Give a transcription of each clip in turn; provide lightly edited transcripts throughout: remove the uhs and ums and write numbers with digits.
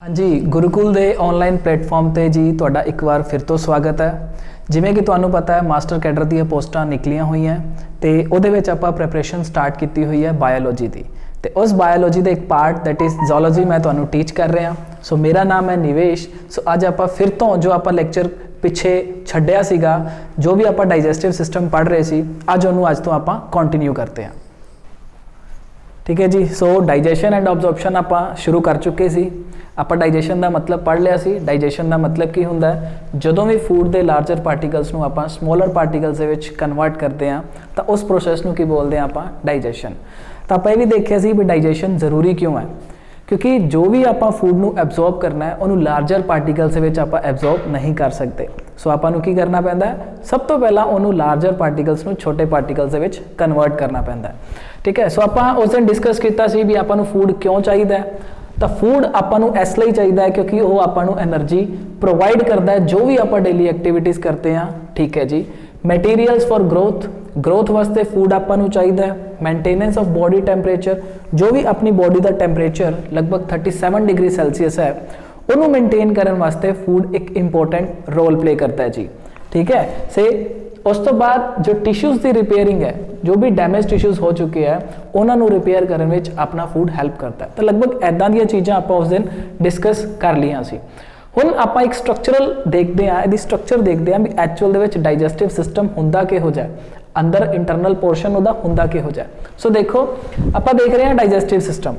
हाँ जी गुरुकुल ਦੇ online platform ਤੇ ਜੀ ਤੁਹਾਡਾ ਇੱਕ ਵਾਰ ਫਿਰ ਤੋਂ ਸਵਾਗਤ ਹੈ। ਜਿਵੇਂ ਕਿ ਤੁਹਾਨੂੰ ਪਤਾ ਹੈ ਮਾਸਟਰ ਕੈਡਰ ਦੀਆਂ ਪੋਸਟਾਂ ਨਿਕਲੀਆਂ ਹੋਈਆਂ ਤੇ ਉਹਦੇ ਵਿੱਚ ਆਪਾਂ ਪ੍ਰੈਪਰੇਸ਼ਨ ਸਟਾਰਟ ਕੀਤੀ ਹੋਈ ਹੈ ਬਾਇਓਲੋਜੀ ਦੀ ਤੇ ਉਸ ਬਾਇਓਲੋਜੀ ਦਾ ਇੱਕ ਪਾਰਟ ਦੈਟ ਇਜ਼ ਜ਼ੂਲੋਜੀ ਮੈਂ ਤੁਹਾਨੂੰ ਟੀਚ ਕਰ ਰਿਹਾ। ਸੋ ਮੇਰਾ ਨਾਮ ਹੈ ਨਿਵੇਸ਼। ਸੋ ਅੱਜ ਆਪਾਂ ਫਿਰ ਤੋਂ ਜੋ ਆਪਾਂ ਲੈਕਚਰ ਪਿੱਛੇ ਛੱਡਿਆ ਸੀਗਾ ਜੋ ਵੀ ਆਪਾਂ ਡਾਈਜੈਸਟਿਵ ਸਿਸਟਮ ਪੜ੍ਹ ਰਹੇ ਸੀ ਅੱਜ ਤੋਂ ਆਪਾਂ ਕੰਟੀਨਿਊ ਕਰਦੇ ਹਾਂ। ठीक है जी। सो डाइजेशन एंड ऑब्जॉर्प्शन आप शुरू कर चुके सी। आप डाइजेशन का मतलब पढ़ लिया सी। डाइजेशन का मतलब की होंदा है जदों भी फूड के लार्जर पार्टिकल्स नूं आपां स्मॉलर पार्टिकल्स दे विच कन्वर्ट करते हैं तो उस प्रोसैस नूं की बोलते हैं आपां डाइजेशन। तो आपां ये भी देखिया सी भी डाइजेशन जरूरी क्यों है, क्योंकि जो भी आप फूड नूं एब्जॉर्ब करना है उन्होंने लार्जर पार्टिकल्स दे विच आपां एब्जॉर्ब नहीं कर सकते। सो आपां नूं की करना पैंदा है, सब तो पहला उन्होंने लार्जर पार्टिकल्स नूं छोटे पार्टिकल्स दे विच कन्वर्ट करना पैंदा है। ठीक है। सो आप उस दिन डिस्कस किया सी भी आपां नूं फूड क्यों चाहिए। तो फूड आपां नूं इसलिए चाहिए है क्योंकि वो आपां नूं एनर्जी प्रोवाइड करता है जो भी आप डेली एक्टिविटीज़ करते हैं। ठीक है जी। मटीरियल्स फॉर ग्रोथ वास्ते फूड आपां नूं चाहिए है। मेनटेनेंस ऑफ बॉडी टैंपरेचर, जो भी अपनी बॉडी का टैंपरेचर लगभग 37 डिग्री सैल्सीयस है उन्होंने मेनटेन करने वास्ते फूड एक इंपॉर्टेंट रोल प्ले करता है जी। ठीक है। से उस तो बाद जो टिश्यूज़ की रिपेयरिंग है, जो भी डैमेज टिश्यूज़ हो चुके हैं उन्होंने रिपेयर करने में अपना फूड हैल्प करता है। तो लगभग ऐदा दी चीज़ां आप उस दिन डिस्कस कर लिया सी। हुण आपां एक स्ट्रक्चरल देखते हैं, यदि स्ट्रक्चर देखते हैं भी एक्चुअल दे विच डाइजेस्टिव सिस्टम हुंदा किहो जिहा, अंदर इंटरनल पोर्शन उहदा हुंदा किहो जिहा। सो देखो आपां देख रहे हैं डाइजेस्टिव सिस्टम।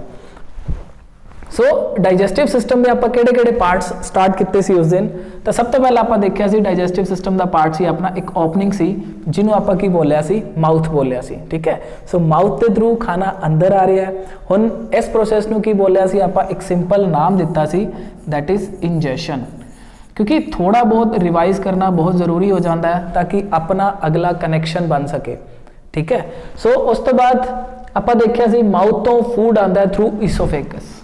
सो डाइजेस्टिव सिस्टम के आप किहड़े पार्ट्स स्टार्ट किए सी उस दिन। तो सब तो पहला आप देखा सी डाइजेस्टिव सिस्टम का पार्ट सी अपना एक ओपनिंग सी जिन्हों आप की बोलिया सी माउथ बोलिया सी। ठीक है। सो माउथ के थ्रू खाना अंदर आ रहा है। हुण इस प्रोसैस नूं की बोलिया सी आप एक सिंपल नाम दिता सी दैट इज़ इंजैशन, क्योंकि थोड़ा बहुत रिवाइज करना बहुत ज़रूरी हो जाता है ताकि अपना अगला कनैक्शन बन सके। ठीक है। सो उस तो बाद आप देखा सी माउथ तो फूड आता है थ्रू ईसोफेगस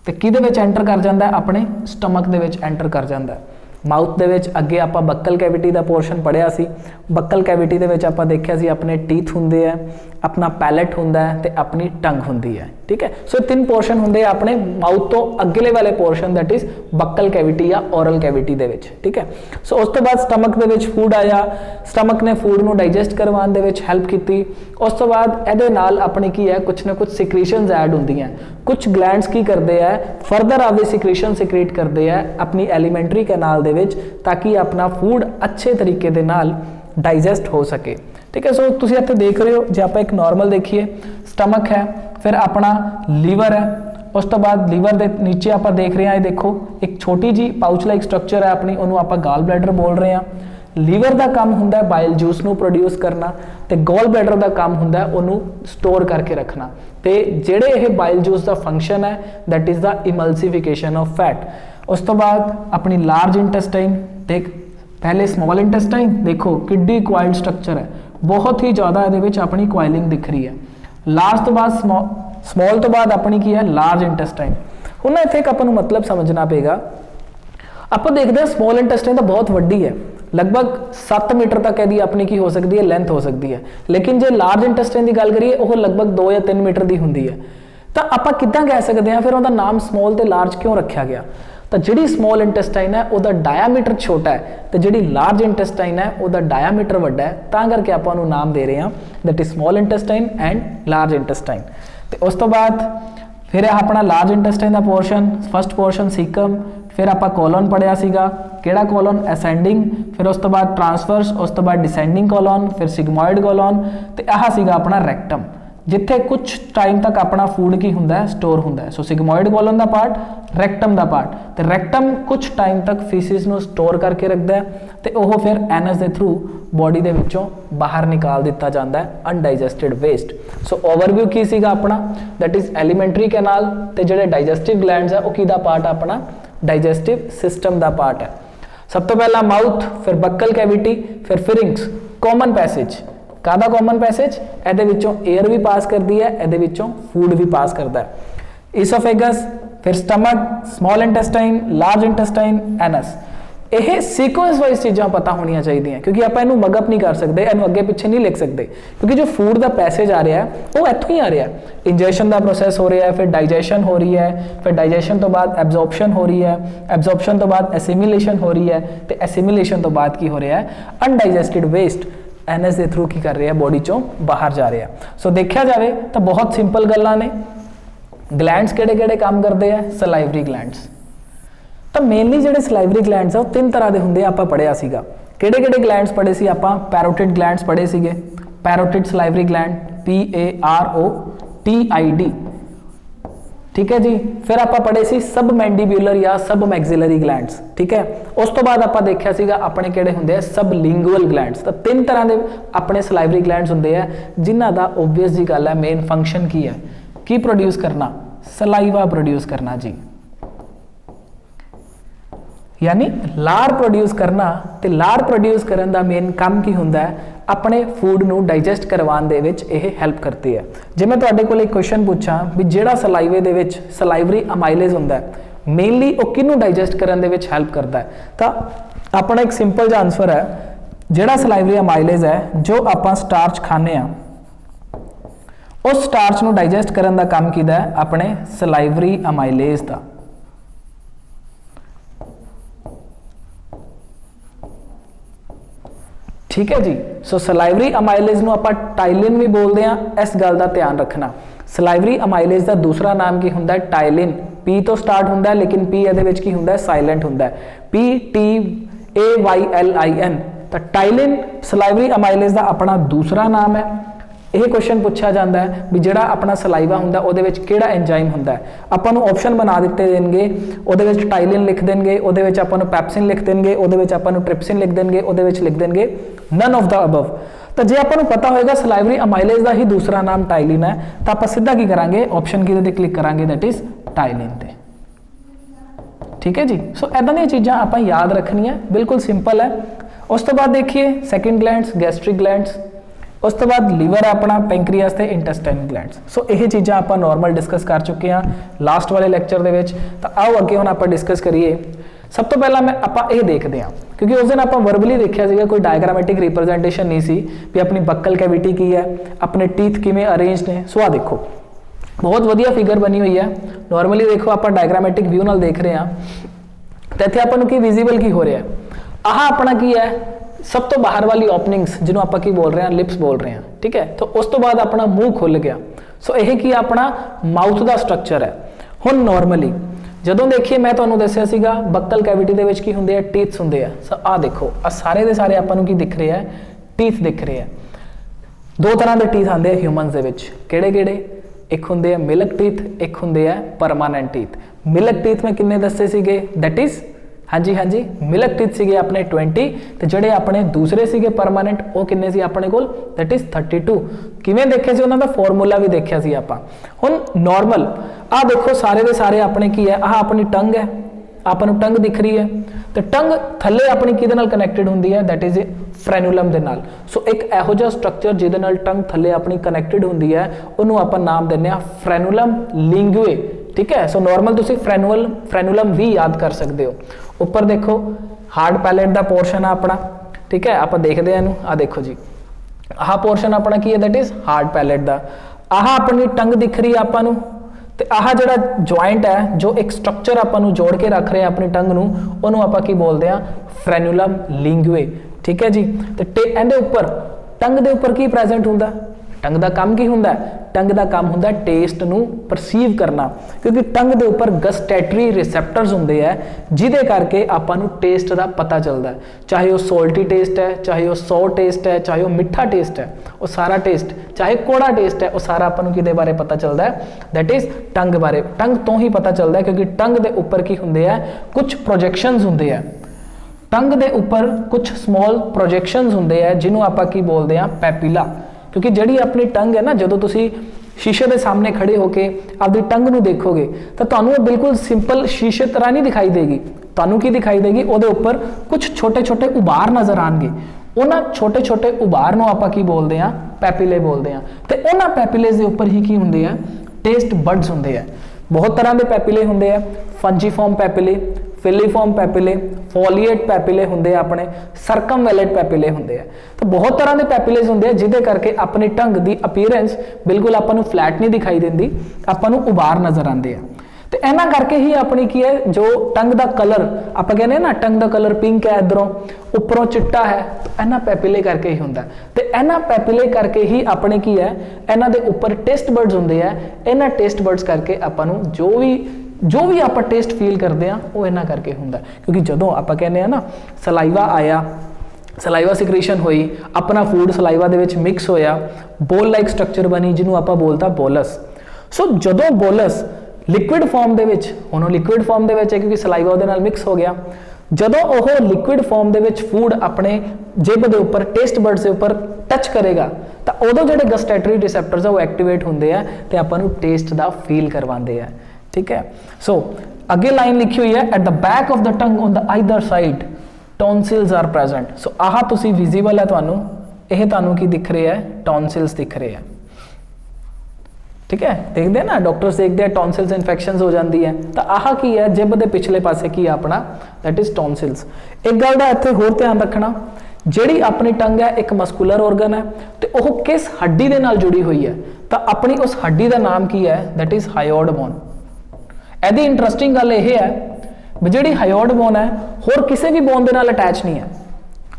तो किहदे विच एंटर कर जाता है अपने स्टमक दे विच एंटर कर जाता है। माउथ दे विच अगे आप बक्कल कैविटी का पोर्शन पढ़िया सी। बक्कल कैविटी दे विच आप देखिया सी अपने टीथ हुंदे है, अपना पैलेट हुंदा है ते अपनी टंग हुंदी है। ठीक है। सो तीन पोर्शन हुंदे अपने माउथ तो अगले वाले portion that is buccal cavity या ओरल कैविटी दे विच। ठीक है। सो उस तो बाद स्टमक दे विच फूड आया, स्टमक ने फूड नूं डाइजेस्ट करवाउण दे विच हैल्प की। उस तो बाद इहदे नाल अपनी की है कुछ ना कुछ सिक्रीशनस ऐड हुंदियां, कुछ ग्लैंड्स की करते हैं फरदर आपदे सिक्रीशन सिक्रीट करते हैं अपनी एलीमेंटरी कैनाल दे विच ताकि अपना फूड अच्छे तरीके दे नाल डाइजेस्ट हो सके। ठीक है। सो तुसीं इत्थे देख रहे हो जे आप एक नॉर्मल देखिए स्टमक है, फिर अपना लीवर है, उस तो बाद लीवर के नीचे आप देख रहे हैं देखो एक छोटी जी पाउच लाइक स्ट्रक्चर है अपनी, उन्होंने आप गाल ब्लैडर बोल रहे हैं। लीवर का काम होंदा है बाइल जूस नूं प्रोड्यूस करना तो गॉल ब्लैडर का काम होंदा है उन्होंने स्टोर करके रखना। तो जेड़े ये बाइल जूस का फंक्शन है that is the emulsification of fat. उस तो बाद अपनी लार्ज इंटेस्टाइन देख, पहले स्मॉल इंटेस्टाइन देखो किड्डी क्वाइल्ड स्ट्रक्चर है, बहुत ही ज़्यादा ये अपनी क्वाइलिंग दिख रही है। लार्ज तो बाद स्मॉल तो बाद अपनी की है लार्ज इंटेस्टाइन। हुण इत्थे एक आपां नूं मतलब समझना पेगा। आप देखते हैं स्मॉल इंटेस्टाइन तो बहुत वड्डी है, लगभग 7 मीटर तक यदि अपनी की हो सकती है लेंथ हो सकती है, लेकिन जो लार्ज इंटेस्टाइन की गल करिए वो लगभग 2 या 3 मीटर की होंगी है। तो आप किद्दां कह सकते हैं फिर उसका नाम स्मॉल तो लार्ज क्यों रखा गया। तो जी स्मॉल इंटेस्टाइन है उसका डायामीटर छोटा है तो जी लार्ज इंटेस्टाइन है उसका डायामीटर वड्डा है, तां करके आप नाम दे रहे हैं that is small intestine and large intestine. तो उस तो बाद फिर अपना लार्ज इंटेस्टाइन का पोर्शन फर्स्ट पोर्शन सीकम, फिर आप कॉलोन पढ़िया सीगा केड़ा कॉलोन असेंडिंग, फिर उस तो बाद ट्रांसफर्स, उस तो बाद डिसेंडिंग कॉलोन, फिर सिग्मॉइड कॉलोन, तो यह सीगा अपना रैक्टम जिथे कुछ टाइम तक अपना फूड की होंदा है स्टोर होंदा है। सो सिग्मॉइड कॉलोन का पार्ट, रैक्टम का पार्ट, तो रैक्टम कुछ टाइम तक फीसिस नूं स्टोर करके रखता है तो वह फिर एनस के थ्रू बॉडी के विचों बाहर निकाल दिता जाता है अनडाइजेस्टिड वेस्ट। सो ओवरव्यू की सीगा अपना दैट इज़ एलीमेंटरी कैनाल तो जोड़े डाइजेस्टिव ग्लैंड्स है वो किहदा पार्ट अपना डाइजेस्टिव सिस्टम का पार्ट है। सब तो पहला माउथ, फिर बक्कल कैविटी, फिर फिरिंग्स, कॉमन पैसेज कादा कॉमन पैसेज एदे विचों एयर भी पास करती है, एदे विचों फूड भी पास करता है। ईसोफेगस, फिर stomach, small intestine, large intestine, anus. ਇਹ ਸੀਕੁਐਂਸ ਵਾਈਜ਼ ਚੀਜ਼ਾਂ ਪਤਾ ਹੋਣੀਆਂ ਚਾਹੀਦੀਆਂ, ਕਿਉਂਕਿ ਆਪਾਂ ਇਹਨੂੰ ਮਗਅਪ ਨਹੀਂ ਕਰ ਸਕਦੇ, ਇਹਨੂੰ ਅੱਗੇ ਪਿੱਛੇ ਨਹੀਂ ਲਿਖ ਸਕਦੇ, ਕਿਉਂਕਿ ਜੋ ਫੂਡ ਦਾ ਪੈਸੇਜ ਆ ਰਿਹਾ ਉਹ ਇੱਥੋਂ ਹੀ ਆ ਰਿਹਾ। ਇੰਜੈਸ਼ਨ ਦਾ ਪ੍ਰੋਸੈਸ ਹੋ ਰਿਹਾ ਹੈ, ਫਿਰ ਡਾਈਜੈਸ਼ਨ ਹੋ ਰਹੀ ਹੈ, ਫਿਰ ਡਾਈਜੈਸ਼ਨ ਤੋਂ ਬਾਅਦ ਐਬਜ਼ੌਰਪਸ਼ਨ ਹੋ ਰਹੀ ਹੈ, ਐਬਜ਼ੌਰਪਸ਼ਨ ਤੋਂ ਬਾਅਦ ਐਸੀਮੀਲੇਸ਼ਨ ਹੋ ਰਹੀ ਹੈ, ਤੇ ਐਸੀਮੀਲੇਸ਼ਨ ਤੋਂ ਬਾਅਦ ਕੀ ਹੋ ਰਿਹਾ ਹੈ, ਅਨਡਾਈਜੈਸਟਿਡ ਵੇਸਟ ਐਨਐਸ ਦੇ ਥਰੂ ਕੀ ਕਰ ਰਿਹਾ ਬੋਡੀ ਚੋਂ ਬਾਹਰ ਜਾ ਰਿਹਾ। ਸੋ ਦੇਖਿਆ ਜਾਵੇ ਤਾਂ ਬਹੁਤ ਸਿੰਪਲ ਗੱਲਾਂ ਨੇ। ਗਲੈਂਡਸ ਕਿਹੜੇ-ਕਿਹੜੇ ਕੰਮ ਕਰਦੇ ਆ? ਸਲਾਈਵਰੀ ਗਲੈਂਡਸ। ਤਾਂ ਮੇਨਲੀ ਜਿਹੜੇ ਸਲਾਈਵਰੀ ਗਲੈਂਡਸ ਆ ਉਹ ਤਿੰਨ ਤਰ੍ਹਾਂ ਦੇ ਹੁੰਦੇ ਆ, ਆਪਾਂ ਪੜ੍ਹਿਆ ਸੀਗਾ। ਕਿਹੜੇ-ਕਿਹੜੇ ਗਲੈਂਡਸ ਪੜ੍ਹੇ ਸੀ ਆਪਾਂ? ਪੈਰੋਟਿਡ ਗਲੈਂਡਸ ਪੜ੍ਹੇ ਸੀਗੇ, ਪੈਰੋਟਿਡ ਸਲਾਈਵਰੀ ਗਲੈਂਡ PAROTID, ठीक है जी। फिर आप पढ़े सी सब मैंडिब्यूलर या सब मैक्सिलरी ग्लैंड्स, ठीक है। उस तो बाद आप देखा सीगा अपने किहड़े हुंदे आ सब लिंगुअल ग्लैंड्स। तो तीन तरह के अपने सलाइवरी ग्लैंड्स हुंदे आ जिन्हां दा ओबवियस जी गल है मेन फंक्शन की है, की प्रोड्यूस करना? सलाइवा प्रोड्यूस करना जी, यानी लार प्रोड्यूस करना। ते लार प्रोड्यूस करन दा मेन काम की हुंदा है? अपने फूड नू डाइजैसट करवाउण दे विच यह हैल्प करती है। जे मैं तुहाडे कोल एक क्वेश्चन पूछां भी जिहड़ा सलाइवे दे विच सलाइवरी अमाइलेज हुंदा है मेनली वो किनू डाइजैसट करन दे विच हैल्प करता है? तो अपना एक सिंपल जिहा आंसर है, जिहड़ा सलाइवरी अमाइलेज है जो आपां स्टार्च खाने आ उस स्टार्च नू डाइजैसट करन दा काम कीदा है? अपने सलाइवरी अमाइलेज दा। ठीक है जी। सो सलाइवरी अमाइलेज नू आपां टाइलिन भी बोलते हैं, इस गल का ध्यान रखना। सलाइवरी अमाइलेज का दूसरा नाम की हुंदा है? टाइलिन। पी तो स्टार्ट हुंदा है लेकिन पी इहदे विच की हुंदा है? साइलेंट हुंदा है, PTAYLIN। तो टाइलिन सलाइवरी अमाइलेज का अपना दूसरा नाम है। यह क्वेश्चन पूछा जाता है भी जिहड़ा अपना सलाइवा हुंदा उहदे विच किहड़ा एंजाइम हुंदा है? आपां नूं ऑप्शन बना दिते देणगे, उहदे विच टाइलिन लिख देणगे, उहदे विच आपां नूं पैप्सिन लिख देणगे, उहदे विच आपां नूं ट्रिप्सिन लिख देणगे, उहदे विच लिख देणगे नन ऑफ द अबव। तो जे आपां नूं पता होएगा सलाइवरी अमाइलेज का ही दूसरा नाम टाइलिन है तो आपां सीधा की करांगे? ऑप्शन किहदे ते क्लिक करांगे? दैट इज टाइलिन ते। ठीक है जी। सो इदां दी चीज़ां आपां याद रखनियां, बिल्कुल सिंपल है। उस तो बाद देखिए सैकेंड ग्लैंड्स, गैस्ट्रिक ग्लैंड्स, उस तो बाद लीवर है अपना, पेंक्रियास ते इंटेस्टाइन ग्लैंड्स। सो यह चीज़ां आपां नॉर्मल डिस्कस कर चुके हैं लास्ट वाले लैक्चर दे विच। तो आओ अगे हुण आपां डिस्कस करिए। सब तो पहला मैं आपां ये देखते हैं क्योंकि उस दिन आपां वर्बली देखा सीगा, कोई डायग्रामेटिक रिप्रजेंटेशन नहीं सी भी अपनी बक्कल कैविटी की है, अपने टीथ किवें अरेंज ने। सो आ देखो बहुत वधिया फिगर बनी हुई है। नॉर्मली देखो आपां डायग्रामेटिक व्यू नाल देख रहे हैं तो इत्थे आपां नूं की विजिबल की हो रहा है? आह अपना की है सब तो बाहर वाली ओपनिंग्स जिन्हों आप की बोल रहे हैं? लिप्स बोल रहे हैं, ठीक है। तो उस तो बाद अपना मुंह खुल गया। सो यह की अपना माउथ का स्ट्रक्चर है। हुण नॉर्मली जदों देखिए मैं तुहानूं दस्सिया सीगा बक्कल कैविटी दे विच की हुंदे आ? टीथ्स हुंदे आ। सो आ देखो आ सारे दे सारे आपां नूं की दिख रहे हैं? टीथ दिख रहे हैं। दो तरह के टीथ आते हैं ह्यूमनस दे विच, किहड़े-किहड़े? एक हुंदे आ मिल्क टीथ, एक हुंदे आ परमानेंट टीथ। मिल्क टीथ में किन्ने दस्से सीगे? दैट इज हाँ जी मिल्क टीथ सीगे अपने 20 ते जिहड़े अपने दूसरे सीगे परमानेंट वो किन्ने सी अपने कोल? That is 32। किवें देखे सी उन्हां दा फॉर्मूला भी देखिया सी आपां। हुण नॉर्मल आ देखो सारे दे सारे अपने की है? आह अपनी टंग है, आपां नूं टंग दिख रही है तो टंग थल्ले अपनी किहदे नाल कनैक्टेड हुंदी है? दैट इज फ्रेनुलम दे नाल। सो एक इहो जिहा स्ट्रक्चर जिहदे नाल टंग थल्ले अपनी कनैक्टेड हुंदी है उहनूं आपां नाम दिंदे आ फ्रेनुलम लिंगुए, ठीक है। सो नॉर्मल तुसीं फ्रेनुलम भी याद कर सकते हो। ऊपर देखो हार्ड पैलेट का पोर्शन है अपना, ठीक है। आप देखते हैं आ देखो जी आह पोर्शन अपना की है? दैट इज हार्ड पैलेट का। आह अपनी टंग दिख रही है आपां नूं ते आह जिहड़ा जॉइंट है जो एक स्ट्रक्चर आपां नूं जोड़ के रख रहे हैं अपनी टंग नूं उहनूं आपां की बोलते हैं? फ्रेनुलम लिंगुए, ठीक है जी। तो इहदे उपर टंग दे उपर की प्रेजेंट हुंदा? टंग का काम की हुंदा है? टंग का काम हुंदा टेस्ट नूं परसीव करना, क्योंकि टंग के उपर गस्टैटरी रिसैप्टर्स हुंदे है जिहदे करके आपां नूं टेस्ट का पता चलता है। चाहे वो सोल्टी टेस्ट है, चाहे वो सौ टेस्ट है, चाहे वो मिठा टेस्ट है, वो सारा टेस्ट, चाहे कोड़ा टेस्ट है, वो सारा आपां नूं किहदे बारे पता चलता है? दैट इज टंग बारे। टंग तो ही पता चलता है क्योंकि टंग के उपर की हुंदे है? कुछ प्रोजेक्शनस हुंदे है। टंग के उपर कुछ समॉल प्रोजेक्शनस हुंदे है जिन्हों आपां की बोलते हैं? पैपिला। क्योंकि जिहड़ी अपनी टंग है ना, जदों तुसी शीशे के सामने खड़े होके अपनी टंग नूं देखोगे तो तुहानूं बिल्कुल सिंपल शीशे तरह नहीं दिखाई देगी। तुहानूं की दिखाई देगी? उहदे उपर कुछ छोटे छोटे उभार नज़र आएंगे। उन्हां छोटे छोटे उभार नूं आपां की बोलते हैं? पैपिले बोलते हैं। तो उन्हां पैपिलेज के उपर ही की हुंदे आ? टेस्ट बड्स हुंदे आ। बहुत तरह के पैपिले हुंदे आ, फंजीफॉर्म पैपिले, ਫਿਲੀਫਾਰਮ ਪੈਪਿਲੇ, ਫੋਲੀਏਟ ਪੈਪਿਲੇ ਹੁੰਦੇ ਆ ਆਪਣੇ, ਸਰਕਮਵੈਲਟ ਪੈਪਿਲੇ ਹੁੰਦੇ ਆ। ਤਾਂ ਬਹੁਤ ਤਰ੍ਹਾਂ ਦੇ ਪੈਪਿਲੇਸ ਹੁੰਦੇ ਆ ਜਿਹਦੇ ਕਰਕੇ ਆਪਣੀ ਟੰਗ ਦੀ ਅਪੀਅਰੈਂਸ ਬਿਲਕੁਲ ਆਪਾਂ ਨੂੰ ਫਲੈਟ ਨਹੀਂ ਦਿਖਾਈ ਦਿੰਦੀ, ਆਪਾਂ ਨੂੰ ਉਭਾਰ ਨਜ਼ਰ ਆਉਂਦੇ ਆ। ਤੇ ਇਹਨਾਂ ਕਰਕੇ ਹੀ ਆਪਣੀ ਕੀ ਹੈ ਜੋ ਟੰਗ ਦਾ ਕਲਰ ਆਪਾਂ ਕਹਿੰਦੇ ਨਾ ਟੰਗ ਦਾ ਕਲਰ ਪਿੰਕ ਹੈ, ਇਧਰੋਂ ਉੱਪਰੋਂ ਚਿੱਟਾ ਹੈ, ਇਹਨਾਂ ਪੈਪਿਲੇ ਕਰਕੇ ਹੀ ਹੁੰਦਾ। ਤੇ ਇਹਨਾਂ ਪੈਪਿਲੇ ਕਰਕੇ ਹੀ ਆਪਣੇ ਕੀ ਹੈ ਇਹਨਾਂ ਦੇ ਉੱਪਰ ਟੇਸਟ ਬਰਡਸ ਹੁੰਦੇ ਆ। ਇਹਨਾਂ ਟੇਸਟ ਬਰਡਸ ਕਰਕੇ ਆਪਾਂ ਨੂੰ ਜੋ ਵੀ ਆਪਾਂ ਟੇਸਟ ਫੀਲ ਕਰਦੇ ਆ ਉਹ ਇਹਨਾਂ ਕਰਕੇ ਹੁੰਦਾ। ਕਿਉਂਕਿ ਜਦੋਂ ਆਪਾਂ ਕਹਿੰਦੇ ਆ ਨਾ ਸਲਾਈਵਾ ਆਇਆ, ਸਲਾਈਵਾ ਸਿਕ੍ਰੀਸ਼ਨ ਹੋਈ, ਆਪਣਾ ਫੂਡ ਸਲਾਈਵਾ ਦੇ ਵਿੱਚ ਮਿਕਸ ਹੋਇਆ, ਬੋਲ ਲਾਈਕ ਸਟਰਕਚਰ ਬਣੀ ਜਿਹਨੂੰ ਆਪਾਂ ਬੋਲਤਾ ਬੋਲਸ। ਸੋ ਜਦੋਂ ਬੋਲਸ ਲਿਕੁਇਡ ਫਾਰਮ ਦੇ ਵਿੱਚ, ਹੁਣ ਉਹ ਲਿਕੁਇਡ ਫਾਰਮ ਦੇ ਵਿੱਚ ਹੈ ਕਿਉਂਕਿ ਸਲਾਈਵਾ ਉਹਦੇ ਨਾਲ ਮਿਕਸ ਹੋ ਗਿਆ, ਜਦੋਂ ਉਹ ਲਿਕੁਇਡ ਫਾਰਮ ਦੇ ਵਿੱਚ ਫੂਡ ਆਪਣੇ ਜਿਭ ਦੇ ਉੱਪਰ ਟੇਸਟ ਬਰਡਸ ਦੇ ਉੱਪਰ ਟੱਚ ਕਰੇਗਾ ਤਾਂ ਉਦੋਂ ਜਿਹੜੇ ਗਸਟੈਟਰੀ ਰਿਸੈਪਟਰਸ ਆ ਉਹ ਐਕਟੀਵੇਟ ਹੁੰਦੇ ਆ ਤੇ ਆਪਾਂ ਨੂੰ ਟੇਸਟ ਦਾ ਫੀਲ ਕਰਵਾਉਂਦੇ ਆ। ਠੀਕ ਹੈ, ਸੋ ਅੱਗੇ ਲਾਈਨ ਲਿਖੀ ਹੋਈ ਹੈ at the back of the tongue on the either side tonsils are present. So ਆਹ ਤੁਸੀਂ ਵਿਜ਼ੀਬਲ ਹੈ ਤੁਹਾਨੂੰ, ਇਹ ਤੁਹਾਨੂੰ ਕੀ ਦਿਖ ਰਿਹਾ ਹੈ, ਟੌਨਸਿਲਸ ਦਿਖ ਰਹੇ ਆ। ਠੀਕ ਹੈ, ਦੇਖਦੇ ਨਾ ਡਾਕਟਰਸ ਦੇਖਦੇ ਆ ਟੌਨਸਿਲਸ ਇਨਫੈਕਸ਼ਨਸ ਹੋ ਜਾਂਦੀ ਹੈ ਤਾਂ ਆਹ ਕੀ ਹੈ ਜਿਭ ਦੇ ਪਿਛਲੇ ਪਾਸੇ ਕੀ ਆਪਣਾ ਦੈਟ ਇਜ਼ ਟੌਨਸਿਲਸ। ਇੱਕ ਗੱਲ ਦਾ ਇੱਥੇ ਹੋਰ ਧਿਆਨ ਰੱਖਣਾ, ਜਿਹੜੀ ਆਪਣੀ ਟੰਗ ਹੈ ਇੱਕ ਮਸਕੂਲਰ ਆਰਗਨ ਹੈ ਤੇ ਉਹ ਕਿਸ ਹੱਡੀ ਦੇ ਨਾਲ ਜੁੜੀ ਹੋਈ ਹੈ ਤਾਂ ਆਪਣੀ ਉਸ ਹੱਡੀ ਦਾ ਨਾਮ ਕੀ ਹੈ ਦੈਟ ਇਜ਼ ਹਾਇਓਇਡ ਬੋਨ। ਇਹਦੀ ਇੰਟਰਸਟਿੰਗ ਗੱਲ ਇਹ ਹੈ ਵੀ ਜਿਹੜੀ ਹਾਇਓਇਡ ਬੋਨ ਹੈ ਹੋਰ ਕਿਸੇ ਵੀ ਬੋਨ ਦੇ ਨਾਲ ਅਟੈਚ ਨਹੀਂ ਹੈ।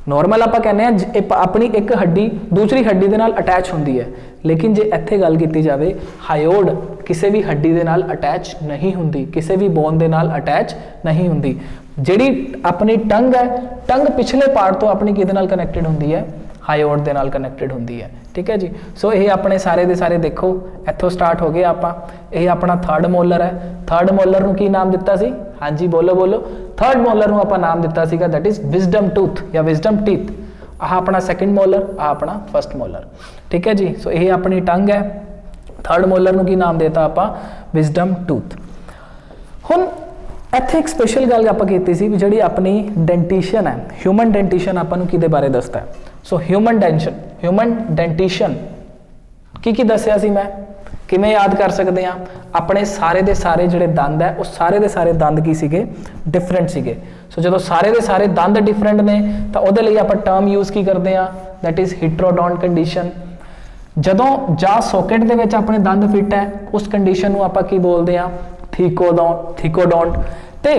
ਨੋਰਮਲ ਆਪਾਂ ਕਹਿੰਦੇ ਆ ਆਪਣੀ ਇੱਕ ਹੱਡੀ ਦੂਸਰੀ ਹੱਡੀ ਦੇ ਨਾਲ ਅਟੈਚ ਹੁੰਦੀ ਹੈ, ਲੇਕਿਨ ਜੇ ਇੱਥੇ ਗੱਲ ਕੀਤੀ ਜਾਵੇ ਹਾਇਓਇਡ ਕਿਸੇ ਵੀ ਹੱਡੀ ਦੇ ਨਾਲ ਅਟੈਚ ਨਹੀਂ ਹੁੰਦੀ, ਕਿਸੇ ਵੀ ਬੋਨ ਦੇ ਨਾਲ ਅਟੈਚ ਨਹੀਂ ਹੁੰਦੀ। ਜਿਹੜੀ ਆਪਣੀ ਟੰਗ ਹੈ, ਟੰਗ ਪਿਛਲੇ ਪਾਰਟ ਤੋਂ ਆਪਣੀ ਕਿਹਦੇ ਨਾਲ ਕਨੈਕਟਡ ਹੁੰਦੀ ਹੈ, ਹਾਇਓਇਡ ਦੇ ਨਾਲ ਕਨੈਕਟਡ ਹੁੰਦੀ ਹੈ। ਠੀਕ ਹੈ ਜੀ, ਸੋ ਇਹ ਆਪਣੇ ਸਾਰੇ ਦੇ ਸਾਰੇ ਦੇਖੋ ਇੱਥੋਂ ਸਟਾਰਟ ਹੋ ਗਏ ਆਪਾਂ। ਇਹ ਆਪਣਾ ਥਰਡ ਮੋਲਰ ਹੈ। ਥਰਡ ਮੋਲਰ ਨੂੰ ਕੀ ਨਾਮ ਦਿੱਤਾ ਸੀ, ਹਾਂਜੀ ਬੋਲੋ। ਥਰਡ ਮੋਲਰ ਨੂੰ ਆਪਾਂ ਨਾਮ ਦਿੱਤਾ ਸੀਗਾ ਦੈਟ ਇਜ਼ ਵਿਜ਼ਡਮ ਟੂਥ ਜਾਂ ਵਿਜ਼ਡਮ ਟੀਥ। ਆਹ ਆਪਣਾ ਸੈਕੰਡ ਮੋਲਰ, ਆਹ ਆਪਣਾ ਫਸਟ ਮੋਲਰ। ਠੀਕ ਹੈ ਜੀ, ਸੋ ਇਹ ਆਪਣੀ ਟੰਗ ਹੈ। ਥਰਡ ਮੋਲਰ ਨੂੰ ਕੀ ਨਾਮ ਦੇਤਾ ਆਪਾਂ, ਵਿਜ਼ਡਮ ਟੂਥ। ਹੁਣ ਇੱਥੇ ਇੱਕ ਸਪੈਸ਼ਲ ਗੱਲ ਆਪਾਂ ਕੀਤੀ ਸੀ ਵੀ ਜਿਹੜੀ ਆਪਣੀ ਡੈਂਟੀਸ਼ਨ ਹੈ, ਹਿਊਮਨ ਡੈਂਟੀਸ਼ਨ ਆਪਾਂ ਨੂੰ ਕਿਹਦੇ ਬਾਰੇ ਦੱਸਦਾ ਹੈ। ਸੋ ਹਿਊਮਨ ਡੈਂਟੀਸ਼ਨ ਕੀ ਦੱਸਿਆ ਸੀ ਮੈਂ, ਕਿਵੇਂ ਯਾਦ ਕਰ ਸਕਦੇ ਹਾਂ, ਆਪਣੇ ਸਾਰੇ ਦੇ ਸਾਰੇ ਜਿਹੜੇ ਦੰਦ ਹੈ ਉਹ ਸਾਰੇ ਦੇ ਸਾਰੇ ਦੰਦ ਕੀ ਸੀਗੇ, ਡਿਫਰੈਂਟ ਸੀਗੇ। ਸੋ ਜਦੋਂ ਸਾਰੇ ਦੇ ਸਾਰੇ ਦੰਦ ਡਿਫਰੈਂਟ ਨੇ ਤਾਂ ਉਹਦੇ ਲਈ ਆਪਾਂ ਟਰਮ ਯੂਜ਼ ਕੀ ਕਰਦੇ ਹਾਂ, ਦੈਟ ਇਜ਼ ਹੀਟਰੋਡੋਂਟ ਕੰਡੀਸ਼ਨ। ਜਦੋਂ ਜਾ ਸੌਕੇਟ ਦੇ ਵਿੱਚ ਆਪਣੇ ਦੰਦ ਫਿੱਟ ਹੈ ਉਸ ਕੰਡੀਸ਼ਨ ਨੂੰ ਆਪਾਂ ਕੀ ਬੋਲਦੇ ਹਾਂ, ਥੀਕੋਡੋਂਟ। ਤੇ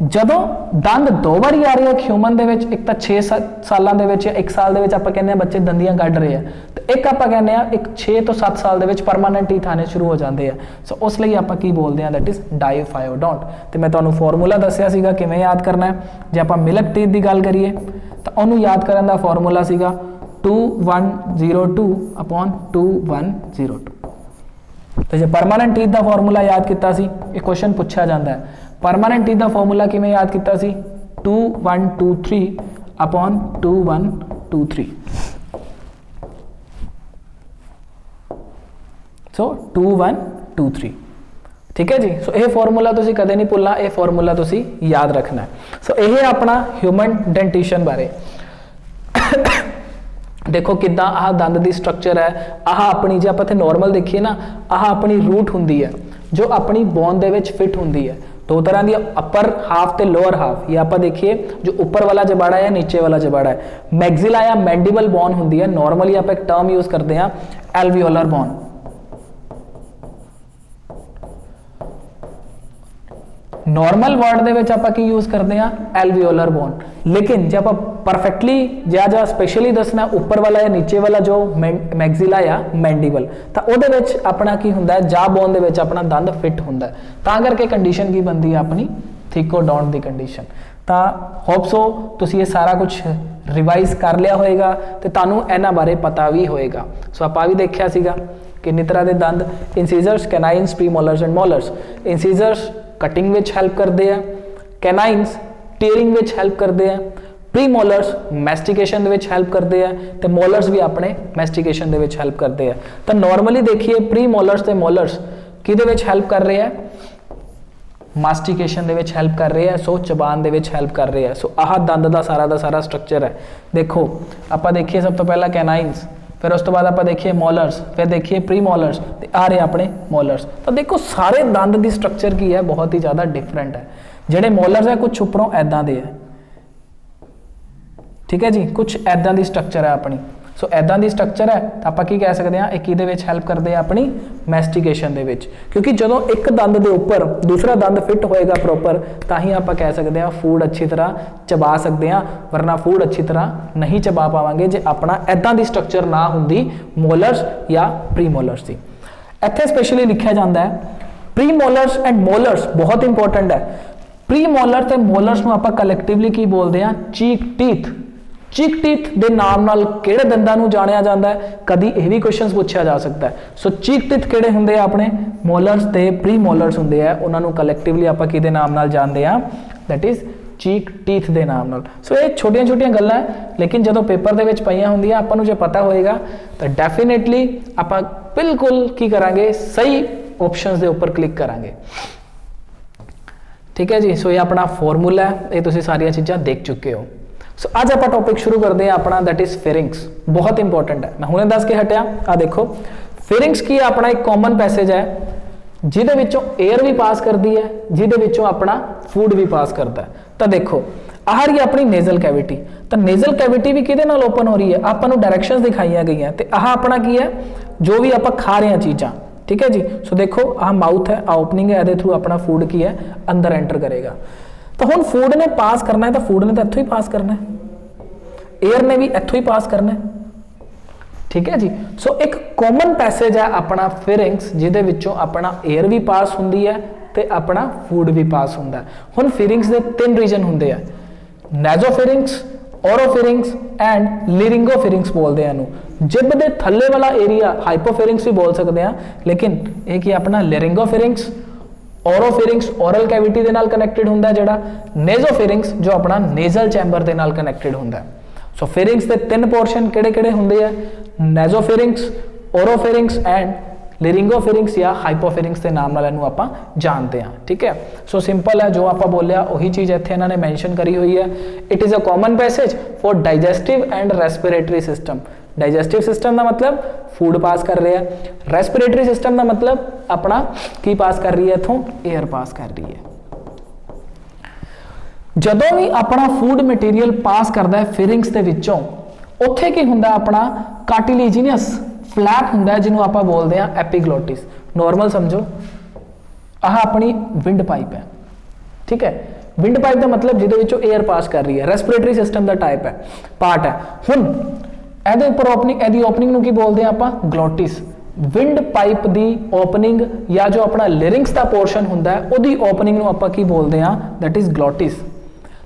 ਜਦੋਂ ਦੰਦ ਦੋ ਵਾਰੀ ਆ ਰਹੇ ਆ ਹਿਊਮਨ ਦੇ ਵਿੱਚ, ਇੱਕ ਤਾਂ 6 ਸਾਲਾਂ ਦੇ ਵਿੱਚ ਜਾਂ 1 ਸਾਲ ਦੇ ਵਿੱਚ ਆਪਾਂ ਕਹਿੰਦੇ ਆ ਬੱਚੇ ਦੰਦੀਆਂ ਕੱਢ ਰਹੇ ਆ, ਤੇ ਇੱਕ ਆਪਾਂ ਕਹਿੰਦੇ ਆ ਇੱਕ 6 ਤੋਂ 7 ਸਾਲ ਦੇ ਵਿੱਚ ਪਰਮਾਨੈਂਟ ਟੀਥ ਆਣੇ ਸ਼ੁਰੂ ਹੋ ਜਾਂਦੇ ਆ। ਸੋ ਉਸ ਲਈ ਆਪਾਂ ਕੀ ਬੋਲਦੇ ਆ, ਦੈਟ ਇਜ਼ ਡਾਈਫਾਇਓਡੋਂਟ। ਤੇ ਮੈਂ ਤੁਹਾਨੂੰ ਫਾਰਮੂਲਾ ਦੱਸਿਆ ਸੀਗਾ ਕਿਵੇਂ ਯਾਦ ਕਰਨਾ ਹੈ। ਜੇ ਆਪਾਂ ਮਿਲਕ ਟੀਥ ਦੀ ਗੱਲ ਕਰੀਏ ਤਾਂ ਉਹਨੂੰ ਯਾਦ ਕਰਨ ਦਾ ਫਾਰਮੂਲਾ ਸੀਗਾ 2102 upon 2102। ਤੇ ਜੇ ਪਰਮਾਨੈਂਟ ਟੀਥ ਦਾ ਫਾਰਮੂਲਾ ਯਾਦ ਕੀਤਾ ਸੀ, ਇਹ ਕੁਐਸਚਨ ਪੁੱਛਿਆ ਜਾਂਦਾ ਹੈ, ਪਰਮਾਨੈਂਟ ਟੀਥ ਦਾ ਫਾਰਮੂਲਾ ਕਿਵੇਂ ਯਾਦ ਕੀਤਾ ਸੀ, 2123 upon 2123। ਸੋ 2123। ਠੀਕ ਹੈ ਜੀ, ਸੋ ਇਹ ਫਾਰਮੂਲਾ ਤੁਸੀਂ ਕਦੇ ਨਹੀਂ ਭੁੱਲਣਾ, ਇਹ ਫਾਰਮੂਲਾ ਤੁਸੀਂ ਯਾਦ ਰੱਖਣਾ ਹੈ। ਸੋ ਇਹ ਆਪਣਾ ਹਿਊਮਨ ਡੈਂਟੀਸ਼ਨ ਬਾਰੇ। ਦੇਖੋ ਕਿੱਦਾਂ ਆਹ ਦੰਦ ਦੀ ਸਟਰਕਚਰ ਹੈ। ਆਹ ਆਪਣੀ ਜੇ ਆਪਾਂ ਇੱਥੇ ਨੋਰਮਲ ਦੇਖੀਏ ਨਾ, ਆਹ ਆਪਣੀ ਰੂਟ ਹੁੰਦੀ ਹੈ ਜੋ ਆਪਣੀ ਬੋਨ ਦੇ ਵਿੱਚ ਫਿਟ ਹੁੰਦੀ ਹੈ। ਦੋ ਤਰ੍ਹਾਂ ਦੀ, ਅਪਰ ਹਾਫ ਤੇ ਲੋਅਰ ਹਾਫ। ਇਹ ਆਪਾਂ ਦੇਖੀਏ ਜੋ ਉੱਪਰ ਵਾਲਾ ਜਬਾੜਾ ਹੈ, ਨੀਚੇ ਵਾਲਾ ਜਬਾੜਾ ਹੈ। ਮੈਗਜ਼ਿਲਾ ਜਾਂ ਮੈਂਡੀਬਲ ਬੋਨ ਹੁੰਦੀ ਹੈ। ਨੋਰਮਲੀ ਆਪਾਂ ਇੱਕ ਟਰਮ ਯੂਜ਼ ਕਰਦੇ ਹਾਂ ਐਲਵੀਓਲਰ ਬੋਨ। ਨੋਰਮਲ ਵਰਡ ਦੇ ਵਿੱਚ ਆਪਾਂ ਕੀ ਯੂਜ਼ ਕਰਦੇ ਹਾਂ, ਐਲਵੀਓਲਰ ਬੋਨ। ਲੇਕਿਨ ਜੇ ਆਪਾਂ ਪਰਫੈਕਟਲੀ ਜਾਂ ਸਪੈਸ਼ਲੀ ਦੱਸਣਾ ਉੱਪਰ ਵਾਲਾ ਜਾਂ ਨੀਚੇ ਵਾਲਾ ਜੋ ਮੈਗਜ਼ਿਲਾ ਜਾਂ ਮੈਂਡੀਬਲ, ਤਾਂ ਉਹਦੇ ਵਿੱਚ ਆਪਣਾ ਕੀ ਹੁੰਦਾ ਹੈ, ਜਾ ਬੋਨ ਦੇ ਵਿੱਚ ਆਪਣਾ ਦੰਦ ਫਿੱਟ ਹੁੰਦਾ ਹੈ। ਤਾਂ ਕਰਕੇ ਕੰਡੀਸ਼ਨ ਕੀ ਬਣਦੀ ਹੈ ਆਪਣੀ, ਥੀਕੋਡੋਂਟ ਦੀ ਕੰਡੀਸ਼ਨ। ਤਾਂ ਹੋਪ ਸੋ ਤੁਸੀਂ ਇਹ ਸਾਰਾ ਕੁਝ ਰਿਵਾਈਜ਼ ਕਰ ਲਿਆ ਹੋਏਗਾ ਤੇ ਤੁਹਾਨੂੰ ਇਹਨਾਂ ਬਾਰੇ ਪਤਾ ਵੀ ਹੋਏਗਾ। ਸੋ ਆਪਾਂ ਵੀ ਦੇਖਿਆ ਸੀਗਾ ਕਿੰਨੀ ਤਰ੍ਹਾਂ ਦੇ ਦੰਦ, ਇਨਸੀਜ਼ਰਸ, ਕੈਨਾਈਨਸ, ਪ੍ਰੀਮੋਲਰਸ ਐਂਡ ਮੋਲਰਸ। ਇਨਸੀਜ਼ਰਸ ਕਟਿੰਗ ਵਿੱਚ ਹੈਲਪ ਕਰਦੇ ਆ, ਕੈਨਾਈਨਸ ਟੀਅਰਿੰਗ ਵਿੱਚ ਹੈਲਪ ਕਰਦੇ ਆ, ਪ੍ਰੀਮੋਲਰਸ ਮੈਸਟੀਕੇਸ਼ਨ ਦੇ ਵਿੱਚ ਹੈਲਪ ਕਰਦੇ ਆ ਤੇ ਮੋਲਰਸ ਵੀ ਆਪਣੇ ਮੈਸਟੀਕੇਸ਼ਨ ਦੇ ਵਿੱਚ ਹੈਲਪ ਕਰਦੇ ਆ। ਤਾਂ ਨਾਰਮਲੀ ਦੇਖੀਏ ਪ੍ਰੀਮੋਲਰਸ ਤੇ ਮੋਲਰਸ ਕਿਹਦੇ ਵਿੱਚ ਹੈਲਪ ਕਰ ਰਹੇ ਆ, ਮਾਸਟੀਕੇਸ਼ਨ ਦੇ ਵਿੱਚ ਹੈਲਪ ਕਰ ਰਹੇ ਆ। ਸੋ ਜ਼ਬਾਨ ਦੇ ਵਿੱਚ ਹੈਲਪ ਕਰ ਰਹੇ ਆ। ਸੋ ਆਹ ਦੰਦ ਦਾ ਸਾਰਾ ਸਟਰਕਚਰ ਹੈ। ਦੇਖੋ ਆਪਾਂ ਦੇਖੀਏ ਸਭ ਤੋਂ ਪਹਿਲਾਂ ਕੈਨਾਈਨਸ, ਫਿਰ ਉਸ ਤੋਂ ਬਾਅਦ ਆਪਾਂ ਦੇਖੀਏ ਮੋਲਰਸ, ਫਿਰ ਦੇਖੀਏ ਪ੍ਰੀਮੋਲਰਸ ਤੇ ਆ ਰਹੇ ਆਪਣੇ ਮੋਲਰਸ। ਤਾਂ ਦੇਖੋ ਸਾਰੇ ਦੰਦ ਦੀ ਸਟਰਕਚਰ ਕੀ ਹੈ, ਬਹੁਤ ਹੀ ਜ਼ਿਆਦਾ ਡਿਫਰੈਂਟ ਹੈ। ਜਿਹੜੇ ਮੋਲਰਸ ਹੈ ਕੁਝ ਉੱਪਰੋਂ ਐਦਾਂ ਦੇ ਹੈ, ਠੀਕ ਹੈ ਜੀ, ਕੁਝ ਐਦਾਂ ਦੀ ਸਟਰਕਚਰ ਹੈ ਆਪਣੀ। ਸੋ ਐਦਾਂ ਦੀ ਸਟਰਕਚਰ ਹੈ ਤਾਂ ਆਪਾਂ ਕੀ ਕਹਿ ਸਕਦੇ ਹਾਂ, ਇਹ ਕਿਹਦੇ ਵਿੱਚ ਹੈਲਪ ਕਰਦੇ ਆ, ਆਪਣੀ ਮੈਸਟੀਕੇਸ਼ਨ ਦੇ ਵਿੱਚ, ਕਿਉਂਕਿ ਜਦੋਂ ਇੱਕ ਦੰਦ ਦੇ ਉੱਪਰ ਦੂਸਰਾ ਦੰਦ ਫਿੱਟ ਹੋਏਗਾ ਪ੍ਰੋਪਰ, ਤਾਂ ਹੀ ਆਪਾਂ ਕਹਿ ਸਕਦੇ ਹਾਂ ਫੂਡ ਅੱਛੀ ਤਰ੍ਹਾਂ ਚਬਾ ਸਕਦੇ ਹਾਂ, ਵਰਨਾ ਫੂਡ ਅੱਛੀ ਤਰ੍ਹਾਂ ਨਹੀਂ ਚਬਾ ਪਾਵਾਂਗੇ ਜੇ ਆਪਣਾ ਐਦਾਂ ਦੀ ਸਟਰਕਚਰ ਨਾ ਹੁੰਦੀ ਮੋਲਰਸ ਜਾਂ ਪ੍ਰੀਮੋਲਰਸ ਦੀ। ਇੱਥੇ ਸਪੈਸ਼ਲੀ ਲਿਖਿਆ ਜਾਂਦਾ ਹੈ ਪ੍ਰੀਮੋਲਰਸ ਐਂਡ ਮੋਲਰਸ, ਬਹੁਤ ਇੰਪੋਰਟੈਂਟ ਹੈ। ਪ੍ਰੀਮੋਲਰ ਤੇ ਮੋਲਰਸ ਨੂੰ ਆਪਾਂ ਕਲੈਕਟਿਵਲੀ ਕੀ ਬੋਲਦੇ ਹਾਂ, ਚੀਕ ਟੀਥ। ਚੀਕ ਟੀਥ ਦੇ ਨਾਮ ਨਾਲ ਕਿਹੜੇ ਦੰਦਾਂ ਨੂੰ ਜਾਣਿਆ ਜਾਂਦਾ ਹੈ, ਕਦੀ ਇਹ ਵੀ ਕੁਐਸਚਨਸ ਪੁੱਛਿਆ ਜਾ ਸਕਦਾ ਹੈ। ਸੋ ਚੀਕ ਟੀਥ ਕਿਹੜੇ ਹੁੰਦੇ ਆ, ਆਪਣੇ ਮੋਲਰਸ ਤੇ ਪ੍ਰੀਮੋਲਰਸ ਹੁੰਦੇ ਆ, ਉਹਨਾਂ ਨੂੰ ਕਲੈਕਟਿਵਲੀ ਆਪਾਂ ਕਿਹਦੇ ਨਾਮ ਨਾਲ ਜਾਣਦੇ ਆ, ਦੈਟ ਇਜ਼ ਚੀਕ ਟੀਥ ਦੇ ਨਾਮ ਨਾਲ। ਸੋ ਇਹ ਛੋਟੀਆਂ ਛੋਟੀਆਂ ਗੱਲਾਂ ਹੈ, ਲੇਕਿਨ ਜਦੋਂ ਪੇਪਰ ਦੇ ਵਿੱਚ ਪਈਆਂ ਹੁੰਦੀਆਂ ਆਪਾਂ ਨੂੰ ਜੇ ਪਤਾ ਹੋਏਗਾ ਤਾਂ ਡੈਫੀਨੇਟਲੀ ਆਪਾਂ ਬਿਲਕੁਲ ਕੀ ਕਰਾਂਗੇ, ਸਹੀ ਆਪਸ਼ਨਸ ਦੇ ਉੱਪਰ ਕਲਿੱਕ ਕਰਾਂਗੇ। ठीक है जी, सो ये अपना फॉर्मूला है, ये तुम सारिया चीज़ा देख चुके हो। सो आज आप टॉपिक शुरू करते हैं अपना, दैट इज फेरिंग्स। बहुत इंपॉर्टेंट है, मैं हुणे दस के हटिया। आ देखो फेरिंग्स की अपना एक कॉमन पैसेज है जिहदे विचों एयर भी पास करती है, जिहदे विचों अपना फूड भी पास करता है। तो देखो आह रही अपनी नेजल कैविटी, तो नेजल कैविटी भी किहदे नाल ओपन हो रही है, आपां नूं डायरैक्शनस दिखाई गई हैं, तो आह अपना की है जो भी आपां खा रहे हैं चीज़ां, ठीक है जी। सो देखो आ माउथ है, आ ओपनिंग है, ये थ्रू अपना फूड की है अंदर एंटर करेगा। तो हुण फूड ने पास करना है, तो फूड ने तो इत्थों ही पास करना है, एयर ने भी इत्थों ही पास करना है, ठीक है जी। सो एक कॉमन पैसेज है अपना फेरिंग्स, जिहदे विचों अपना एयर भी पास हुंदी है ते अपना फूड भी पास हुंदा है। हुण फेरिंग्स दे 3 रीजन हुंदे आ, नैजोफेरिंग्स, ओरोफेरिंग्स एंड लिरिंगोफेरिंग्स बोलते हैं इनू। जिब दे थल्ले वाला एरिया हाइपोफेरिंग्स भी बोल सकते हैं, लेकिन एक ही अपना लिरिंगोफेरिंग्स, ओरोफेरिंग्स ओरल कैविटी दे नाल कनैक्टेड हुंदा है, जेड़ा नेजोफेरिंग्स जो अपना नेजल चैंबर दे नाल कनैक्टेड हुंदा है। सो फेरिंग्स दे 3 पोर्शन किहड़े-किहड़े हुंदे आ, नेजोफेरिंग्स, ओरोफेरिंग्स एंड लिरिंगोफेरिंग्स या हाइपोफेरिंग्स के नाम नाल इहनूं आपां जानते हैं, ठीक है। सो सिंपल है, जो आपां बोलिया वही चीज़ इत्थे इन्होंने मैंशन करी हुई है। It is a common passage for digestive and respiratory system. Digestive system का मतलब फूड पास कर रहे हैं, रेस्पिरेटरी सिस्टम का मतलब अपना की पास कर रही है, इथों एयर पास कर रही है। जदों भी अपना फूड मटीरियल पास करता है फेरिंग्स के विचों, उत्थे की हुंदा अपना कार्टिलेजिनस फ्लैप हुंदा है, जिन्हों आप बोलते हैं एपीग्लोटिस। नॉर्मल समझो, आह अपनी विंड पाइप है, ठीक है। विंड पाइप का मतलब जिहदे विचों एयर पास कर रही है, रेस्पिरेटरी सिस्टम का टाइप है, पार्ट है। हुण ਇਹਦੇ ਉੱਪਰ ਓਪਨਿੰਗ, ਇਹਦੀ ਓਪਨਿੰग ਨੂੰ ਕੀ ਬੋਲਦੇ ਆ ਆਪਾਂ, ਗਲੋਟਿਸ। ਵਿੰਡ ਪਾਈਪ ਦੀ ਓਪਨਿੰਗ ਜਾਂ ਜੋ ਆਪਣਾ ਲਿਰਿੰਗਸ ਦਾ ਪੋਰਸ਼ਨ ਹੁੰਦਾ ਹੈ, ਉਹਦੀ ਓਪਨਿੰਗ ਨੂੰ ਆਪਾਂ ਕੀ ਬੋਲਦੇ ਆ, ਦੈਟ ਇਜ਼ ਗਲੋਟਿਸ।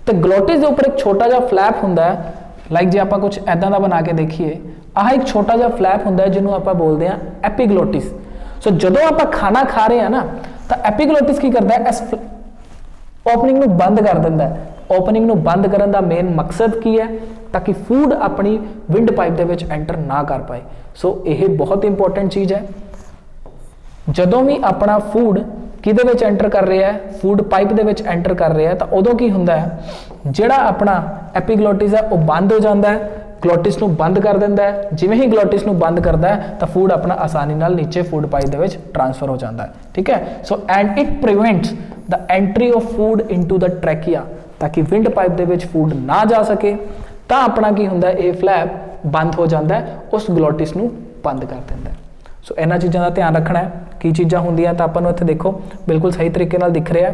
ਤੇ ਗਲੋਟਿਸ ਦੇ ਉੱਪਰ ਇੱਕ ਛੋਟਾ ਜਿਹਾ ਫਲੈਪ ਹੁੰਦਾ ਹੈ, ਲਾਈਕ ਜੇ ਆਪਾਂ ਕੁਝ ਐਦਾਂ ਦਾ ਬਣਾ ਕੇ ਦੇਖੀਏ, ਆਹ ਇੱਕ ਛੋਟਾ ਜਿਹਾ ਫਲੈਪ ਹੁੰਦਾ ਹੈ ਜਿਹਨੂੰ ਆਪਾਂ ਬੋਲਦੇ ਆ ਐਪੀਗਲੋਟਿਸ। ਸੋ ਜਦੋਂ ਆਪਾਂ ਖਾਣਾ ਖਾ ਰਹੇ ਆ ਨਾ, ਤਾਂ ਐਪੀਗਲੋਟਿਸ ਕੀ ਕਰਦਾ ਹੈ, ਇਸ ਓਪਨਿੰਗ ਨੂੰ ਬੰਦ ਕਰ ਦਿੰਦਾ ਹੈ। ओपनिंग ਨੂੰ ਬੰਦ ਕਰਨ ਦਾ ਮੇਨ ਮਕਸਦ ਕੀ ਹੈ, ਤਾਂ ਕਿ ਫੂਡ ਆਪਣੀ ਵਿੰਡ ਪਾਈਪ ਦੇ ਵਿੱਚ ਐਂਟਰ ਨਾ ਕਰ ਪਾਏ। ਸੋ ਇਹ ਬਹੁਤ ਇੰਪੋਰਟੈਂਟ ਚੀਜ਼ ਹੈ। ਜਦੋਂ ਵੀ ਆਪਣਾ ਫੂਡ ਕਿਹਦੇ ਵਿੱਚ ਐਂਟਰ ਕਰ ਰਿਹਾ ਹੈ, ਫੂਡ ਪਾਈਪ ਦੇ ਵਿੱਚ ਐਂਟਰ ਕਰ ਰਿਹਾ ਹੈ, ਤਾਂ ਉਦੋਂ ਕੀ ਹੁੰਦਾ ਹੈ, ਜਿਹੜਾ ਆਪਣਾ ਐਪੀਗਲੋਟਿਸ ਹੈ ਉਹ ਬੰਦ ਹੋ ਜਾਂਦਾ ਹੈ, ਗਲੋਟਿਸ ਨੂੰ ਬੰਦ ਕਰ ਦਿੰਦਾ ਹੈ। ਜਿਵੇਂ ਹੀ ਗਲੋਟਿਸ ਨੂੰ ਬੰਦ ਕਰਦਾ ਹੈ ਤਾਂ ਫੂਡ ਆਪਣਾ ਆਸਾਨੀ ਨਾਲ ਨੀਚੇ ਫੂਡ ਪਾਈਪ ਦੇ ਵਿੱਚ ਟ੍ਰਾਂਸਫਰ ਹੋ ਜਾਂਦਾ ਹੈ, ਠੀਕ ਹੈ। So and it prevents the entry of food into the trachea, ताकि विंड पाइप दे विच फूड ना जा सके, तो अपना की हुंदा है, ये फ्लैप बंद हो जाता है, उस ग्लोटिस नूं बंद कर दिंदा है। सो इन्हां चीज़ों का ध्यान रखना है, की चीज़ां हुंदियां तां आपां नूं इत्थे देखो बिल्कुल सही तरीके नाल दिख रहा है।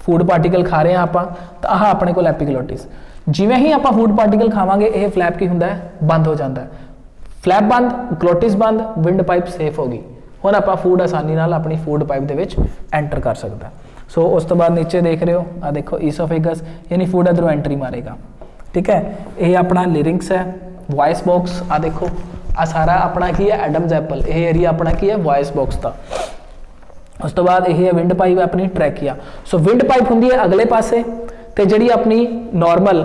फूड पार्टिकल खा रहे हैं आपां, तो आह अपने कोल एपीग्लोटिस, जिवें ही आपां फूड पार्टिकल खावांगे ये फ्लैप की हुंदा है, बंद हो जाता है। फ्लैप बंद, ग्लोटिस बंद, विंड पाइप सेफ हो गई। हुण आपां फूड आसानी नाल अपनी फूड पाइप दे विच एंटर कर सकदा है। सो उस तो बाद नीचे देख रहे हो, आ देखो ईसोफेगस, यानी फूड इधरों एंट्री मारेगा, ठीक है। ये अपना लिरिंग्स है, वॉइस बॉक्स, आ देखो आ सारा अपना की है एडम्स एप्पल, ये एरिया अपना की है वॉइस बॉक्स का। उस तो बाद ये विंड पाइप है अपनी ट्रैकिया। सो विंड पाइप होंगी है अगले पासे, तो जी अपनी नॉर्मल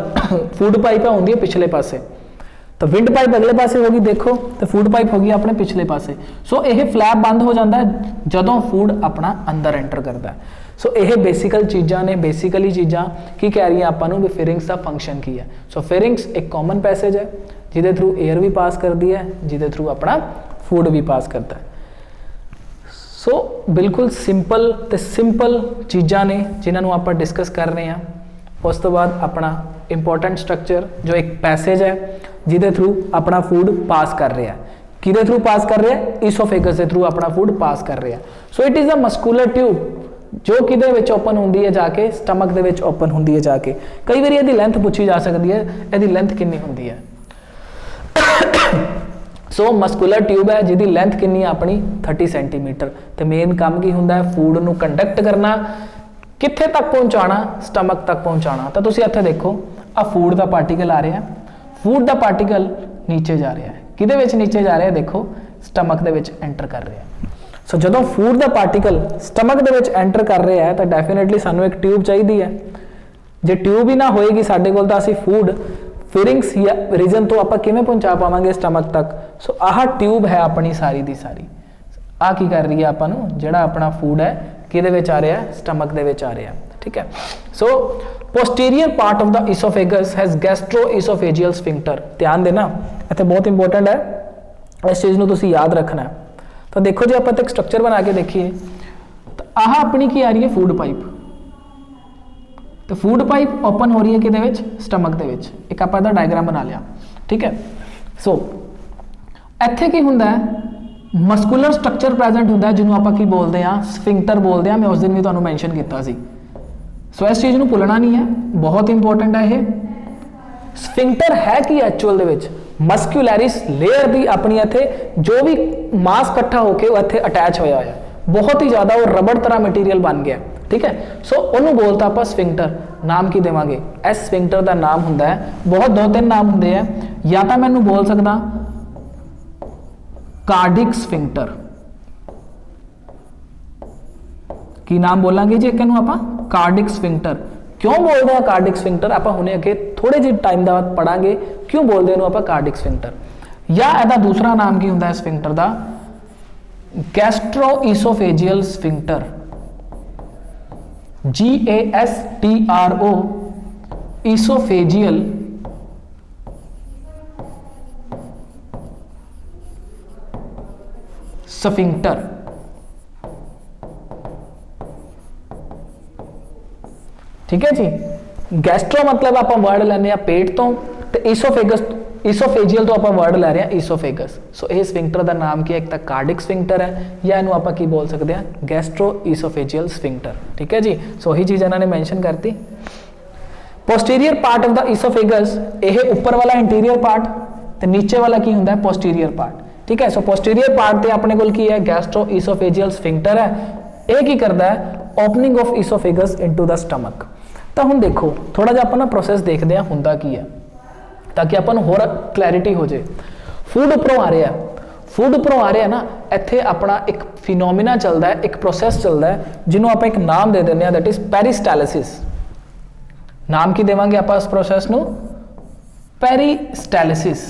फूड पाइप है होंगी है पिछले पासे। तो विंड पाइप अगले पासे होगी, देखो तो फूड पाइप होगी अपने पिछले पासे। सो यह फ्लैप बंद हो जाता है जदों फूड अपना अंदर एंटर करता है। सो यह बेसिकल चीज़ां ने, बेसिकली चीज़ां की कह रही आपां नूं भी फेरिंग्स का फंक्शन की है। सो फेरिंग्स एक कॉमन पैसेज है जिहदे थ्रू एयर भी पास करती है, जिहदे थ्रू अपना फूड भी पास करता है। सो बिल्कुल सिंपल चीज़ां ने जिन्होंने आप डिस्कस कर रहे हैं। उस तो बाद अपना इंपॉर्टेंट स्ट्रक्चर जो एक पैसेज है जिदे थ्रू अपना फूड पास कर रहा है, किदे थ्रू पास कर रहा है, ईसोफेगस के थ्रू अपना फूड पास कर रहा है। So it is a muscular tube जो किदे विच ओपन होंदी है जाके स्टमक दे विच ओपन होंदी है जाके। कई बार इसकी लेंथ पूछी जा सकती है, इसकी लेंथ कितनी होंदी है। सो मस्कुलर ट्यूब है जिहदी लेंथ कितनी है अपनी 30 सेंटीमीटर। तो मेन काम की होंदा है फूड नूं कंडक्ट करना, कित्थे तक पहुँचाना, स्टमक तक पहुँचाना। तो तुसीं इत्थे देखो आ फूड का पार्टिकल आ रहा है, फूड का पार्टिकल नीचे जा रहा है, किहदे विच नीचे जा रहा है, देखो स्टमक दे विच एंटर कर रहा है। सो जदों फूड का पार्टिकल स्टमक दे विच एंटर कर रहा है तो डेफिनेटली सानू एक ट्यूब चाहिए है। जे ट्यूब ही ना होएगी साडे कोल तां असीं फूड फिरिंग्स या रीजन तो आप किवें पहुंचा पावांगे स्टमक तक। सो आह ट्यूब है अपनी सारी दी सारी, आ की कर रही है आपां नूं जिहड़ा अपना फूड है किहदे विच आ रहा है, स्टमक दे विच आ रहा है। ठीक है। So posterior part of the oesophagus has gastrooesophageal sphincter. ध्यान देना इत्थे बहुत इंपॉर्टेंट है, इस चीज़ नूं तुसीं याद रखना है। तो देखो जी आप एक स्ट्रक्चर बना के देखिए तो आह अपनी की आ रही है फूड पाइप। तो फूड पाइप ओपन हो रही है किहदे विच, स्टमक दे विच। एक आपां दा डायग्राम बना लिया। ठीक है। सो इत्थे की हुंदा है, मस्कुलर स्ट्रक्चर प्रेजेंट हुंदा है जिन्हों आपां की बोलते हैं, स्फिंक्टर बोलते हैं। मैं उस दिन भी तुहानूं मैंशन किया सी। सो इस चीज़ नूं भुलना नहीं है, बहुत इंपॉर्टेंट है ये। स्फिंक्टर है कि एक्चुअल दे विच मस्क्यूलैरिस लेयर दी अपनी इत्थे जो भी मास इकट्ठा होकर वो इत्थे अटैच होया है, बहुत ही ज़्यादा वो रबड़ तरह मटीरियल बन गया। ठीक है। सो उन्होंने बोलता आप स्फिंक्टर। नाम की देवांगे, इस स्फिंक्टर का नाम हुंदा है, बहुत 2-3 नाम होंगे हैं, या तो मैनू बोल सकदा कार्डिक स्फिंक्टर। की नाम बोलांगे जी, एक आप कार्डिक स्फिंक्टर। क्यों बोलते हैं कार्डिक स्फिंक्टर, आप हुणे अगे थोड़े जे टाइम बाद पढ़ांगे क्यों बोलते हैं आप कार्डिक स्फिंक्टर। या इसका दूसरा नाम की हुंदा है स्फिंक्टर का, गैस्ट्रोईसोफेजियल स्फिंक्टर। GASTRO oesophageal sphincter. ठीक है जी। गैस्ट्रो मतलब आप वर्ड लैने पेट तो, ईसोफेगस ईसोफेजियल तो आप वर्ड लै रहे हैं ईसोफेगस। सो ये स्फिंक्टर का नाम की है, एक तो कार्डिक स्फिंक्टर है या इनू आप बोल सकते हैं गैस्ट्रो ईसोफेजियल स्फिंक्टर। ठीक है जी। सो यही चीज़ इन्होंने मैंशन करती। Posterior part of the oesophagus, यह ऊपर वाला इंटीरियर पार्ट तो नीचे वाला की होंदा है पोस्टीरियर पार्ट। ठीक है। सो पोस्टीरियर पार्ट ते अपने कोल की है गैस्ट्रो ईसोफेजियल स्फिंक्टर है। यह की करता है, opening of oesophagus into the stomach. तो हुण देखो थोड़ा जिहा अपना प्रोसैस देखते हैं हुंदा की है, ताकि अपन होर क्लैरिटी हो जाए। फूड उपरों आ रहा है, फूड उपरों आ रहा है ना, इत्थे अपना एक फिनोमिना चलता है, एक प्रोसैस चलता है जिन्हों आप एक नाम दे दें, दैट इज पेरिस्टैलिसिस। नाम की देवांगे आप इस प्रोसैस नूं, पेरिस्टैलिसिस।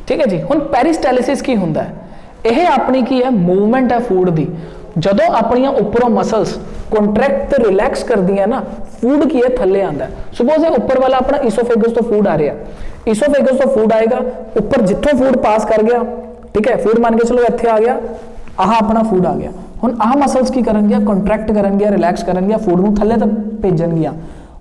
ठीक है जी। हुण पेरिस्टैलिसिस की हुंदा है, यह अपनी की है मूवमेंट है फूड की। जदों अपनियां उपरों मसल्स कॉन्ट्रैक्ट ते रिलैक्स कर दियां ना, फूड की है थले आंदा है। सपोज ऊपर वाला अपना ईसोफेगस तो फूड आ रहा है, ईसोफेगस तो फूड आएगा, ऊपर जिथों फूड पास कर गया, ठीक है, फूड मान के चलो इत्थे आ गया, आह अपना फूड आ गया। हुण आह मसल्स की करनगियां, कॉन्ट्रैक्ट करनगियां, रिलैक्स करनगियां, फूड नूं थले तक भेजणगियां।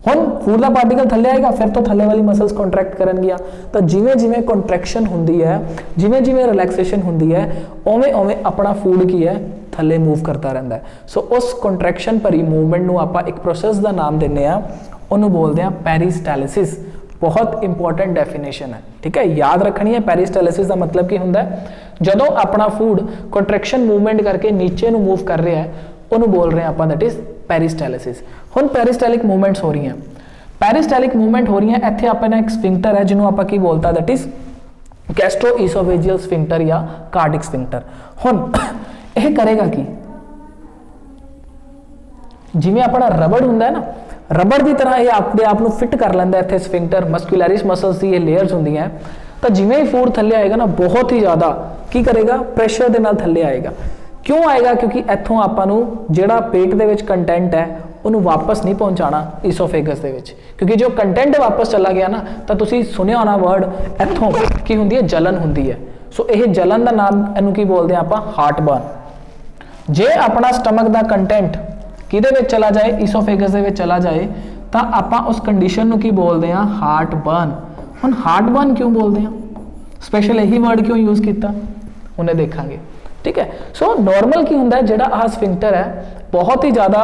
हुण फूड का पार्टिकल थले आएगा, फिर तो थले वाली मसल्स कॉन्ट्रैक्ट करनगियां। तो जिवें जिवें कॉन्ट्रैक्शन हुंदी है, जिवें जिवें रिलैक्सेशन हुंदी है, उवें उवें अपना फूड की है थले मूव करता रहता है। सो उस कॉन्ट्रैक्शन भरी मूवमेंट नूं आपां एक प्रोसैस का नाम दिंदे आ, उन्होंने बोलते हैं पेरिस्टैलिसिस। बहुत इंपॉर्टेंट डेफिनेशन है। ठीक है, याद रखनी है। पेरिस्टैलिसिस का मतलब की हुंदा है, जदों अपना फूड कॉन्ट्रैक्शन मूवमेंट करके नीचे नूं मूव कर रहा है, उन्होंने बोल रहे हैं आप, दैट इज पेरिस्टैलिसिस। हुण पेरिस्टैलिक मूवमेंट्स हो रही हैं, पेरिस्टैलिक मूवमेंट हो रही है, इत्थे अपना एक स्फिंक्टर है जिन्हों आप की बोलता, दैट इज गैस्ट्रोईसोफेजियल स्फिंक्टर या कार्डिक स्फिंक्टर। हुण यह करेगा कि जिवें अपना रबड़ हुंदा है ना, रबड़ की तरह यह अपने आप को फिट कर लैंदा है। इत्थे स्फिंक्टर मस्कुलैरिस मसल्स की ये लेयर्स होंदियां हैं, तो जिवें ही फूड थले आएगा ना, बहुत ही ज़्यादा की करेगा, प्रेशर के नाल थले आएगा। क्यों आएगा? क्योंकि इत्थों आपां नूं जिहड़ा पेट दे विच कंटेंट है ਉਹਨੂੰ ਵਾਪਸ ਨਹੀਂ ਪਹੁੰਚਾਣਾ ਈਸੋਫੇਗਸ ਦੇ ਵਿੱਚ, ਕਿਉਂਕਿ ਜੋ ਕੰਟੈਂਟ ਵਾਪਸ ਚਲਾ ਗਿਆ ਨਾ ਤਾਂ ਤੁਸੀਂ ਸੁਣਿਆ ਹੋਣਾ ਵਰਡ ਇੱਥੋਂ ਕੀ ਹੁੰਦੀ ਹੈ, ਜਲਨ ਹੁੰਦੀ ਹੈ। ਸੋ ਇਹ ਜਲਨ ਦਾ ਨਾਮ ਇਹਨੂੰ ਕੀ ਬੋਲਦੇ ਆ ਆਪਾਂ, ਹਾਰਟਬਰਨ। ਜੇ ਆਪਣਾ ਸਟਮਕ ਦਾ ਕੰਟੈਂਟ ਕਿਹਦੇ ਵਿੱਚ ਚਲਾ ਜਾਏ, ਈਸੋਫੇਗਸ ਦੇ ਵਿੱਚ ਚਲਾ ਜਾਏ, ਤਾਂ ਆਪਾਂ ਉਸ ਕੰਡੀਸ਼ਨ ਨੂੰ ਕੀ ਬੋਲਦੇ ਆ, ਹਾਰਟਬਰਨ। ਹੁਣ ਹਾਰਟਬਰਨ ਕਿਉਂ ਬੋਲਦੇ ਆ, ਸਪੈਸ਼ਲ ਇਹੀ ਵਰਡ ਕਿਉਂ ਯੂਜ਼ ਕੀਤਾ, ਉਹਨੇ ਦੇਖਾਂਗੇ। ਠੀਕ ਹੈ, ਸੋ ਨਾਰਮਲ ਕੀ ਹੁੰਦਾ, ਜਿਹੜਾ ਆਹ ਸਫਿੰਕਟਰ ਹੈ ਬਹੁਤ ਹੀ ਜ਼ਿਆਦਾ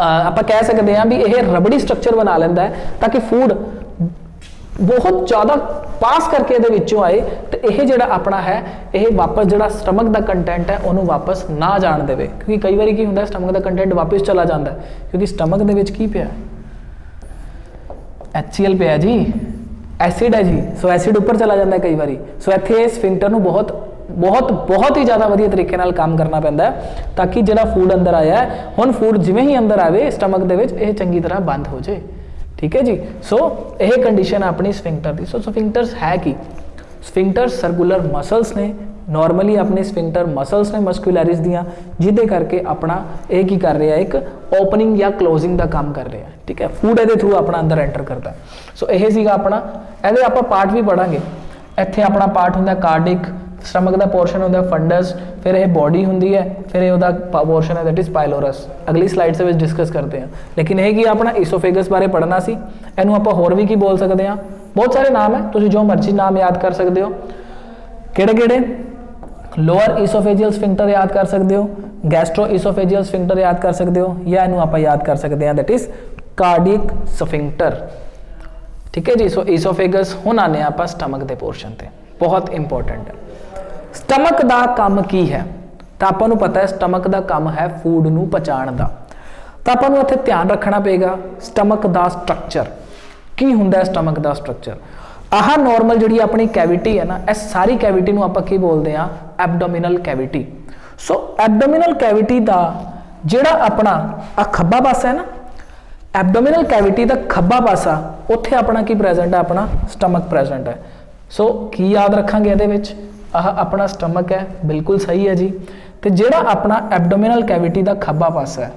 ਆਪਾਂ ਕਹਿ ਸਕਦੇ ਹਾਂ ਵੀ ਇਹ ਰਬੜੀ ਸਟਰਕਚਰ ਬਣਾ ਲੈਂਦਾ ਹੈ ਤਾਂ ਕਿ ਫੂਡ ਬਹੁਤ ਜ਼ਿਆਦਾ ਪਾਸ ਕਰਕੇ ਇਹਦੇ ਵਿੱਚੋਂ ਆਏ ਤੇ ਇਹ ਜਿਹੜਾ ਆਪਣਾ ਹੈ ਇਹ ਵਾਪਸ ਜਿਹੜਾ ਸਟਮਕ ਦਾ ਕੰਟੈਂਟ ਹੈ ਉਹਨੂੰ ਵਾਪਸ ਨਾ ਜਾਣ ਦੇਵੇ। ਕਿਉਂਕਿ ਕਈ ਵਾਰੀ ਕੀ ਹੁੰਦਾ, ਸਟਮਕ ਦਾ ਕੰਟੈਂਟ ਵਾਪਸ ਚਲਾ ਜਾਂਦਾ ਕਿਉਂਕਿ ਸਟਮਕ ਦੇ ਵਿੱਚ ਕੀ ਪਿਆ, HCl ਪਿਆ ਜੀ, ਐਸਿਡ ਹੈ ਜੀ। ਸੋ ਐਸਿਡ ਉੱਪਰ ਚਲਾ ਜਾਂਦਾ ਕਈ ਵਾਰੀ। ਸੋ ਇੱਥੇ ਸਫਿੰਕਟਰ ਨੂੰ ਬਹੁਤ ਹੀ ਜ਼ਿਆਦਾ ਵਧੀਆ ਤਰੀਕੇ ਨਾਲ ਕੰਮ ਕਰਨਾ ਪੈਂਦਾ ਹੈ ਤਾਂ ਕਿ ਜਿਹੜਾ ਫੂਡ ਅੰਦਰ ਆਇਆ ਹੈ, ਹੁਣ ਫੂਡ ਜਿਵੇਂ ਹੀ ਅੰਦਰ ਆਵੇ ਸਟਮਕ ਦੇ ਵਿੱਚ ਇਹ ਚੰਗੀ ਤਰ੍ਹਾਂ ਬੰਦ ਹੋ ਜਾਏ। ਠੀਕ ਹੈ ਜੀ, ਸੋ ਇਹ ਕੰਡੀਸ਼ਨ ਆਪਣੀ ਸਫਿੰਕਟਰ ਦੀ। ਸੋ ਸਫਿੰਕਟਰਸ ਹੈ ਕੀ, ਸਫਿੰਕਟਰ ਸਰਕੂਲਰ ਮਸਲਸ ਨੇ, ਨਾਰਮਲੀ ਆਪਣੇ ਸਫਿੰਕਟਰ ਮਸਲਸ ਨੇ ਮਸਕੂਲੈਰਿਸ ਦੀਆਂ, ਜਿਹਦੇ ਕਰਕੇ ਆਪਣਾ ਇਹ ਕੀ ਕਰ ਰਿਹਾ, ਇੱਕ ਓਪਨਿੰਗ ਜਾਂ ਕਲੋਜ਼ਿੰਗ ਦਾ ਕੰਮ ਕਰ ਰਿਹਾ। ਠੀਕ ਹੈ, ਫੂਡ ਇਹਦੇ ਥਰੂ ਆਪਣਾ ਅੰਦਰ ਐਂਟਰ ਕਰਦਾ। ਸੋ ਇਹ ਸੀਗਾ ਆਪਣਾ, ਇਹਦੇ ਆਪਾਂ ਪਾਰਟ ਵੀ ਪੜਾਂਗੇ। ਇੱਥੇ ਆਪਣਾ ਪਾਰਟ ਹੁੰਦਾ ਕਾਰਡਿਕ, ਸਟਮਕ ਦਾ ਪੋਰਸ਼ਨ ਹੁੰਦਾ ਫੰਡਸ, ਫਿਰ ਇਹ ਬੋਡੀ ਹੁੰਦੀ ਹੈ, ਫਿਰ ਇਹ ਉਹਦਾ ਪੋਰਸ਼ਨ ਹੈ ਦੈਟ ਇਜ਼ ਪਾਇਲੋਰਸ। ਅਗਲੀ ਸਲਾਈਡ ਦੇ ਵਿੱਚ ਡਿਸਕਸ ਕਰਦੇ ਹਾਂ। ਲੇਕਿਨ ਇਹ ਕੀ ਆਪਣਾ ਈਸੋਫੇਗਸ ਬਾਰੇ ਪੜ੍ਹਨਾ ਸੀ। ਇਹਨੂੰ ਆਪਾਂ ਹੋਰ ਵੀ ਕੀ ਬੋਲ ਸਕਦੇ ਹਾਂ, ਬਹੁਤ ਸਾਰੇ ਨਾਮ ਹੈ, ਤੁਸੀਂ ਜੋ ਮਰਜ਼ੀ ਨਾਮ ਯਾਦ ਕਰ ਸਕਦੇ ਹੋ। ਕਿਹੜੇ ਲੋਅਰ ਈਸੋਫੇਜੀਅਲ ਸਫਿੰਕਟਰ ਯਾਦ ਕਰ ਸਕਦੇ ਹੋ, ਗੈਸਟ੍ਰੋ ਈਸੋਫੇਜੀਅਲ ਸਫਿੰਕਟਰ ਯਾਦ ਕਰ ਸਕਦੇ ਹੋ, ਜਾਂ ਇਹਨੂੰ ਆਪਾਂ ਯਾਦ ਕਰ ਸਕਦੇ ਹਾਂ ਦੈਟ ਇਜ਼ ਕਾਰਡਿਕ ਸਫਿੰਕਟਰ। ਠੀਕ ਹੈ ਜੀ, ਸੋ ਈਸੋਫੇਗਸ। ਹੁਣ ਆਨੇ ਆਪਾਂ ਸਟਮਕ ਦੇ ਪੋਰਸ਼ਨ ਤੇ, ਬਹੁਤ ਇੰਪੋਰਟੈਂਟ ਹੈ। ਸਟਮਕ ਦਾ ਕੰਮ ਕੀ ਹੈ, ਤਾਂ ਆਪਾਂ ਨੂੰ ਪਤਾ ਹੈ ਸਟਮਕ ਦਾ ਕੰਮ ਹੈ ਫੂਡ ਨੂੰ ਪਚਾਉਣ ਦਾ। ਤਾਂ ਆਪਾਂ ਨੂੰ ਇੱਥੇ ਧਿਆਨ ਰੱਖਣਾ ਪਏਗਾ ਸਟਮਕ ਦਾ ਸਟਰਕਚਰ ਕੀ ਹੁੰਦਾ ਹੈ। ਸਟਮਕ ਦਾ ਸਟਰਕਚਰ, ਆਹ ਨਾਰਮਲ ਜਿਹੜੀ ਆਪਣੀ ਕੈਵਿਟੀ ਹੈ ਨਾ, ਇਸ ਸਾਰੀ ਕੈਵਿਟੀ ਨੂੰ ਆਪਾਂ ਕੀ ਬੋਲਦੇ ਆ, ਐਬਡੋਮੀਨਲ ਕੈਵਿਟੀ। ਸੋ ਐਬਡੋਮੀਨਲ ਕੈਵਿਟੀ ਦਾ ਜਿਹੜਾ ਆਪਣਾ ਆ ਖੱਬਾ ਪਾਸਾ ਹੈ ਨਾ, ਐਬਡੋਮੀਨਲ ਕੈਵਿਟੀ ਦਾ ਖੱਬਾ ਪਾਸਾ, ਉੱਥੇ ਆਪਣਾ ਕੀ ਪ੍ਰੈਜ਼ੈਂਟ ਹੈ, ਆਪਣਾ ਸਟਮਕ ਪ੍ਰੈਜ਼ੈਂਟ ਹੈ। ਸੋ ਕੀ ਯਾਦ ਰੱਖਾਂਗੇ ਇਹਦੇ ਵਿੱਚ, ਆਹ ਆਪਣਾ ਸਟਮਕ ਹੈ, ਬਿਲਕੁਲ ਸਹੀ ਹੈ ਜੀ। ਤੇ ਜਿਹੜਾ ਆਪਣਾ ਐਬਡੋਮੀਨਲ ਕੈਵਿਟੀ ਦਾ ਖੱਬਾ ਪਾਸਾ ਹੈ,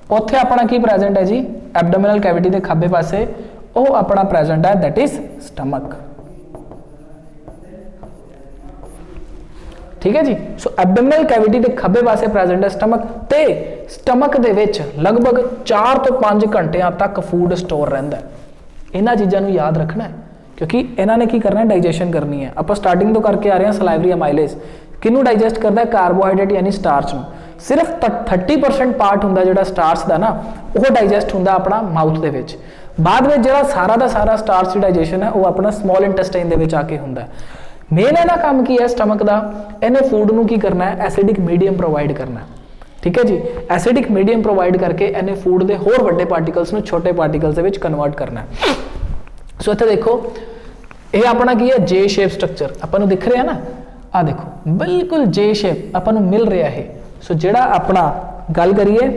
ਉੱਥੇ ਆਪਣਾ ਕੀ ਪ੍ਰੈਜ਼ੈਂਟ ਹੈ ਜੀ, ਐਬਡੋਮੀਨਲ ਕੈਵਿਟੀ ਦੇ ਖੱਬੇ ਪਾਸੇ ਉਹ ਆਪਣਾ ਪ੍ਰੈਜ਼ੈਂਟ ਹੈ ਦੈਟ ਇਜ਼ ਸਟਮਕ। ਠੀਕ ਹੈ ਜੀ, ਸੋ ਐਬਡੋਮੀਨਲ ਕੈਵਿਟੀ ਦੇ ਖੱਬੇ ਪਾਸੇ ਪ੍ਰੈਜ਼ੈਂਟ ਹੈ ਸਟਮਕ, ਤੇ ਸਟਮਕ ਦੇ ਵਿੱਚ ਲਗਭਗ 4 ਤੋਂ 5 ਘੰਟਿਆਂ ਤੱਕ ਫੂਡ ਸਟੋਰ ਰਹਿੰਦਾ ਹੈ। ਇਹਨਾਂ ਚੀਜ਼ਾਂ ਨੂੰ ਯਾਦ ਰੱਖਣਾ ਹੈ ਕਿਉਂਕਿ ਇਹਨਾਂ ਨੇ ਕੀ ਕਰਨਾ ਹੈ, ਡਾਈਜੈਸ਼ਨ ਕਰਨੀ ਹੈ। ਆਪਾਂ ਸਟਾਰਟਿੰਗ ਤੋਂ ਕਰਕੇ ਆ ਰਹੇ ਹਾਂ ਸਲਾਈਵਰੀ ਅਮਾਈਲੇਜ਼, ਕਿਹਨੂੰ ਡਾਈਜੈਸਟ ਕਰਦਾ ਹੈ, ਕਾਰਬੋਹਾਈਡਰੇਟ ਯਾਨੀ ਸਟਾਰਚ ਨੂੰ। ਸਿਰਫ 30% ਪਾਰਟ ਹੁੰਦਾ ਜਿਹੜਾ ਸਟਾਰਚ ਦਾ ਨਾ, ਉਹ ਡਾਈਜੈਸਟ ਹੁੰਦਾ ਆਪਣਾ ਮਾਊਥ ਦੇ ਵਿੱਚ। ਬਾਅਦ ਵਿੱਚ ਜਿਹੜਾ ਸਾਰਾ ਦਾ ਸਾਰਾ ਸਟਾਰਚ ਦੀ ਡਾਈਜੈਸ਼ਨ ਹੈ ਉਹ ਆਪਣਾ ਸਮਾਲ ਇੰਟੈਸਟਾਈਨ ਦੇ ਵਿੱਚ ਆ ਕੇ ਹੁੰਦਾ ਹੈ। ਮੇਨ ਇਹਦਾ ਕੰਮ ਕੀ ਹੈ ਸਟਮਕ ਦਾ, ਇਹਨੇ ਫੂਡ ਨੂੰ ਕੀ ਕਰਨਾ ਹੈ, ਐਸਿਡਿਕ ਮੀਡੀਅਮ ਪ੍ਰੋਵਾਈਡ ਕਰਨਾ ਹੈ। ਠੀਕ ਹੈ ਜੀ, ਐਸਿਡਿਕ ਮੀਡੀਅਮ ਪ੍ਰੋਵਾਈਡ ਕਰਕੇ ਇਹਨੇ ਫੂਡ ਦੇ ਹੋਰ ਵੱਡੇ ਪਾਰਟੀਕਲਸ ਨੂੰ ਛੋਟੇ ਪਾਰਟੀਕਲਸ ਦੇ ਵਿੱਚ ਕਨਵਰਟ ਕਰਨਾ ਹੈ। ਸੋ ਇੱਥੇ ਦੇਖੋ, ਇਹ ਆਪਣਾ ਕੀ ਹੈ, ਜੇ ਸ਼ੇਪ ਸਟਰਕਚਰ ਆਪਾਂ ਨੂੰ ਦਿਖ ਰਿਹਾ ਨਾ, ਆ ਦੇਖੋ ਬਿਲਕੁਲ ਜੇ ਸ਼ੇਪ ਆਪਾਂ ਨੂੰ ਮਿਲ ਰਿਹਾ ਹੈ। ਸੋ ਜਿਹੜਾ ਆਪਣਾ ਗੱਲ ਕਰੀਏ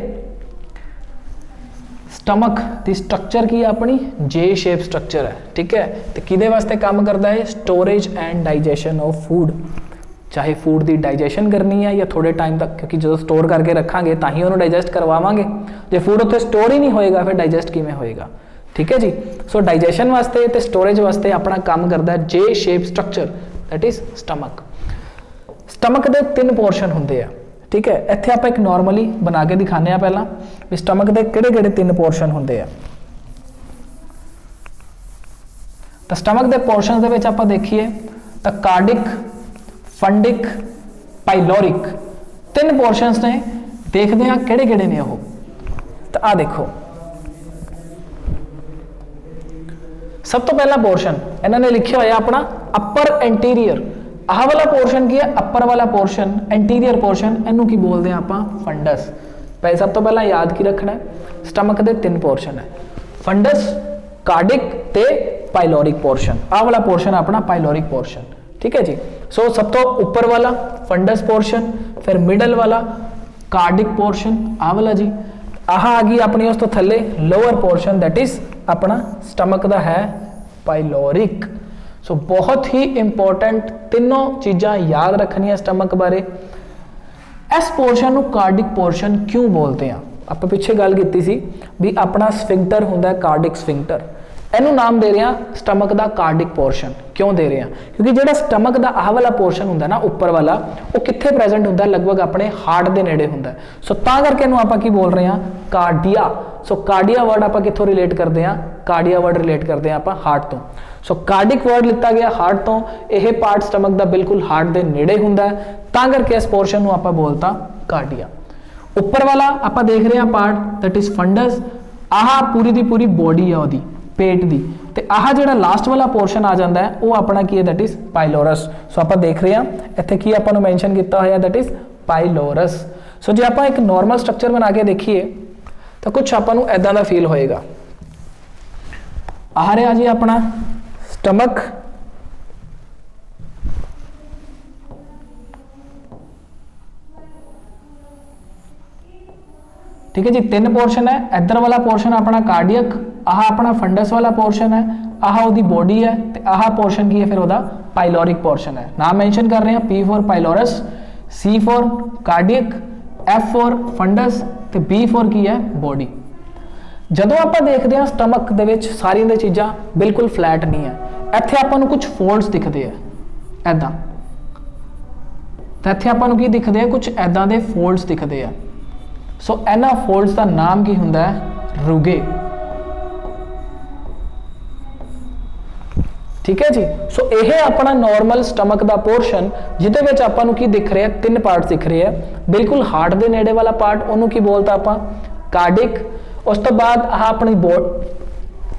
ਸਟਮਕ ਦੀ ਸਟਰਕਚਰ ਕੀ ਹੈ, ਆਪਣੀ ਜੇ ਸ਼ੇਪ ਸਟਰਕਚਰ ਹੈ। ਠੀਕ ਹੈ, ਤੇ ਕਿਹਦੇ ਵਾਸਤੇ ਕੰਮ ਕਰਦਾ ਹੈ, storage and digestion of food. ਚਾਹੇ ਫੂਡ ਦੀ ਡਾਈਜੈਸ਼ਨ ਕਰਨੀ ਹੈ ਜਾਂ ਥੋੜੇ ਟਾਈਮ ਤੱਕ, ਕਿਉਂਕਿ ਜਦੋਂ ਸਟੋਰ ਕਰਕੇ ਰੱਖਾਂਗੇ ਤਾਂ ਹੀ ਉਹਨੂੰ ਡਾਈਜੈਸਟ ਕਰਵਾਵਾਂਗੇ। ਜੇ ਫੂਡ ਉੱਥੇ ਸਟੋਰ ਹੀ ਨਹੀਂ ਹੋਏਗਾ ਫਿਰ ਡਾਈਜੈਸਟ ਕਿਵੇਂ ਹੋਏਗਾ। ਠੀਕ ਹੈ ਜੀ, ਸੋ ਡਾਈਜੈਸ਼ਨ ਵਾਸਤੇ ਤੇ ਸਟੋਰੇਜ ਵਾਸਤੇ ਆਪਣਾ ਕੰਮ ਕਰਦਾ ਹੈ ਜੇ shape structure that is stomach. Stomach ਦੇ 3 ਪੋਰਸ਼ਨ ਹੁੰਦੇ ਆ। ਠੀਕ ਹੈ, ਇੱਥੇ ਆਪਾਂ ਇੱਕ ਨਾਰਮਲੀ ਬਣਾ ਕੇ ਦਿਖਾਉਂਦੇ ਆ ਪਹਿਲਾਂ ਵੀ ਸਟਮਕ ਦੇ ਕਿਹੜੇ 3 ਪੋਰਸ਼ਨ ਹੁੰਦੇ ਆ। ਤਾਂ ਸਟਮਕ ਦੇ ਪੋਰਸ਼ਨ ਦੇ ਵਿੱਚ ਆਪਾਂ ਦੇਖੀਏ ਤਾਂ ਕਾਰਡਿਕ, ਫੰਡਿਕ, ਪਾਇਲੋਰਿਕ 3 ਪੋਰਸ਼ਨਸ ਨੇ। ਦੇਖਦੇ ਹਾਂ ਕਿਹੜੇ ਨੇ ਉਹ। ਤਾਂ ਆ ਦੇਖੋ, ਸਭ ਤੋਂ ਪਹਿਲਾ ਪੋਰਸ਼ਨ ਇਹਨਾਂ ਨੇ ਲਿਖਿਆ ਹੋਇਆ ਆਪਣਾ ਅਪਰ ਐਂਟੀਰੀਅਰ। ਆਹ ਵਾਲਾ ਪੋਰਸ਼ਨ ਕੀ ਹੈ, ਅਪਰ ਵਾਲਾ ਪੋਰਸ਼ਨ, ਐਂਟੀਰੀਅਰ ਪੋਰਸ਼ਨ, ਇਹਨੂੰ ਕੀ ਬੋਲਦੇ ਆ ਆਪਾਂ, ਫੰਡਸ। ਪਹਿਲੇ ਸਭ ਤੋਂ ਪਹਿਲਾਂ ਯਾਦ ਕੀ ਰੱਖਣਾ ਹੈ, ਸਟਮਕ ਦੇ 3 ਪੋਰਸ਼ਨ ਹੈ, ਫੰਡਸ, ਕਾਰਡਿਕ ਤੇ ਪਾਇਲੋਰਿਕ ਪੋਰਸ਼ਨ। ਆਹ ਵਾਲਾ ਪੋਰਸ਼ਨ ਆਪਣਾ ਪਾਇਲੋਰਿਕ ਪੋਰਸ਼ਨ। ਠੀਕ ਹੈ ਜੀ, ਸੋ ਸਭ ਤੋਂ ਉੱਪਰ ਵਾਲਾ ਫੰਡਸ ਪੋਰਸ਼ਨ, ਫਿਰ ਮਿਡਲ ਵਾਲਾ ਕਾਰਡਿਕ ਪੋਰਸ਼ਨ, ਆਹ ਵਾਲਾ ਜੀ। ਆਹ ਆ ਗਈ ਆਪਣੀ ਉਸ ਤੋਂ ਥੱਲੇ ਲੋਅਰ ਪੋਰਸ਼ਨ ਦੈਟ ਇਜ਼ ਆਪਣਾ ਸਟਮਕ ਦਾ ਹੈ ਪਾਇਲੋਰਿਕ। सो बहुत ही इंपॉर्टेंट तीनों चीज़ां याद रखनियां स्टमक बारे। इस पोर्शन को कार्डिक पोर्शन क्यों बोलते हैं? आप पिछे गल की सी भी अपना स्फिंक्टर होंदा कार्डिक स्फिंक्टर, इनू नाम दे रहे हैं स्टमक का कार्डिक पोर्शन। क्यों दे रहे हैं? क्योंकि जो स्टमक का आह वाला पोर्शन होंदा ना ऊपर वाला, वो कित्थे प्रेजेंट होंदा? लगभग अपने हार्ट के नेड़े होंदा। सो तां करके इनू आपां की बोल रहे हैं कार्डिया। सो कार्डिया वर्ड आपां कित्थों रिलेट करते हैं? कार्डिया वर्ड रिलेट करते हैं आपां हार्ट तो। सो कार्डिक वर्ड लिता गया हार्ट तो, यह पार्ट स्टमक का बिल्कुल हार्ट के नेड़े होंदा है, तां करके इस पोर्शन को आपां बोलता कार्डिया। उपर वाला आपां देख रहे हैं पार्ट दैट इज फंडस, आह पूरी की पूरी बॉडी है उसकी पेट की, तो आह जो लास्ट वाला पोर्शन आ जाता है वो अपना की है दैट इज पाइलोरस। सो आप देख रहे हैं इत्थे की आपां नूं मैंशन किया होया दैट इज पाइलोरस। सो जो आप एक नॉर्मल स्ट्रक्चर बना के देखिए तो कुछ आपां नूं इदां दा फील होएगा। आ रहा जी अपना स्टमक, ठीक है जी, तीन पोर्शन है। इधर वाला पोर्शन अपना कार्डियक, आह अपना फंडस वाला पोर्शन है, आह उसकी बॉडी है, तो आह पोर्शन की है फिर वह पाइलोरिक पोर्शन है। नाम मेंशन कर रहे हैं, P for pylorus, C for cardiac, F for fundus, तो B फॉर की है बॉडी। जदों आप देखते हैं स्टमक दे विच सारियां दी चीज़ां बिल्कुल फ्लैट नहीं है, इत्थे आपां नूं कुछ फोल्ड्स दिखते हैं ऐदां, तो इत्थे आपां नूं की दिखते हैं? कुछ ऐदां दे फोल्ड्स दिखते हैं। सो इन्हां फोल्ड्स का नाम की हुंदा है? रुगे। ठीक है जी। सो यह अपना नॉर्मल स्टमक का पोर्शन जिहदे विच आपां नूं की दिख रहे हैं? तीन पार्ट दिख रहे हैं। बिल्कुल हार्ट के नेड़े वाला पार्ट उन्होंने की बोलता आपां? कार्डिक। उस तो बाद आह अपनी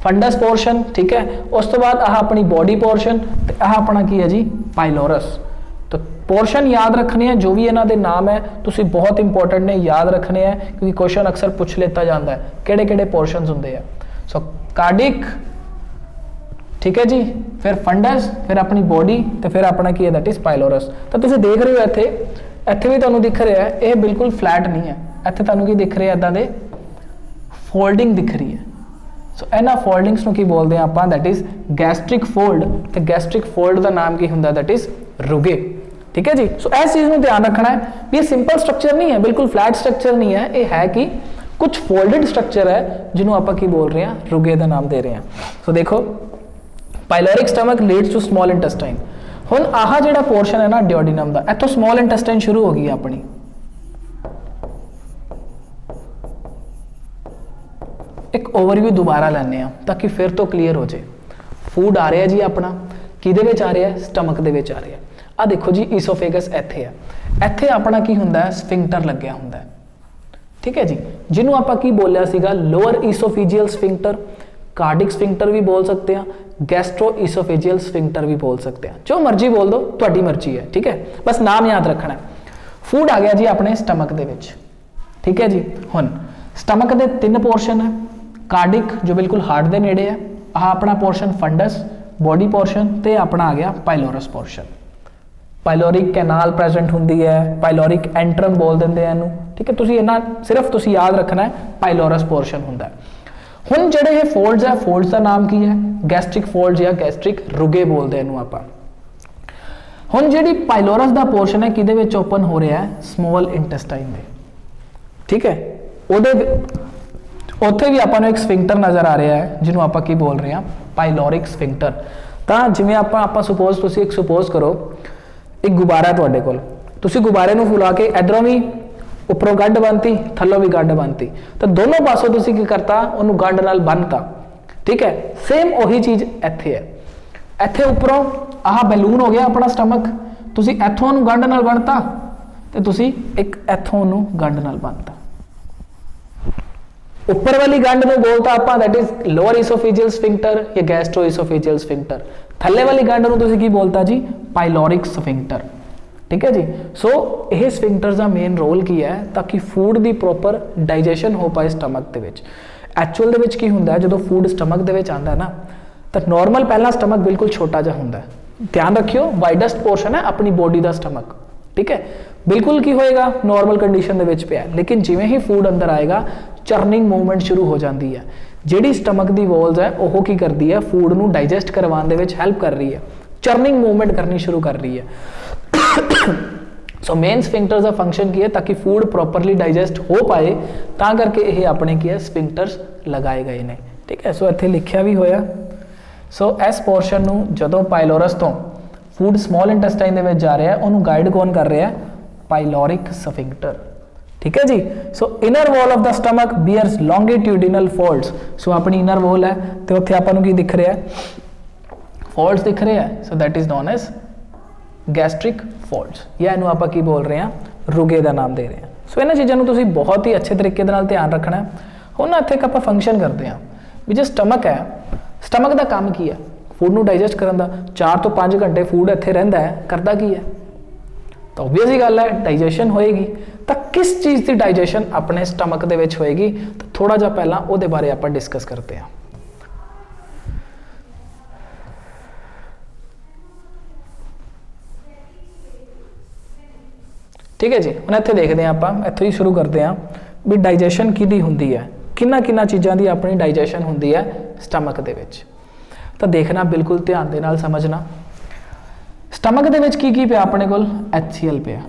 फंडस पोर्शन, ठीक है। उस तो बाद आह अपनी बॉडी पोर्शन, तो आह अपना की है जी पाइलोरस। तो पोर्शन याद रखने हैं, जो भी इन्हों के नाम है तुसी बहुत इंपॉर्टेंट ने याद रखने हैं, क्योंकि क्वेश्चन अक्सर पूछ लेता जाता है किहड़े किहड़े पोर्शनस होंदे हैं। सो कार्डिक, ठीक है जी, फिर फंडस, फिर अपनी बॉडी, तो फिर अपना की है दैट इज पाइलोरस। तो तुम देख रहे हो इत्थे भी तुहानूं दिख रहा है ये बिल्कुल फ्लैट नहीं है, इत्थे तुहानूं की दिख रहे हैं इदां दे फोल्डिंग दिख रही है। सो इन्हां फोल्डिंग्स नूं की बोलते हैं आपां? That is gastric fold. तो गैस्ट्रिक फोल्ड का नाम की हुंदा? That is रुगे। ठीक है जी। सो इस चीज़ में ध्यान रखना है भी ये सिंपल स्ट्रक्चर नहीं है, बिल्कुल फ्लैट स्ट्रक्चर नहीं है, ये है कि कुछ फोल्डेड स्ट्रक्चर है जिन्हों आप की बोल रहे हैं? रुगे का नाम दे रहे हैं। सो देखो, pyloric stomach leads to small intestine. हुण आह जिहड़ा पोर्शन है ना डिओडिनम का, इत्थों स्मॉल इंटेस्टाइन शुरू हो गई अपनी। एक ओवरव्यू दोबारा लैने आ ताकि फिर तो क्लीयर हो जाए। फूड आ रहा है जी अपना किहदे विच आ रहा है? स्टमक दे विच आ रहा है। आ देखो जी ईसोफेगस इत्थे है, इत्थे अपना की हुंदा है? स्फिंक्टर लग्या हुंदा है। ठीक है जी, जिन्हों आप की बोलिया सीगा lower oesophageal sphincter, cardiac sphincter भी बोल सकते हैं, गैस्ट्रो ईसोफेजियल स्फिंक्टर भी बोल सकते हैं, जो मर्जी बोल दो, तुहाडी मर्जी है। ठीक है, बस नाम याद रखना है। फूड आ गया जी अपने स्टमक दे विच। ठीक है जी। हुण स्टमक के तीन पोर्शन है, कार्डिक जो बिल्कुल हार्ट के नेड़े है, आह अपना पोर्शन फंडस बॉडी पोर्शन, तो अपना आ गया pylorus portion. Pyloric canal present होंदी है, पाइलोरिक एंट्रम बोल देंगे इनू। ठीक है, तुसी इन्ना सिर्फ तुसी याद रखना है पाइलोरस पोर्शन होंदा है। हुण जिहड़े ये फोल्ड्स है, फोल्ड्स का नाम की है? गैस्ट्रिक फोल्ड्स या गैस्ट्रिक रुगे बोलते हैं इनू आपां। हुण जिहड़ी पाइलोरस का पोर्शन है किहदे विच ओपन हो रहा है? स्मॉल इंटेस्टाइन में। ठीक है, उत्थे भी आपां नूं एक स्फिंक्टर नज़र आ रहा है जिन्हों आपां की बोल रहे हैं? Pyloric sphincter. तो जिवें आपां सुपोज तुसी एक सुपोज करो एक गुब्बारा है तुहाडे कोल, तुसी गुब्बारे नूं फुला के इधरों भी उपरों गड्ढ बनती, थल्लों भी गड्ढ बनती, तो दोनों पासों तुसी की करता? उन्होंने गड्ढ नाल बनता। ठीक है, सेम वही चीज़ इत्थे है। इत्थे उपरों आह बैलून हो गया अपना स्टमक, तुसी इत्थों उन्होंने गंढ नाल बनता, तो तुसी एक इत्थों उन्होंने गंढ नाल बनता। ऊपर वाली गंढ नूं बोलता आपां that is lower oesophageal sphincter या गैस्ट्रो ईसोफेजियल स्फिंक्टर। थल्ले वाली गंढ नूं तुसी की बोलता जी? Pyloric sphincter. ठीक है जी। सो यह स्फिंक्टर का मेन रोल की है ताकि फूड की प्रॉपर डाइजेशन हो पाए स्टमक के विच। एक्चुअल दे विच की हुंदा है जदों फूड स्टमक दे विच आंदा है ना, तो नॉर्मल पहला स्टमक बिल्कुल छोटा जिहा हुंदा है। ध्यान रखियो वाइडेस्ट पोर्शन है अपनी बॉडी का स्टमक। ठीक है, बिल्कुल की होएगा नॉर्मल कंडीशन दे विच पिया, लेकिन जिवें ही फूड अंदर आएगा चर्निंग मूवमेंट शुरू हो जाती है। ਜਿਹੜੀ ਸਟਮਕ ਦੀ ਵੋਲਸ ਹੈ ਉਹ ਕੀ ਕਰਦੀ ਹੈ, ਫੂਡ ਨੂੰ ਡਾਈਜੈਸਟ ਕਰਵਾਉਣ ਦੇ ਵਿੱਚ ਹੈਲਪ ਕਰ ਰਹੀ ਹੈ, ਚਰਨਿੰਗ ਮੂਵਮੈਂਟ ਕਰਨੀ ਸ਼ੁਰੂ ਕਰ ਰਹੀ ਹੈ। ਸੋ ਮੇਨ ਸਫਿੰਕਟਰਸ ਦਾ ਫੰਕਸ਼ਨ ਕੀ ਹੈ, ਤਾਂ ਕਿ ਫੂਡ ਪ੍ਰੋਪਰਲੀ ਡਾਈਜੈਸਟ ਹੋ ਪਾਏ, ਤਾਂ ਕਰਕੇ ਇਹ ਆਪਣੇ ਕੀ ਹੈ ਸਫਿੰਕਟਰਸ ਲਗਾਏ ਗਏ ਨੇ। ਠੀਕ ਹੈ, ਸੋ ਇੱਥੇ ਲਿਖਿਆ ਵੀ ਹੋਇਆ। ਸੋ ਇਸ ਪੋਰਸ਼ਨ ਨੂੰ ਜਦੋਂ ਪਾਇਲੋਰਸ ਤੋਂ ਫੂਡ ਸਮਾਲ ਇੰਟੈਸਟਾਈਨ ਦੇ ਵਿੱਚ ਜਾ ਰਿਹਾ, ਉਹਨੂੰ ਗਾਈਡ ਕੌਣ ਕਰ ਰਿਹਾ, ਪਾਇਲੋਰਿਕ ਸਫਿੰਕਟਰ। ठीक है जी। So inner wall of the stomach bears longitudinal folds. So अपनी इनर वॉल है तो उत्थे आपां नूं की दिख रहा है, फोल्ड्स दिख रहे हैं। So that is known as gastric folds, या इनू आपां की बोल रहे हैं, रुगे का नाम दे रहे हैं। सो इन्हां चीज़ों नूं तुसीं बहुत ही अच्छे तरीके दे नाल ध्यान रखना है। हुण ना इत्थे आपां फंक्शन करते हैं भी जो स्टमक है, स्टमक का काम की है, फूड नूं डाइजैसट करन दा। 4 तो 5 घंटे फूड इत्थे रहिंदा है, करदा की है, तो ओबवियस ही गल है डाइजेशन होएगी। तो किस चीज़ की डाइजेशन अपने स्टमक दे विच होएगी, तो थोड़ा जा पहला उहदे बारे आपां डिस्कस करते हैं। ठीक है जी, हुण इत्थे देखते हैं आपां, इत्थों ही शुरू करते हैं भी डाइजेशन किहदी हुंदी है, किन्ना चीज़ां दी अपनी डाइजेशन हुंदी है स्टमक दे विच। तो देखना बिल्कुल ध्यान दे नाल समझना। स्टमक दे विच की पिया अपने कोल, HCl पिया।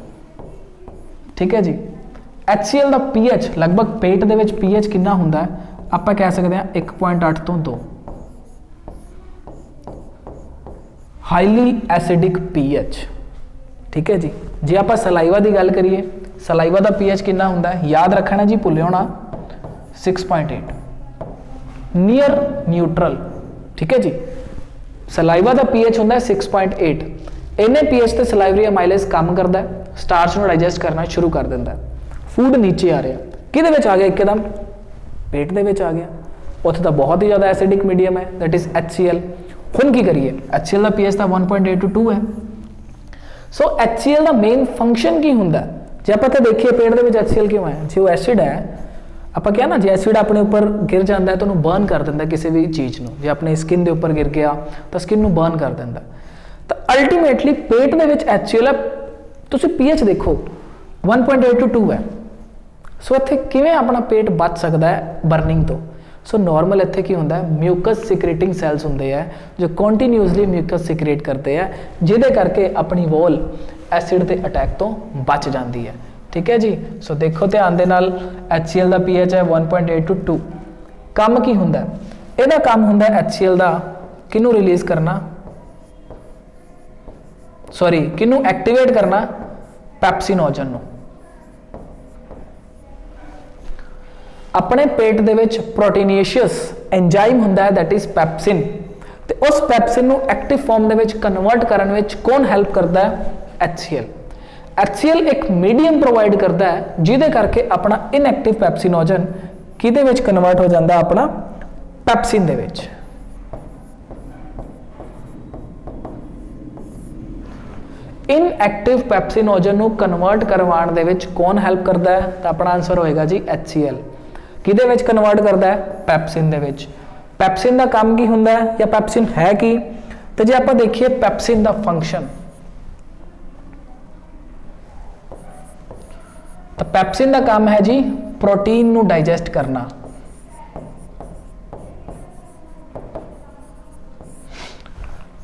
ठीक है जी, HCl का pH लगभग पेट दे विच pH कितना हुंदा है, आपां कह सकते हैं 1.8 तो 2, हाईली एसिडिक pH। ठीक है जी, जे आपां सलाइवा की गल करिए, सलाइवा का pH कितना हुंदा है, याद रखना जी, भुल्लिओ ना, 6.8, नियर न्यूट्रल। ठीक है जी, सलाइवा का pH हुंदा है 6.8। इन्ने pH ते सलाइवरी अमाइलेज काम करता है, स्टार्च को डाइजैसट करना शुरू कर देता है। फूड नीचे आ रहा, किहदे विच आ गया, एकदम पेट दे विच आ गया, उत्थे तो बहुत ही ज़्यादा एसिडिक मीडियम है, दैट इज HCl। हुण की करिए, HCl का pH तो 1.8 to 2 है। सो HCl का मेन फंक्शन की हुंदा, जे आपां ते देखिए पेट दे विच HCl क्यों है, जो एसिड है, आपां क्या ना, जो एसिड अपने ऊपर गिर जाता है तो उन्होंने बर्न कर देंदा किसी भी चीज़ को, जो अपने स्किन के ऊपर गिर गया तो स्किन को बर्न कर देंदा। तो अल्टीमेटली पेट दे विच HCl है, तुसीं pH देखो 1.8 to 2 है। सो इत्थे किवें अपना पेट बच सकता है बर्निंग तो। सो नॉर्मल इत्थे की हुंदा है, म्यूकस सिक्रेटिंग सैल्स हुंदे हैं जो कंटीन्यूअसली म्यूकस सिक्रेट करते हैं, जिहदे करके अपनी वॉल एसिड के अटैक तो बच जाती है। ठीक है जी, सो देखो ध्यान दे नाल, HCl का pH है 1.8 to 2। काम की हुंदा है, इहदा काम हुंदा है HCl का किनू रिलीज करना, सॉरी किनू एक्टिवेट करना, पैप्सिनोजन नू। अपने पेट दे विच प्रोटीनिशियस एंजाइम हुंदा है, दैट इज पैप्सिन, ते उस पैप्सिन नू एक्टिव फॉर्म दे विच कन्वर्ट करन विच कौन हेल्प करता है, HCl। HCl एक मीडियम प्रोवाइड करता है जिहदे करके अपना इनएक्टिव पैप्सिनोजन किहदे विच कन्वर्ट हो जाता, अपना पैप्सिन दे विच। इनएक्टिव पैप्सिनोजन नू कन्वर्ट करवाउण दे विच कौन हेल्प करता है, तो अपना आंसर होएगा जी HCl। किहदे विच कन्वर्ट करता है, पैप्सिन दे विच। पैप्सिन का काम की हुंदा है, या पैप्सिन है की, तो जे आपां देखिए पैप्सिन का फंक्शन, तो पैप्सिन का काम है जी प्रोटीन नू डाइजैसट करना।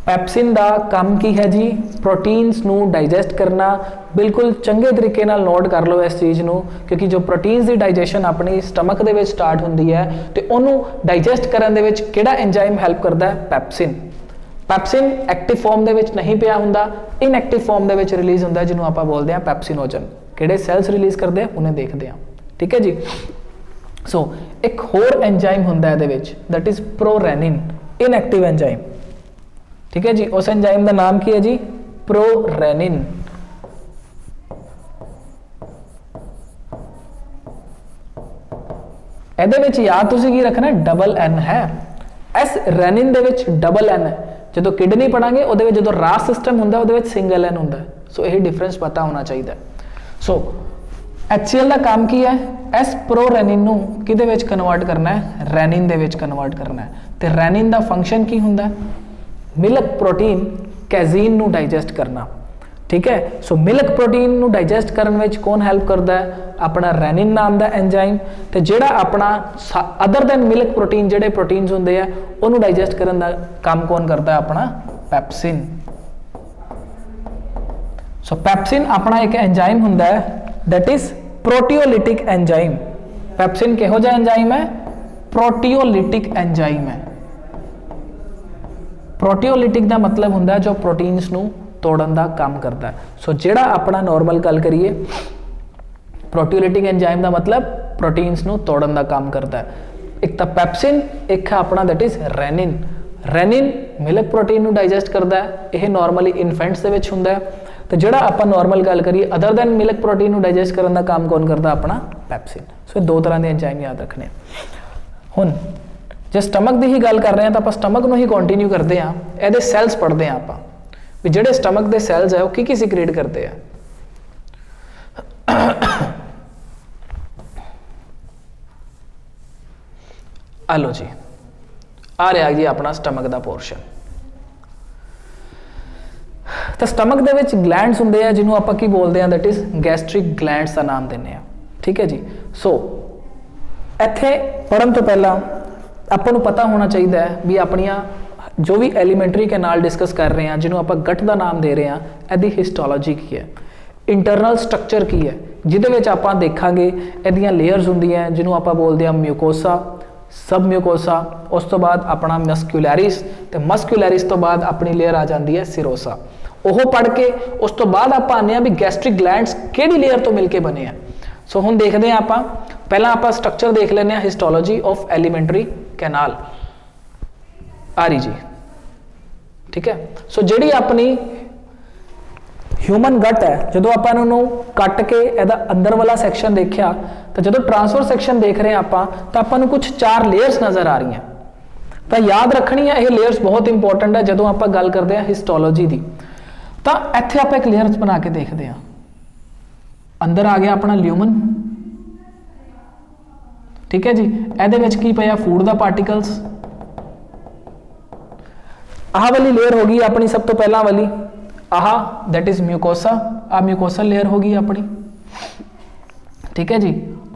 पैप्सिन का काम की है जी, प्रोटीन्स नू डाइजैसट करना। बिल्कुल चंगे तरीके नाल नोट कर लो इस चीज़ नू, क्योंकि जो प्रोटीन्स की डाइजेशन अपनी स्टमक दे विच स्टार्ट होंदी है, तो उन्होंने डाइजैसट करन दे विच किहड़ा एंजाइम हेल्प करता है, पैप्सिन। पैप्सिन एक्टिव फॉर्म दे विच नहीं पिया हुंदा, इनएक्टिव फॉर्म दे विच रिलीज हुंदा, जिन्हों आपां बोलते हैं पैप्सिनोजन। किहड़े सैल्स रिलीज करते हैं उन्हें देखते हैं। ठीक है जी, सो एक होर एंजाइम हुंदा है इहदे विच, that is prorenin, inactive enzyme. ठीक है जी, उस एंजाइम का नाम की है जी, प्रोरेनिन। ਇਹਦੇ ਵਿੱਚ याद ਤੁਸੀਂ ਕੀ ਰੱਖਣਾ, डबल N है। इस रेनिन ਦੇ ਵਿੱਚ डबल N है। ਜਦੋਂ किडनी पढ़ांगे ਉਹਦੇ ਵਿੱਚ ਜਦੋਂ ਰਾਸ सिस्टम ਹੁੰਦਾ ਉਹਦੇ ਵਿੱਚ सिंगल N ਹੁੰਦਾ। सो यही डिफरेंस पता होना चाहिए। सो HCl का काम की है, इस प्रोरेनिन नू किहदे ਵਿੱਚ कन्वर्ट करना है, रेनिन ਦੇ ਵਿੱਚ कन्वर्ट करना है। तो रेनिन का फंक्शन की ਹੁੰਦਾ, मिल्क प्रोटीन कैजीन नू डाइजैसट करना। ठीक है। सो मिल्क प्रोटीन ਨੂੰ डाइजेस्ट ਕਰਨ ਵਿੱਚ कौन हेल्प करता है? अपना रेनिन नाम का एंजाइम। तो ਜਿਹੜਾ अपना अदर दैन मिल्क प्रोटीन ਜਿਹੜੇ प्रोटीन्स ਹੁੰਦੇ ਆ ਉਹਨੂੰ डाइजेस्ट ਕਰਨ ਦਾ काम कौन करता है? अपना पैप्सिन। सो पैप्सिन अपना एक एंजाइम ਹੁੰਦਾ है that is proteolytic enzyme. Pepsin किहो जिहा एंजाइम है? प्रोटियोलिटिक एंजाइम है। प्रोटियोलिटिक का मतलब ਹੁੰਦਾ जो प्रोटीन्स ਨੂੰ ਤੋੜਨ ਦਾ काम करता है। सो ਜਿਹੜਾ अपना नॉर्मल गल करिए प्रोटियोलिटिक एंजाइम का मतलब प्रोटीन्स ਨੂੰ ਤੋੜਨ ਦਾ काम करता है। एक तो पैप्सिन, एक है अपना that is rennin. Rennin milk protein ਨੂੰ डाइजेस्ट करता है। यह नॉर्मली इन्फेंट्स ਦੇ ਵਿੱਚ ਹੁੰਦਾ है। तो ਜਿਹੜਾ ਆਪਾਂ नॉर्मल गल करिए अदर दैन मिल्क प्रोटीन ਨੂੰ डाइजेस्ट ਕਰਨ ਦਾ काम कौन करता? अपना पैप्सिन। सो दो तरह के एंजाइम याद रखने। हुण जे स्टमक की ही गल कर रहे हैं तो आप स्टमक ਨੂੰ ही कंटिन्यू करते हैं। ਇਹਦੇ सैल्स पढ़ते हैं आप भी ਜਿਹੜੇ स्टमक के सैल्स है वो की सिक्रेट करते हैं। आ लो जी, आ रहा जी अपना स्टमक का पोर्शन। तो स्टमक दे विच ग्लैंड्स हुंदे आ जिन्हों आपां की बोलते हैं दैट इज गैस्ट्रिक ग्लैंड्स का नाम देने आ। ठीक है जी। सो इत्थे पढ़न तो पहला आपां नूं पता होना चाहिए भी अपनियां जो भी एलीमेंटरी कैनाल डिस्कस कर रहे हैं जिन्हों आप गट का नाम दे रहे हैं यदि हिस्टोलॉजी की है, इंटरनल स्ट्रक्चर की है, जिहदे आप देखांगे इहदियां लेयर्स होंदियां जिन्हों आप बोलते हैं म्यूकोसा, सब म्यूकोसा, उस तो बाद अपना मस्क्यूलैरिस, तो मस्क्यूलैरिस तो बाद अपनी लेयर आ जाती है सिरोसा। वह पढ़ के उस तो बाद आप आने भी गैस्ट्रिक ग्लैंड्स किहड़ी लेयर तो मिलके बने हैं। सो हुण देखते हैं आप पहला आप स्ट्रक्चर देख लें हिस्टोलॉजी ऑफ एलीमेंटरी कैनाल। आ रही जी। ठीक है। सो जिहड़ी अपनी ह्यूमन गट है जो आप कट के इहदा अंदर वाला सैक्शन देखा तो जो ट्रांसफर सैक्शन देख रहे हैं आप तो आपको कुछ 4 लेयर्स नज़र आ रही हैं। तो याद रखनी है ये लेयर्स बहुत इंपॉर्टेंट है जो आप गल करते हैं हिस्टोलॉजी की। तो इत्थे आप एक लेयर्स बना के देखते हैं। अंदर आ गया अपना ल्यूमन। ठीक है जी। ये की पिया फूड का पार्टिकल्स। आह वाली लेयर होगी अपनी सब तो पहला वाली, आह दैट इज म्यूकोसा। आ म्यूकोसल लेयर होगी अपनी। ठीक है जी।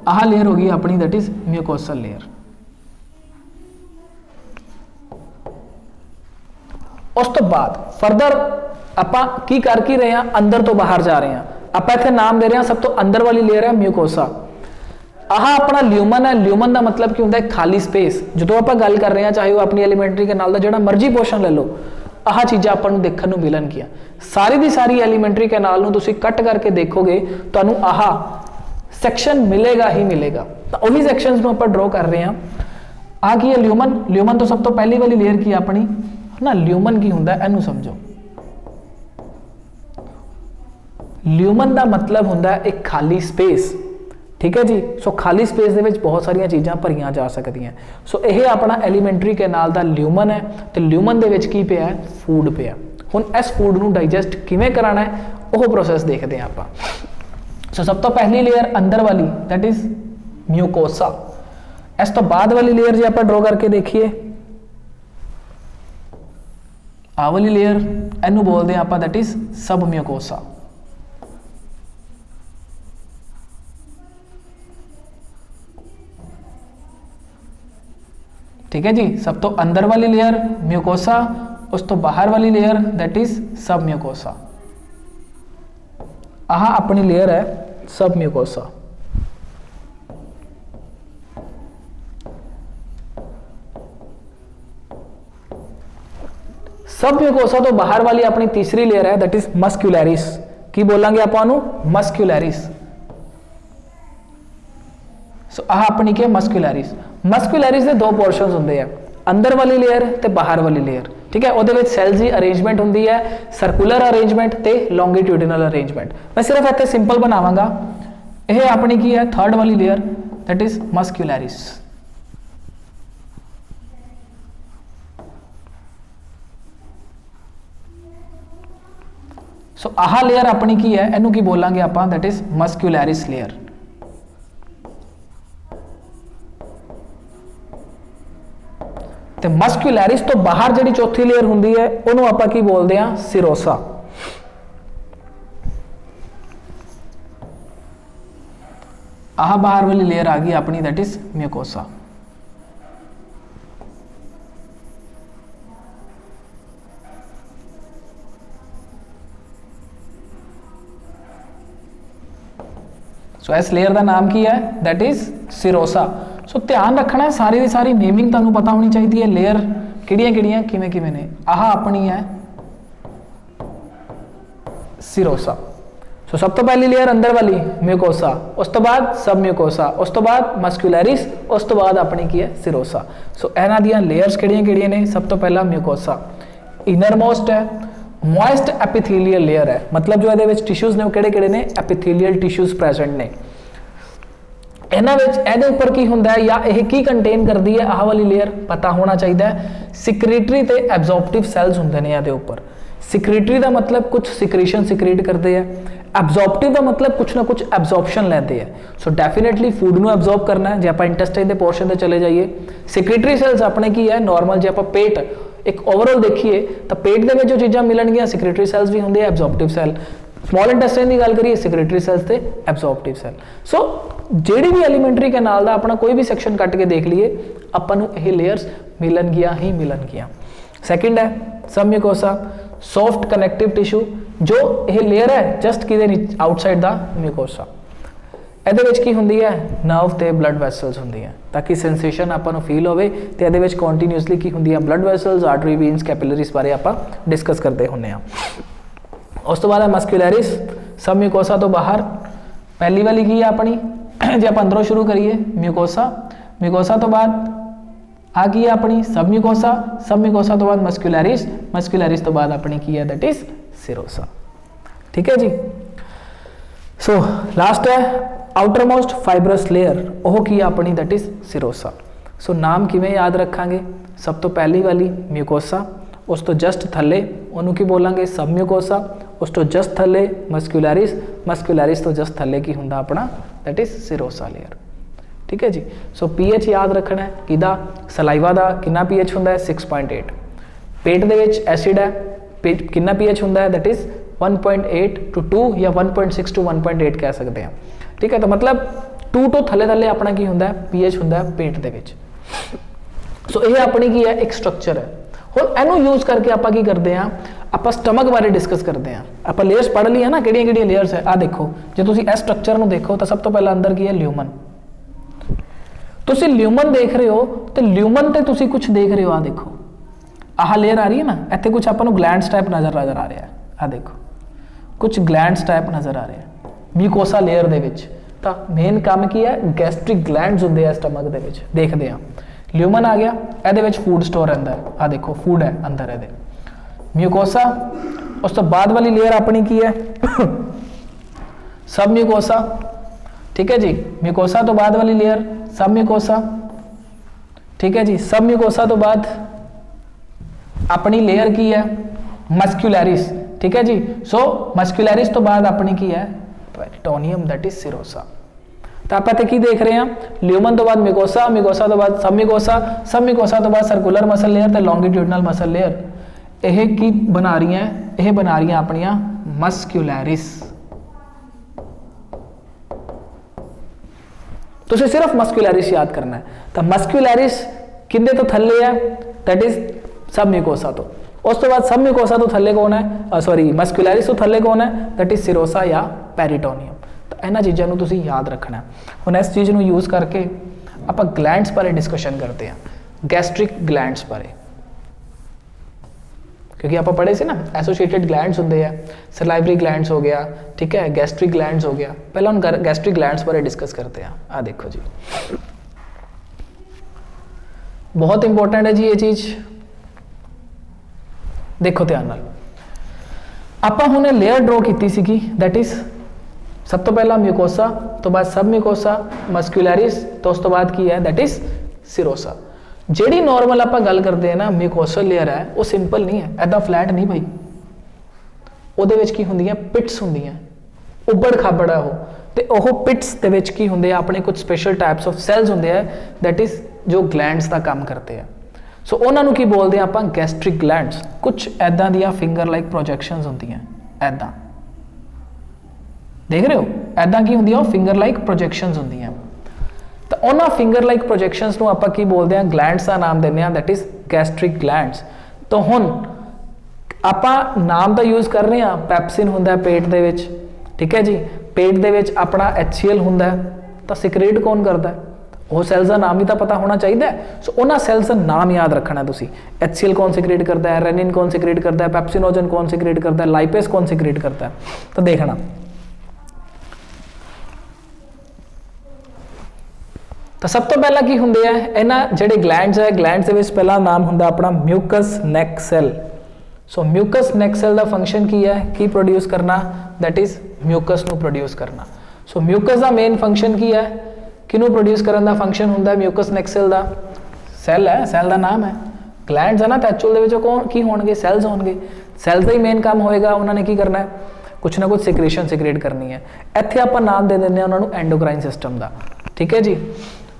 आह लेयर होगी अपनी दैट इज म्यूकोसल लेयर। उस तो बाद फर्दर आप की कर की रहे हैं, अंदर तो बाहर जा रहे हैं। आप इत्थे नाम दे रहे हैं सब तो अंदर वाली लेयर है म्यूकोसा। आह अपना ल्यूमन है। ल्यूमन का मतलब की होंगे खाली स्पेस। जो आप गल कर रहे हैं चाहे वो अपनी एलीमेंटरी कैनाल का जो मर्जी पोर्शन ले लो, आह चीज़ा आपको देखने को मिलनगियां। सारी की सारी एलीमेंटरी कैनाल में तुम कट करके देखोगे तो आह सैक्शन मिलेगा ही मिलेगा। तो वही सैक्शंस को आप ड्रॉ कर रहे हैं। आ की है ल्यूमन। ल्यूमन तो सब तो पहली वाली लेयर की अपनी ना। ल्यूमन की होंगे इनू समझो। ल्यूमन का मतलब होंगे एक खाली स्पेस। ठीक है जी। सो खाली स्पेस दे विच बहुत सारिया चीज़ां भरियां जा सकदियां। सो यह अपना एलीमेंटरी कैनाल का ल्यूमन है। तो ल्यूमन दे विच की पिया है? फूड पिया। हुण इस फूड नूं डाइजेस्ट किवें कराना है वह प्रोसैस देखते हैं आप। सो सब तो पहली लेयर अंदर वाली दैट इज म्यूकोसा। इस तो बाद वाली लेयर जो आप ड्रॉ करके देखिए, आ वाली लेयर इनू बोलते हैं आप दैट इज सब म्यूकोसा। ठीक है जी। सब तो अंदर वाली लेयर म्यूकोसा, उस तो बाहर वाली लेयर दैट इज सब म्यूकोसा। आह अपनी लेयर है सब म्यूकोसा। सब म्यूकोसा तो बाहर वाली अपनी तीसरी लेयर है दैट इज मस्क्यूलैरिस। की बोलेंगे आपको? मस्क्यूलैरिस। सो आह अपनी क्या? मस्क्यूलैरिस। मस्क्यूलैरिस के 2 पोर्शनस होंगे हैं, अंदर वाली लेयर ते बाहर वाली लेयर। ठीक है। वो सैल्स की अरेंजमेंट होंगी है सर्कुलर अरेंजमेंट ते लॉन्गिट्यूडिनल अरेंजमेंट। मैं सिर्फ इतने सिंपल बनावांगा। यह अपनी की है 3rd वाली layer that is muscularis. So आह लेयर अपनी की है, इनू की बोलांगे आप दैट इज मस्क्यूलैरिस लेयर। तो मस्क्यूलैरिस तो बाहर जी चौथी लेयर होंगी है उन्होंने आप की बोलते हैं सिरोसा। आह बाहर वाली लेयर आ गई अपनी, दैट इज म्यूकोसा। सो इस लेयर का नाम की है, दैट इज सिरोसा। सो ध्यान रखना है सारी की सारी नेमिंग तुहानू पता होनी चाहिए, लेयर किहड़ियां किवें किवें ने। आह अपनी है सिरोसा। सो सब तो पहली लेयर अंदर वाली म्यूकोसा, उस तो बाद सब म्यूकोसा, उस तो बाद मस्कुलैरिस, उस तो बाद अपनी की है सिरोसा। सो इन्हां दियां लेयर्स किहड़ियां ने? सब तो पहला म्यूकोसा इनर मोस्ट है, मॉइस्ट एपिथेलियल लेयर है, मतलब जो ये टिश्यूज़ ने किहड़े ने? एपिथेलियल टिश्यूज़ प्रेजेंट ने। इन्हां विच इहदे उपर की हुंदा है या यह की कंटेन करती है? आह वाली लेयर पता होना चाहिए। सिक्रेटरी ते एब्जॉर्प्टिव सैल्स हुंदे ने इहदे उपर। सिक्रेटरी का मतलब कुछ सिक्रीशन सिक्रीट करते हैं, एब्जॉर्प्टिव का मतलब कुछ ना कुछ एब्जॉर्प्शन लेते हैं। सो डेफिनेटली फूड को एब्जॉर्ब करना है। जो आप इंटेस्टाइन के पोर्शन से चले जाइए, सिक्रेटरी सैल्स अपने की है नॉर्मल। जो आप पेट एक ओवरऑल देखिए तो पेट के जो चीज़ां मिलणगियां, सिक्रेटरी सैल्स भी होंगे, एब्जॉर्प्टिव सैल। स्मॉल इंटेस्टाइन की गल करिए, सिक्रेटरी सैल्स ते एब्जॉर्प्टिव सैल। सो जिहड़ी भी एलीमेंटरी कैनाल का अपना कोई भी सैक्शन कट के देख लीए, आपां नूं यह लेयर्स मिलणगियां ही मिलणगियां। सैकेंड है सब म्यूकोसा, सॉफ्ट कनैक्टिव टिश्यू, जो यह लेयर है जस्ट कि आउटसाइड द म्यूकोसा। ਇਹਦੇ ਵਿੱਚ ਕੀ ਹੁੰਦੀ ਹੈ? ਨਰਵ ਤੇ ਬਲੱਡ ਵੈਸਲਸ ਹੁੰਦੀ ਹੈ, ਤਾਂ ਕਿ ਸੈਂਸੇਸ਼ਨ ਆਪਾਂ ਨੂੰ ਫੀਲ ਹੋਵੇ। ਤੇ ਇਹਦੇ ਵਿੱਚ ਕੰਟੀਨਿਊਸਲੀ ਕੀ ਹੁੰਦੀ ਹੈ? ਬਲੱਡ ਵੈਸਲਸ, ਆਰਟਰੀ, ਵੀਨਸ, ਕੈਪਿਲਰੀਜ਼ ਬਾਰੇ ਆਪਾਂ ਡਿਸਕਸ ਕਰਦੇ ਹੁੰਦੇ ਆ। ਉਸ ਤੋਂ ਬਾਅਦ ਹੈ ਮਸਕੂਲੈਰਿਸ, ਸਬ ਮਿਊਕੋਸਾ ਤੋਂ ਬਾਹਰ। ਪਹਿਲੀ ਵਾਲੀ ਕੀ ਹੈ ਆਪਣੀ? ਜੇ ਆਪਾਂ ਅੰਦਰੋਂ ਸ਼ੁਰੂ ਕਰੀਏ ਮਿਊਕੋਸਾ, ਮਿਊਕੋਸਾ ਤੋਂ ਬਾਅਦ ਆ ਕੀ ਹੈ ਆਪਣੀ? ਸਬ ਮਿਊਕੋਸਾ, ਸਬ ਮਿਊਕੋਸਾ ਤੋਂ ਬਾਅਦ ਮਸਕੂਲੈਰਿਸ, ਮਸਕੂਲੈਰਿਸ ਤੋਂ ਬਾਅਦ ਆਪਣੀ ਕੀ ਹੈ? That is serosa. ठीक है जी। सो लास्ट है आउटर मोस्ट फाइबरस लेयर, वह की अपनी दैट इज सिरोसा। सो नाम किवें याद रखांगे? सब तो पहली वाली म्यूकोसा, उस तो जस्ट थले उन्होंने की बोलांगे सब म्यूकोसा, उस तो जस्ट थले मस्कुलैरिस, मस्कुलैरिस तो जस्ट थले की हुंदा अपना दैट इज सिरोसा लेयर। ठीक है जी। सो पीएच याद रखना है किदा? सलाइवा का कितना पीएच हुंदा है? 6.8। पेट दे विच एसिड है, कितना पीएच हुंदा है? दैट इज 1.8 to 2 या 1.6 to 1.8 कह सकते हैं। ठीक है, तो मतलब 2 तो थले थले अपना की हुंदा है? पीएच हुंदा है पेट दे विच। सो ये अपनी की है एक स्ट्रक्चर है। हुण इहनूं यूज़ करके आपां की करते हैं? आपां स्टमक बारे डिस्कस करते हैं। आपां लेयर्स पढ़ ली है ना, किहड़ियां लेयर्स है। आ देखो, जो तुसीं इस स्ट्रक्चर नूं देखो तो सब तो पहला अंदर की है ल्यूमन। तुसीं ल्यूमन देख रहे हो तो ल्यूमन ते तुसीं कुछ देख रहे हो। आ देखो, आह लेयर आ रही है ना, इत्थे कुछ आपां नूं ग्लैंड्स टाइप नज़र आ रहा है। आ देखो, कुछ ग्लैंड्स टाइप नज़र आ रहे हैं म्यूकोसा लेयर दे विच। तो मेन काम की है? गैस्ट्रिक ग्लैंड्स होंदे आ स्टमक दे विच। देखते हैं, ल्यूमन आ गया, इहदे विच फूड स्टोर रहिंदा है। आ देखो, फूड है अंदर इहदे। म्यूकोसा, उस तो बाद वाली लेयर अपनी की है? सब म्यूकोसा। ठीक है जी। म्यूकोसा तो बाद वाली लेयर सब म्यूकोसा। ठीक है जी। सब म्यूकोसा तो बाद अपनी लेयर की है? मस्कुलैरिस। ठीक है जी। सो मस्कुलैरिस तो बाद अपनी की है? Peritoneum, that is serosa. तो आप इत्थे की देख रहे हैं? ल्यूमन तो बाद म्यूकोसा, म्यूकोसा तो बाद सब म्यूकोसा, सब म्यूकोसा तो बाद सर्कुलर मसल लेयर ते लॉन्गिट्यूडनल मसल लेयर। यह की बना रही हैं? यह बना रही हैं अपनियां मस्कुलैरिस। तुसीं सिर्फ मस्कुलैरिस याद करना है। तो मस्कुलैरिस किंदे तो थल्ले है? दैट इज सब म्यूकोसा तो। उस तो बाद सब म्यूकोसा तो थल्ले कौन है? सॉरी, मस्कुलैरिस तो थल्ले कौन है? दैट इज सिरोसा या पेरिटोनियम। तो इन्हां चीज़ों को तुसीं याद रखना है। हुण इस चीज़ को यूज़ करके आपां ग्लैंड्स बारे डिस्कशन करते हैं, गैस्ट्रिक ग्लैंड्स बारे, क्योंकि आप पढ़े से ना एसोसिएटेड ग्लैंड्स होंगे हैं, सलाइवरी ग्लैंड्स हो गया, ठीक है, गैस्ट्रिक ग्लैंड्स हो गया। पहले हम गैस्ट्रिक ग्लैंड्स बारे डिस्कस करते हैं। आ देखो जी, बहुत इंपॉर्टेंट है जी ये चीज़, देखो ध्यान नाल। आपां हुणे लेयर ड्रॉ की सीगी, दैट इज सब तो पहला म्यूकोसा, तो बाद सब म्यूकोसा, मस्कुलैरिस, तो उस तो बाद की है दैट इज सिरोसा। ਜਿਹੜੀ नॉर्मल आप गल करते हैं ना म्यूकोसल लेयर है, वो सिंपल नहीं है, ऐदा फ्लैट नहीं भाई। ਉਹਦੇ ਵਿੱਚ ਕੀ ਹੁੰਦੀਆਂ? ਪਿਟਸ ਹੁੰਦੀਆਂ, ਉੱਬੜ ਖਾਬੜ ਹੈ ਉਹ। ਤੇ ਉਹ ਪਿਟਸ ਦੇ ਵਿੱਚ ਕੀ ਹੁੰਦੇ ਆ? ਆਪਣੇ ਕੁਝ ਸਪੈਸ਼ਲ ਟਾਈਪਸ ਆਫ ਸੈਲਸ ਹੁੰਦੇ ਆ, दैट इज ਜੋ ਗਲੈਂਡਸ ਦਾ ਕੰਮ ਕਰਦੇ ਆ। ਸੋ ਉਹਨਾਂ ਨੂੰ ਕੀ ਬੋਲਦੇ ਆ ਆਪਾਂ? Gastric glands. ਕੁਝ ਐਦਾਂ ਦੀਆਂ ਫਿੰਗਰ ਲਾਈਕ ਪ੍ਰੋਜੈਕਸ਼ਨਸ ਹੁੰਦੀਆਂ, ਐਦਾਂ देख रहे हो ऐदा की होंदी फिंगर लाइक प्रोजैक्शनस होंदियां तो उन्होंने फिंगर लाइक प्रोजैक्शनस नूं आपां की बोलते हैं ग्लैंड्स का नाम देने दैट इज गैस्ट्रिक ग्लैंड्स। तो हुण आपां नाम तो यूज़ कर रहे हैं पैप्सिन हुंदा पेट दे विच ठीक है जी पेट दे विच अपना HCl हुंदा तो सिक्रेट कौन करता है वो सैल्स का नाम भी तो पता होना चाहिए। सो उन्होंने सैल्स का नाम याद रखना है तुसी HCl कौन सिक्रेट करता है रेनिन कौन सिक्रेट करता है पेप्सिनोजन कौन सिक्रेट करता है लाइपेस कौन सिक्रेट करता है। तो देखना तो सब तो पहला की होंगे इन्ह जेडे ग्लैंड्स है ग्लैंड्स के पहला नाम होंगे अपना म्यूकस नैक सैल। सो म्यूकस नैक सैल का फंक्शन की है की प्रोड्यूस करना दैट इज म्यूकस नू प्रोड्यूस करना। सो म्यूकस का मेन फंक्शन की है किनू प्रोड्यूस करने का फंक्शन होंगे म्यूकस नैक सैल का सैल है सैल का नाम है ग्लैंड्स है ना तो एक्चुअल दे कौन की होंगे सैल्स होंगे सैल्स का ही मेन काम होएगा उन्होंने की करना है कुछ ना कुछ सिक्रेशन सिक्रेट करनी है। इत्थे आप नाम दे देंगे उन्होंने एंडोक्राइन सिस्टम का ठीक है जी।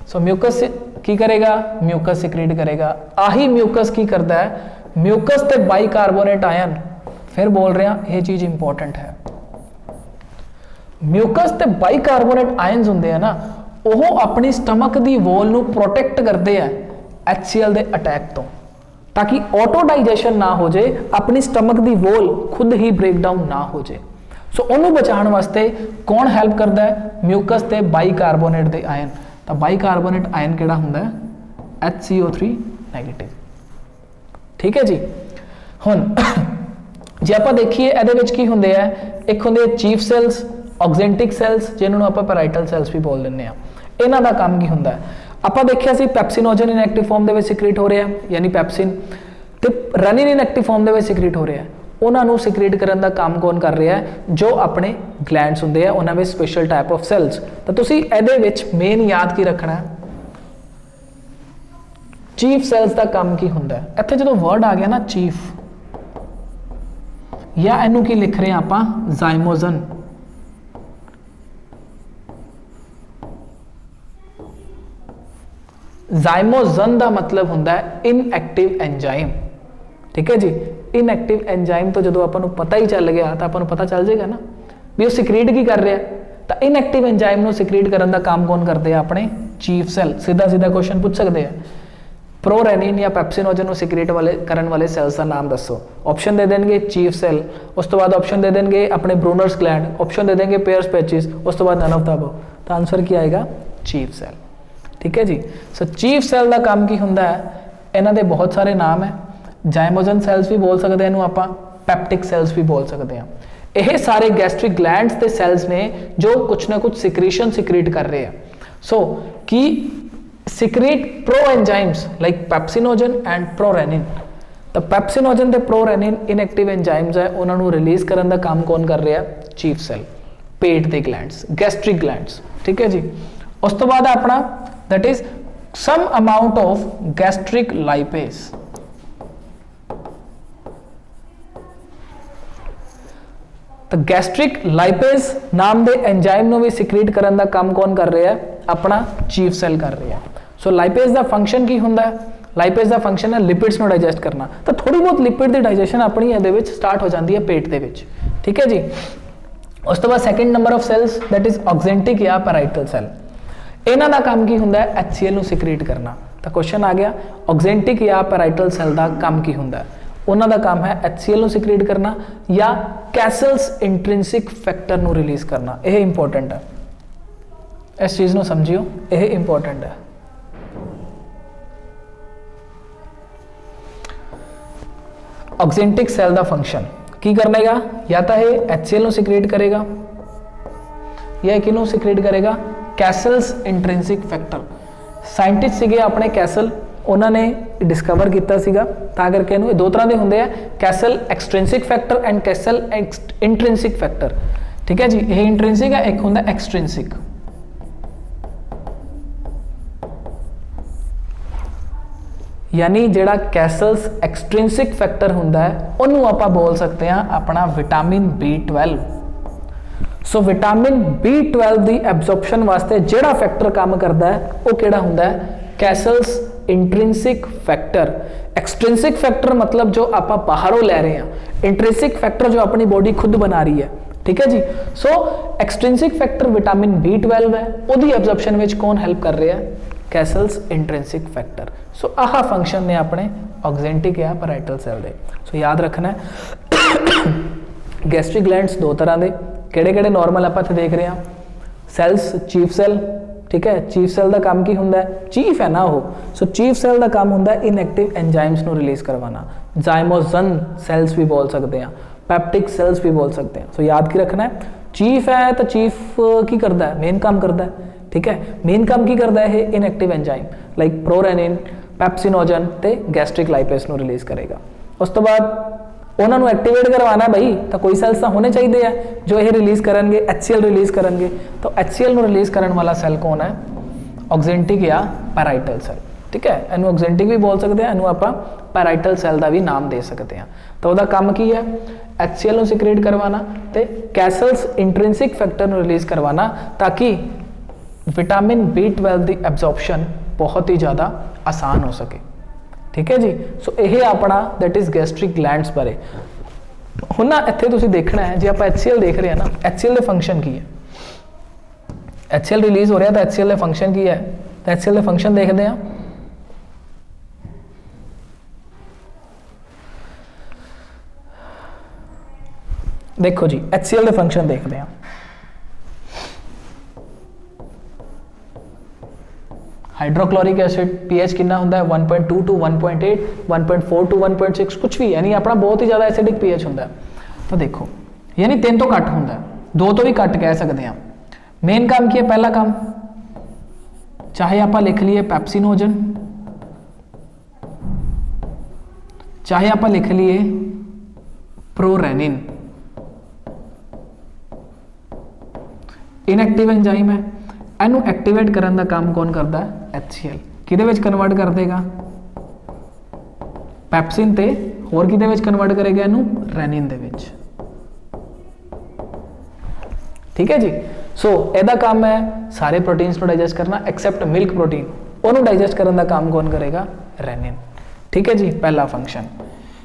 सो म्यूकस की करेगा म्यूकस सिक्रेट करेगा आही म्यूकस की करता है म्यूकस ते बाइकार्बोनेट आयन फिर बोल रहे हैं ये चीज़ इंपॉर्टेंट है म्यूकस ते बाइकार्बोनेट आयन्स होंगे है ना वो अपनी स्टमक की वॉल नू प्रोटेक्ट करते हैं HCl के अटैक तो ताकि ऑटो डाइजेशन ना हो जाए अपनी स्टमक की वॉल खुद ही ब्रेक डाउन ना हो जाए। सो उन्होंने बचाने वास्ते कौन हैल्प करता है म्यूकस ते बाइकार्बोनेट के आयन तो बाइकार्बोनेट आयन केड़ा हुंदा है HCO3 नेगेटिव ठीक है जी। हुण जे आप देखिए ये की होंगे है एक होंगे चीफ सैल्स ऑक्जेंटिक सैल्स जिन्होंने आप पैराइटल सैल्स भी बोल दें इन्हों का काम की होंगे आप देखिया सी पैप्सिनोजन इनएक्टिव फॉर्म के सिक्रेट हो रहा है यानी पैप्सिन तो रेनिन इनएक्टिव फॉर्म के सिक्रेट हो रहा है उन्होंने सिक्रेट करने का काम कौन कर रहा है जो अपने ग्लैंड्स होंगे उन्होंने स्पेशल टाइप ऑफ सैल्स। तो तुसी एदे विच मेन याद की रखना है चीफ सैल्स का काम की होंगे इत्थे जो वर्ड आ गया ना चीफ या इनू की लिख रहे हैं आप जाइमोजन जाइमोजन का मतलब होंगे इनएक्टिव एंजाइम ठीक है जी। इनएक्टिव एंजाइम तो जो आपको पता ही चल गया तो आपको पता चल जाएगा ना भी वो सिक्रेट की कर रहा है तो इनएक्टिव एंजाइम सिक्रेट करने का काम कौन करते हैं अपने चीफ सैल। सीधा सीधा क्वेश्चन पूछ सकते हैं प्रोरेनिन या पेप्सिनोजन को सिक्रेट करने वाले सैल्स का नाम दसो ऑप्शन दे देंगे चीफ सैल उस तो बाद ऑप्शन दे देंगे अपने ब्रूनर्स ग्लैंड ऑप्शन दे देंगे पेयर्स पैचेस उस तो बाद नन ऑफ द अबव तो आंसर क्या आएगा चीफ सैल ठीक है जी। सो चीफ सैल का काम की होंगे इन्हों के बहुत सारे नाम है जाइमोजन सैल्स भी बोल सकते हैं आप पैप्टिक सैल्स भी बोल सकते हैं यह सारे गैस्ट्रिक ग्लैंड्स के सैल्स ने जो कुछ ना कुछ सिक्रेशन सिक्रेट कर रहे हैं। सो की secrete pro enzymes like pepsinogen and prorennin तो पैप्सिनोजन ते प्रोरेनिन इनएक्टिव एंजाइम्स है उन्होंने रिलीज करने का काम कौन कर रहा है चीफ सैल पेट के ग्लैंड्स गैस्ट्रिक ग्लैंड्स ठीक है जी। उस तो बाद अपना that is some amount of gastric lipase तो गैस्ट्रिक लाइपेस नाम के एंजाइम को भी सिक्रेट करने का काम कौन कर रहा है अपना चीफ सैल कर रहा है। सो लाइपेस का फंक्शन की होंगे लाइपेस का फंक्शन है लिपिड्स को डाइजेस्ट करना तो थोड़ी बहुत लिपिड की डाइजेशन अपनी ये स्टार्ट हो जाती है पेट के ठीक है जी। उस तो बाद second number of cells that is oxyntic या पैराइटल सैल इन्हों का काम की होंगे HCl सिक्रेट करना। तो क्वेश्चन आ गया ऑक्जेंटिक या पैराइटल सैल का काम की होंगे उन्हों का काम है HCl सिक्रेट करना या कैसल्स इंट्रिंसिक फैक्टर को रिलीज करना। यह इंपॉर्टेंट है इस चीज़ को समझियो यह इंपॉर्टेंट है। ऑक्जेंटिक सैल का फंक्शन की करनेगा या तो यह HCl सिक्रेट करेगा या किनू सिक्रेट करेगा कैसल्स इंट्रिंसिक फैक्टर। साइंटिस्ट सीगे अपने कैसल उन्होंने डिस्कवर किया सीगा तां करके इनू दो तरह के होंगे है castle extrinsic factor and castle intrinsic factor ठीक है जी। यह इंट्रिंसिक है एक होंगे एक्सट्रिंसिक यानी जिहड़ा कैसल्स एक्सट्रिंसिक फैक्टर होंदा है उन्होंने आप बोल सकते हैं अपना vitamin B12। So vitamin B12 की एब्जॉर्प्शन वास्ते जिहड़ा फैक्टर काम करता है वो किहड़ा होंदा है Castle's intrinsic factor. Extrinsic factor मतलब जो आप बाहरों लै रहे हैं इंट्रिंसिक फैक्टर जो अपनी बॉडी खुद बना रही है ठीक है जी। सो एक्सट्रिंसिक फैक्टर विटामिन B12 है, ਉਹਦੀ ਐਬਜ਼ੌਰਪਸ਼ਨ ਵਿੱਚ ਕੌਣ ਹੈਲਪ ਕਰ ਰਿਹਾ ਹੈ? ਕੈਸਲਸ ਇੰਟ੍ਰਿੰਸਿਕ ਫੈक्टर। सो आह फंक्शन ने अपने ऑक्जेंटिक या पैराइटल सेल दे। सो याद रखना है गैस्ट्रिक ग्लैंड्स दो तरह के, किहड़े-किहड़े नॉर्मल आप इत्थे देख रहे हैं, सैल्स चीफ सेल, ठीक है। चीफ सेल का काम की हुंदा है? चीफ है ना वो। सो चीफ सेल का काम हुंदा है इनएक्टिव एंजाइम्स नूं रिलीज करवाना। जाइमोजन सेल्स भी बोल सकते हैं, पैप्टिक सेल्स भी बोल सकते हैं। सो याद की रखना है, चीफ है तो चीफ की करता है? मेन काम करता है, ठीक है। मेन काम की करता है inactive enzyme like prorennin, pepsinogen ते गैस्ट्रिक लाइपेस नूं रिलीज करेगा। उस तो बाद उन्होंने एक्टिवेट करवाना भाई, तो कोई सैल्स तो होने चाहिए है जो ये रिलीज करेंगे, HCl रिलीज करेंगे। तो HCl नूं रिलीज करने वाला सैल कौन है? ऑक्जेंटिक या पैराइटल सैल, ठीक है। इनू ऑक्जेंटिक भी बोल सकते हैं, इनू आप पैराइटल सैल का भी नाम दे सकते हैं। तो वह काम की है? HCl नूं सिक्रेट करवाना ते कैसल्स इंट्रिंसिक फैक्टर नूं रिलीज करवाना, ताकि विटामिन B12 की एब्जॉर्प्शन बहुत ही ज़्यादा आसान हो सके, ठीक है जी। सो यह अपना दैट इज़ गैस्ट्रिक ग्लैंड्स बारे। हुण ना इत्थे तुसीं देखना है, जे आप HCl देख रहे हैं ना, HCl के फंक्शन की है? HCl रिलीज हो रहा है तो HCl के फंक्शन की है? तो HCl के फंक्शन देखते हैं। देखो जी, HCl के फंक्शन देखते हैं। हाइड्रोक्लोरिक एसिड pH कितना होता है? 1.2 टू 1.8, 1.4 टू 1.6, कुछ भी यानी अपना बहुत ही ज़्यादा एसिडिक pH होता है। तो देखो यानी 3 तो घट होता है, 2 तो भी घट कह सकते हैं। मेन काम की है? पहला काम चाहे आप लिख लीए पैप्सिनोजन, चाहे आप लिख लीए प्रोरेनिन, इनएक्टिव एंजाइम है। इनू एक्टिवेट करने का काम कौन करता है? HCl। किहदे विच कन्वर्ट कर देगा? पैप्सिन ते होर किहदे विच कन्वर्ट करेगा? इनू रेनिन दे विच, ठीक है जी। सो ਇਹਦਾ काम है सारे प्रोटीन्स को डाइजेस्ट करना एक्सेप्ट मिल्क प्रोटीन, उन्होंने डाइजेस्ट करने का काम कौन करेगा? रेनिन, ठीक है जी। पहला फंक्शन,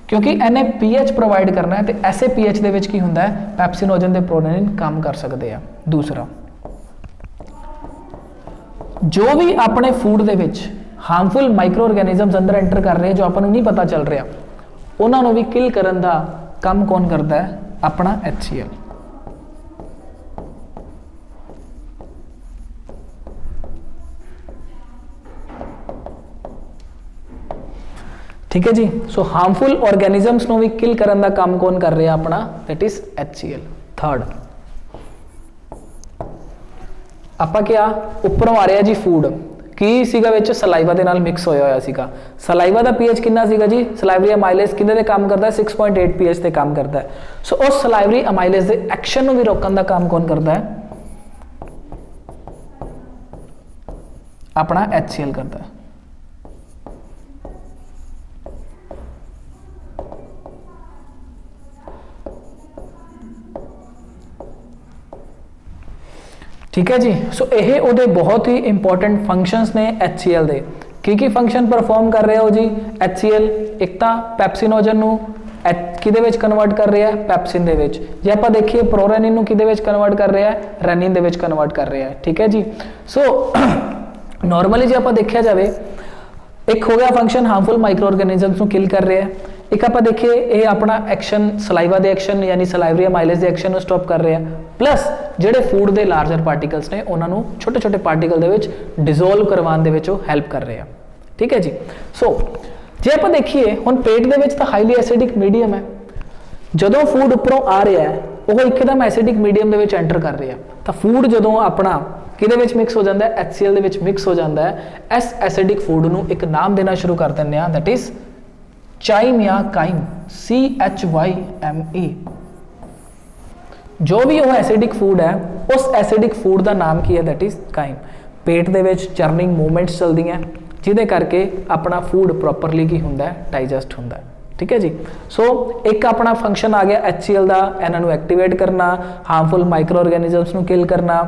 क्योंकि इन्हें pH प्रोवाइड करना है, तो ऐसे pH दे विच की हुंदा है? पैप्सिनोजन ते प्रोरेनिन काम कर सकते हैं। दूसरा, जो भी अपने फूड दे विच हार्मफुल माइक्रो ऑर्गेनिजम्स अंदर एंटर कर रहे हैं, जो अपन नहीं पता चल रहा, उन्होंने भी किल करने का काम कौन करता है? अपना HCl, ठीक है जी। सो हार्मफुल ऑर्गेनिजम्स को भी किल करने का काम कौन कर रहा है? अपना दैट इज HCl। थर्ड, ਆਪਾਂ क्या ਉੱਪਰੋਂ आ रहा जी फूड की ਸੀਗਾ ਵਿੱਚ? ਸਲਾਈਵਾ ਦੇ ਨਾਲ ਮਿਕਸ ਹੋਇਆ ਹੋਇਆ ਸੀਗਾ। ਸਲਾਈਵਾ ਦਾ pH ਕਿੰਨਾ ਸੀਗਾ ਜੀ? ਸਲਾਈਵਰੀ ਅਮਾਈਲੇਜ਼ ਕਿੰਨੇ ਤੇ ਕੰਮ ਕਰਦਾ ਹੈ? 6.8 pH ਤੇ ਕੰਮ ਕਰਦਾ ਹੈ। ਸੋ ਉਸ ਸਲਾਈਵਰੀ ਅਮਾਈਲੇਜ਼ ਦੇ ਐਕਸ਼ਨ ਨੂੰ ਵੀ ਰੋਕਣ ਦਾ ਕੰਮ ਕੌਣ ਕਰਦਾ ਹੈ? ਆਪਣਾ HCl ਕਰਦਾ ਹੈ। ठीक है जी। सो ये ਉਹਦੇ बहुत ही इंपॉर्टेंट फंक्शनस ने HCl ਦੇ। की फंक्शन परफॉर्म कर रहे हो जी HCl? एक तो पैप्सिनोजन ਨੂੰ ਕਿਹਦੇ ਵਿੱਚ ਕਨਵਰਟ ਕਰ ਰਿਹਾ ਹੈ? ਪੈਪਸਿਨ ਦੇ ਵਿੱਚ। ਜੇ ਆਪਾਂ ਦੇਖੀਏ ਪ੍ਰੋਰੈਨਿਨ ਨੂੰ ਕਿਹਦੇ ਵਿੱਚ ਕਨਵਰਟ ਕਰ ਰਿਹਾ ਹੈ? ਰੈਨਿਨ ਦੇ ਵਿੱਚ ਕਨਵਰਟ ਕਰ ਰਿਹਾ ਹੈ, ਠੀਕ ਹੈ ਜੀ। ਸੋ ਨਾਰਮਲੀ ਜੇ ਆਪਾਂ ਦੇਖਿਆ ਜਾਵੇ, ਇੱਕ ਹੋ ਗਿਆ ਫੰਕਸ਼ਨ ਹਾਰਮਫੁਲ ਮਾਈਕਰੋ ਆਰਗੈਨਿਜ਼ਮਸ ਨੂੰ ਕਿਲ ਕਰ ਰਿਹਾ ਹੈ, एक आप देखिए ये अपना एक्शन सलाइवा के एक्शन यानी सलाइवरी अमाइलेज के एक्शन को स्टॉप कर रहे हैं, प्लस जोड़े फूड के लार्जर पार्टिकल्स ने उन्होंने छोटे छोटे पार्टिकल के डिजोल्व करवाने हेल्प कर रहे हैं, ठीक है जी। सो जे आप देखिए हुण पेट के तो हाईली एसिडिक मीडियम है, जदों फूड उपरों आ रहा है वो एकदम एसिडिक मीडियम के एंटर कर रहा है, तो फूड जदों अपना किहदे विच मिक्स हो जाता है? HCl दे विच मिक्स हो जाता है। इस एसिडिक फूड को एक नाम देना शुरू कर दें, दैट इज चाइम या काइम, CHYME। जो भी वो एसिडिक फूड है उस एसिडिक फूड का नाम की है? That is chyme. पेट दे विच चर्निंग मूवमेंट्स चलती हैं जिहदे करके अपना फूड प्रॉपरली की हुंदा है? डाइजेस्ट हुंदा है, ठीक है जी। सो एक अपना फंक्शन आ गया HCl का, इन्हों एक्टिवेट करना, हार्मफुल माइक्रो ऑर्गेनिजम्स को किल करना,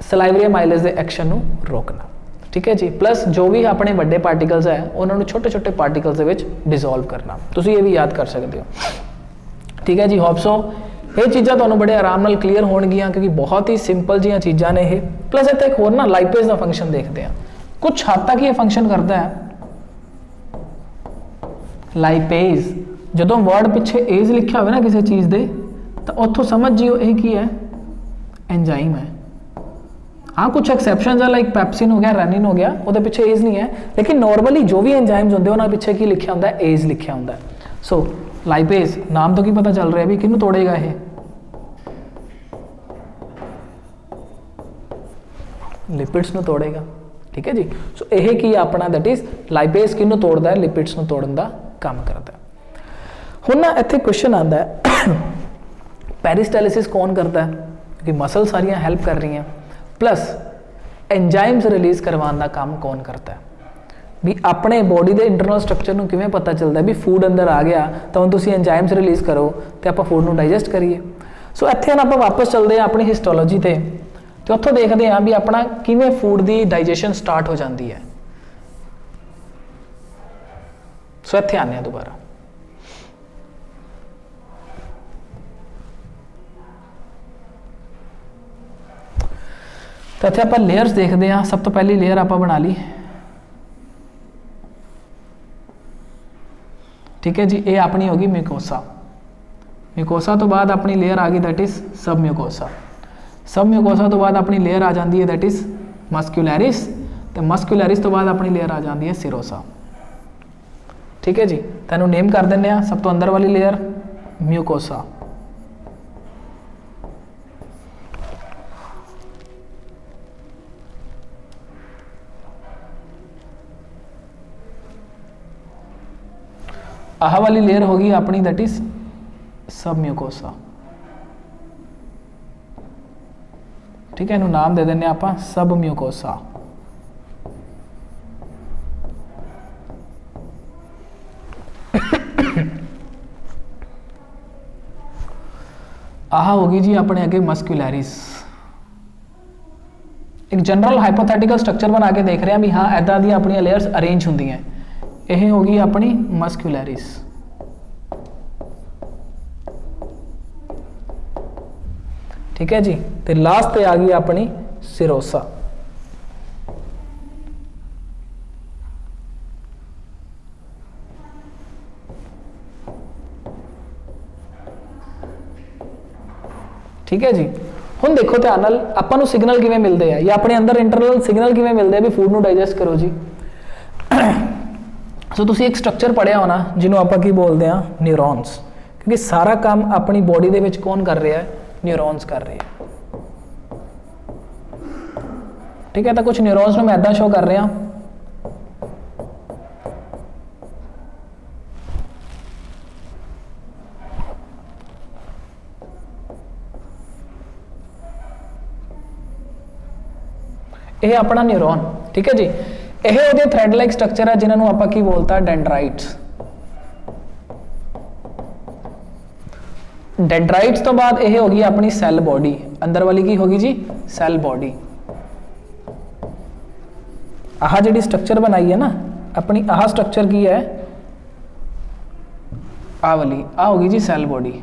सलाइवरी अमाइलेज के एक्शन को रोकना, ठीक है जी। प्लस जो भी अपने बड़े पार्टिकल्स है उन्होंने छोटे छोटे पार्टिकल्स के डिजोल्व करना, तुम ये भी याद कर सकते हो, ठीक है जी। होप सो ਇਹ ਚੀਜ਼ਾਂ ਤੁਹਾਨੂੰ ਬੜੇ ਆਰਾਮ ਨਾਲ ਕਲੀਅਰ ਹੋਣਗੀਆਂ ਕਿਉਂਕਿ ਬਹੁਤ ਹੀ ਸਿੰਪਲ ਜੀਆਂ ਚੀਜ਼ਾਂ ਨੇ ਇਹ। ਪਲੱਸ ਇੱਥੇ ਇੱਕ ਹੋਰ ਨਾ ਲਾਈਪੇਜ਼ ਦਾ ਫੰਕਸ਼ਨ ਦੇਖਦੇ ਆ, ਕੁਝ ਹੱਦ ਤੱਕ ਇਹ ਫੰਕਸ਼ਨ ਕਰਦਾ ਹੈ। ਲਾਈਪੇਜ਼ ਜਦੋਂ ਵਰਡ ਪਿੱਛੇ ਏਜ ਲਿਖਿਆ ਹੋਵੇ ਨਾ ਕਿਸੇ ਚੀਜ਼ ਦੇ, ਤਾਂ ਉੱਥੋਂ ਸਮਝ ਜਿਓ ਇਹ ਕੀ ਹੈ, एंजाइम है। हाँ कुछ एक्सेप्शन है, लाइक पैप्सिन हो गया, रेनिन हो गया, वो पिछे एज नहीं है, लेकिन नॉर्मली जो भी एंजाइम्स होंगे उन्होंने पिछे की लिखा होंगे, एज लिखा होंगे। सो लाइपेज नाम तो की पता चल रहा है भी किन्नू तोड़ेगा ये, लिपिड्स नू तोड़ेगा। ठीक है जी। सो यह की अपना दैट इज लाइपेज किन्नू तोड़ता है, लिपिड्स नू तोड़न का काम करता है। हुण ना इत्थे क्वेश्चन आता है पेरिस्टालिसिस कौन करता है, क्योंकि मसल सारियां हेल्प कर रही हैं, प्लस एंजाइम्स रिलीज करवाने का काम कौन करता है, भी अपने बॉडी के इंटरनल स्ट्रक्चर में किवें पता चलता है भी फूड अंदर आ गया तो हम तुसीं एंजाइम्स रिलीज करो तो आप फूड को डाइजैसट करिए। सो इत्थे आप वापस चलते हैं अपनी हिस्टोलॉजी ते, तो उत्थों देखते हैं भी अपना किवें फूड की डाइजेशन स्टार्ट हो जाती है। सो इत्थे आने दोबारा, तो इत्थे आपां लेयर्स देखते हैं। सब तो पहली लेयर आपां बना ली। ठीक है जी, ये अपनी होगी म्यूकोसा। म्यूकोसा तो बाद अपनी लेयर आ गई दैट इज सब म्यूकोसा। सब म्यूकोसा तो बाद अपनी लेयर आ जाती है दैट इज मस्क्यूलैरिस, तो मस्क्यूलैरिस तो बाद अपनी लेयर आ जाती है सिरोसा। ठीक है जी, तैनूं नेम कर देने आ। सब तो अंदर वाली लेयर म्यूकोसा, आह वाली लेयर होगी अपनी दैट इज सब म्यूकोसा। ठीक है, इनू नाम दे देने आप सब म्यूकोसा। आह होगी जी अपने अगे मस्क्यूलैरिस। एक जनरल हाइपोथेटिकल स्ट्रक्चर बना के देख रहे हैं भी हाँ ऐदा दी अपनी लेयर्स अरेंज होंदी हैं। यह होगी अपनी मस्क्यूलैरिस। ठीक है जी, तो लास्ट पे आ गई अपनी सिरोसा। ठीक है जी, हुण देखो ध्यान नाल आपां नूं सिग्नल किवें मिलदे आ या अपने अंदर इंटरनल सिग्नल किवें मिलदे आ भी फूड नूं डाइजैसट करो जी। सो तुसीं एक स्ट्रक्चर पढ़िया होना जिन्हों आपां की बोलते हैं न्यूरॉन्स, क्योंकि सारा काम अपनी बॉडी दे विच कौन कर रहा है, न्यूरॉन्स कर रहे हैं। ठीक है, तो कुछ न्यूरॉन्स मैं इदा शो कर रहा, यह अपना न्यूरॉन। ठीक है जी, यह वो थ्रेड लाइक स्ट्रक्चर है जिन्होंने आप की बोलता डेंड्राइट्स। डेंड्राइट्स तो बाद यह होगी अपनी सैल बॉडी। अंदर वाली की होगी जी सैल बॉडी। आह जी स्ट्रक्चर बनाई है ना अपनी, आह स्ट्रक्चर की है आ वाली, आ होगी जी सैल बॉडी।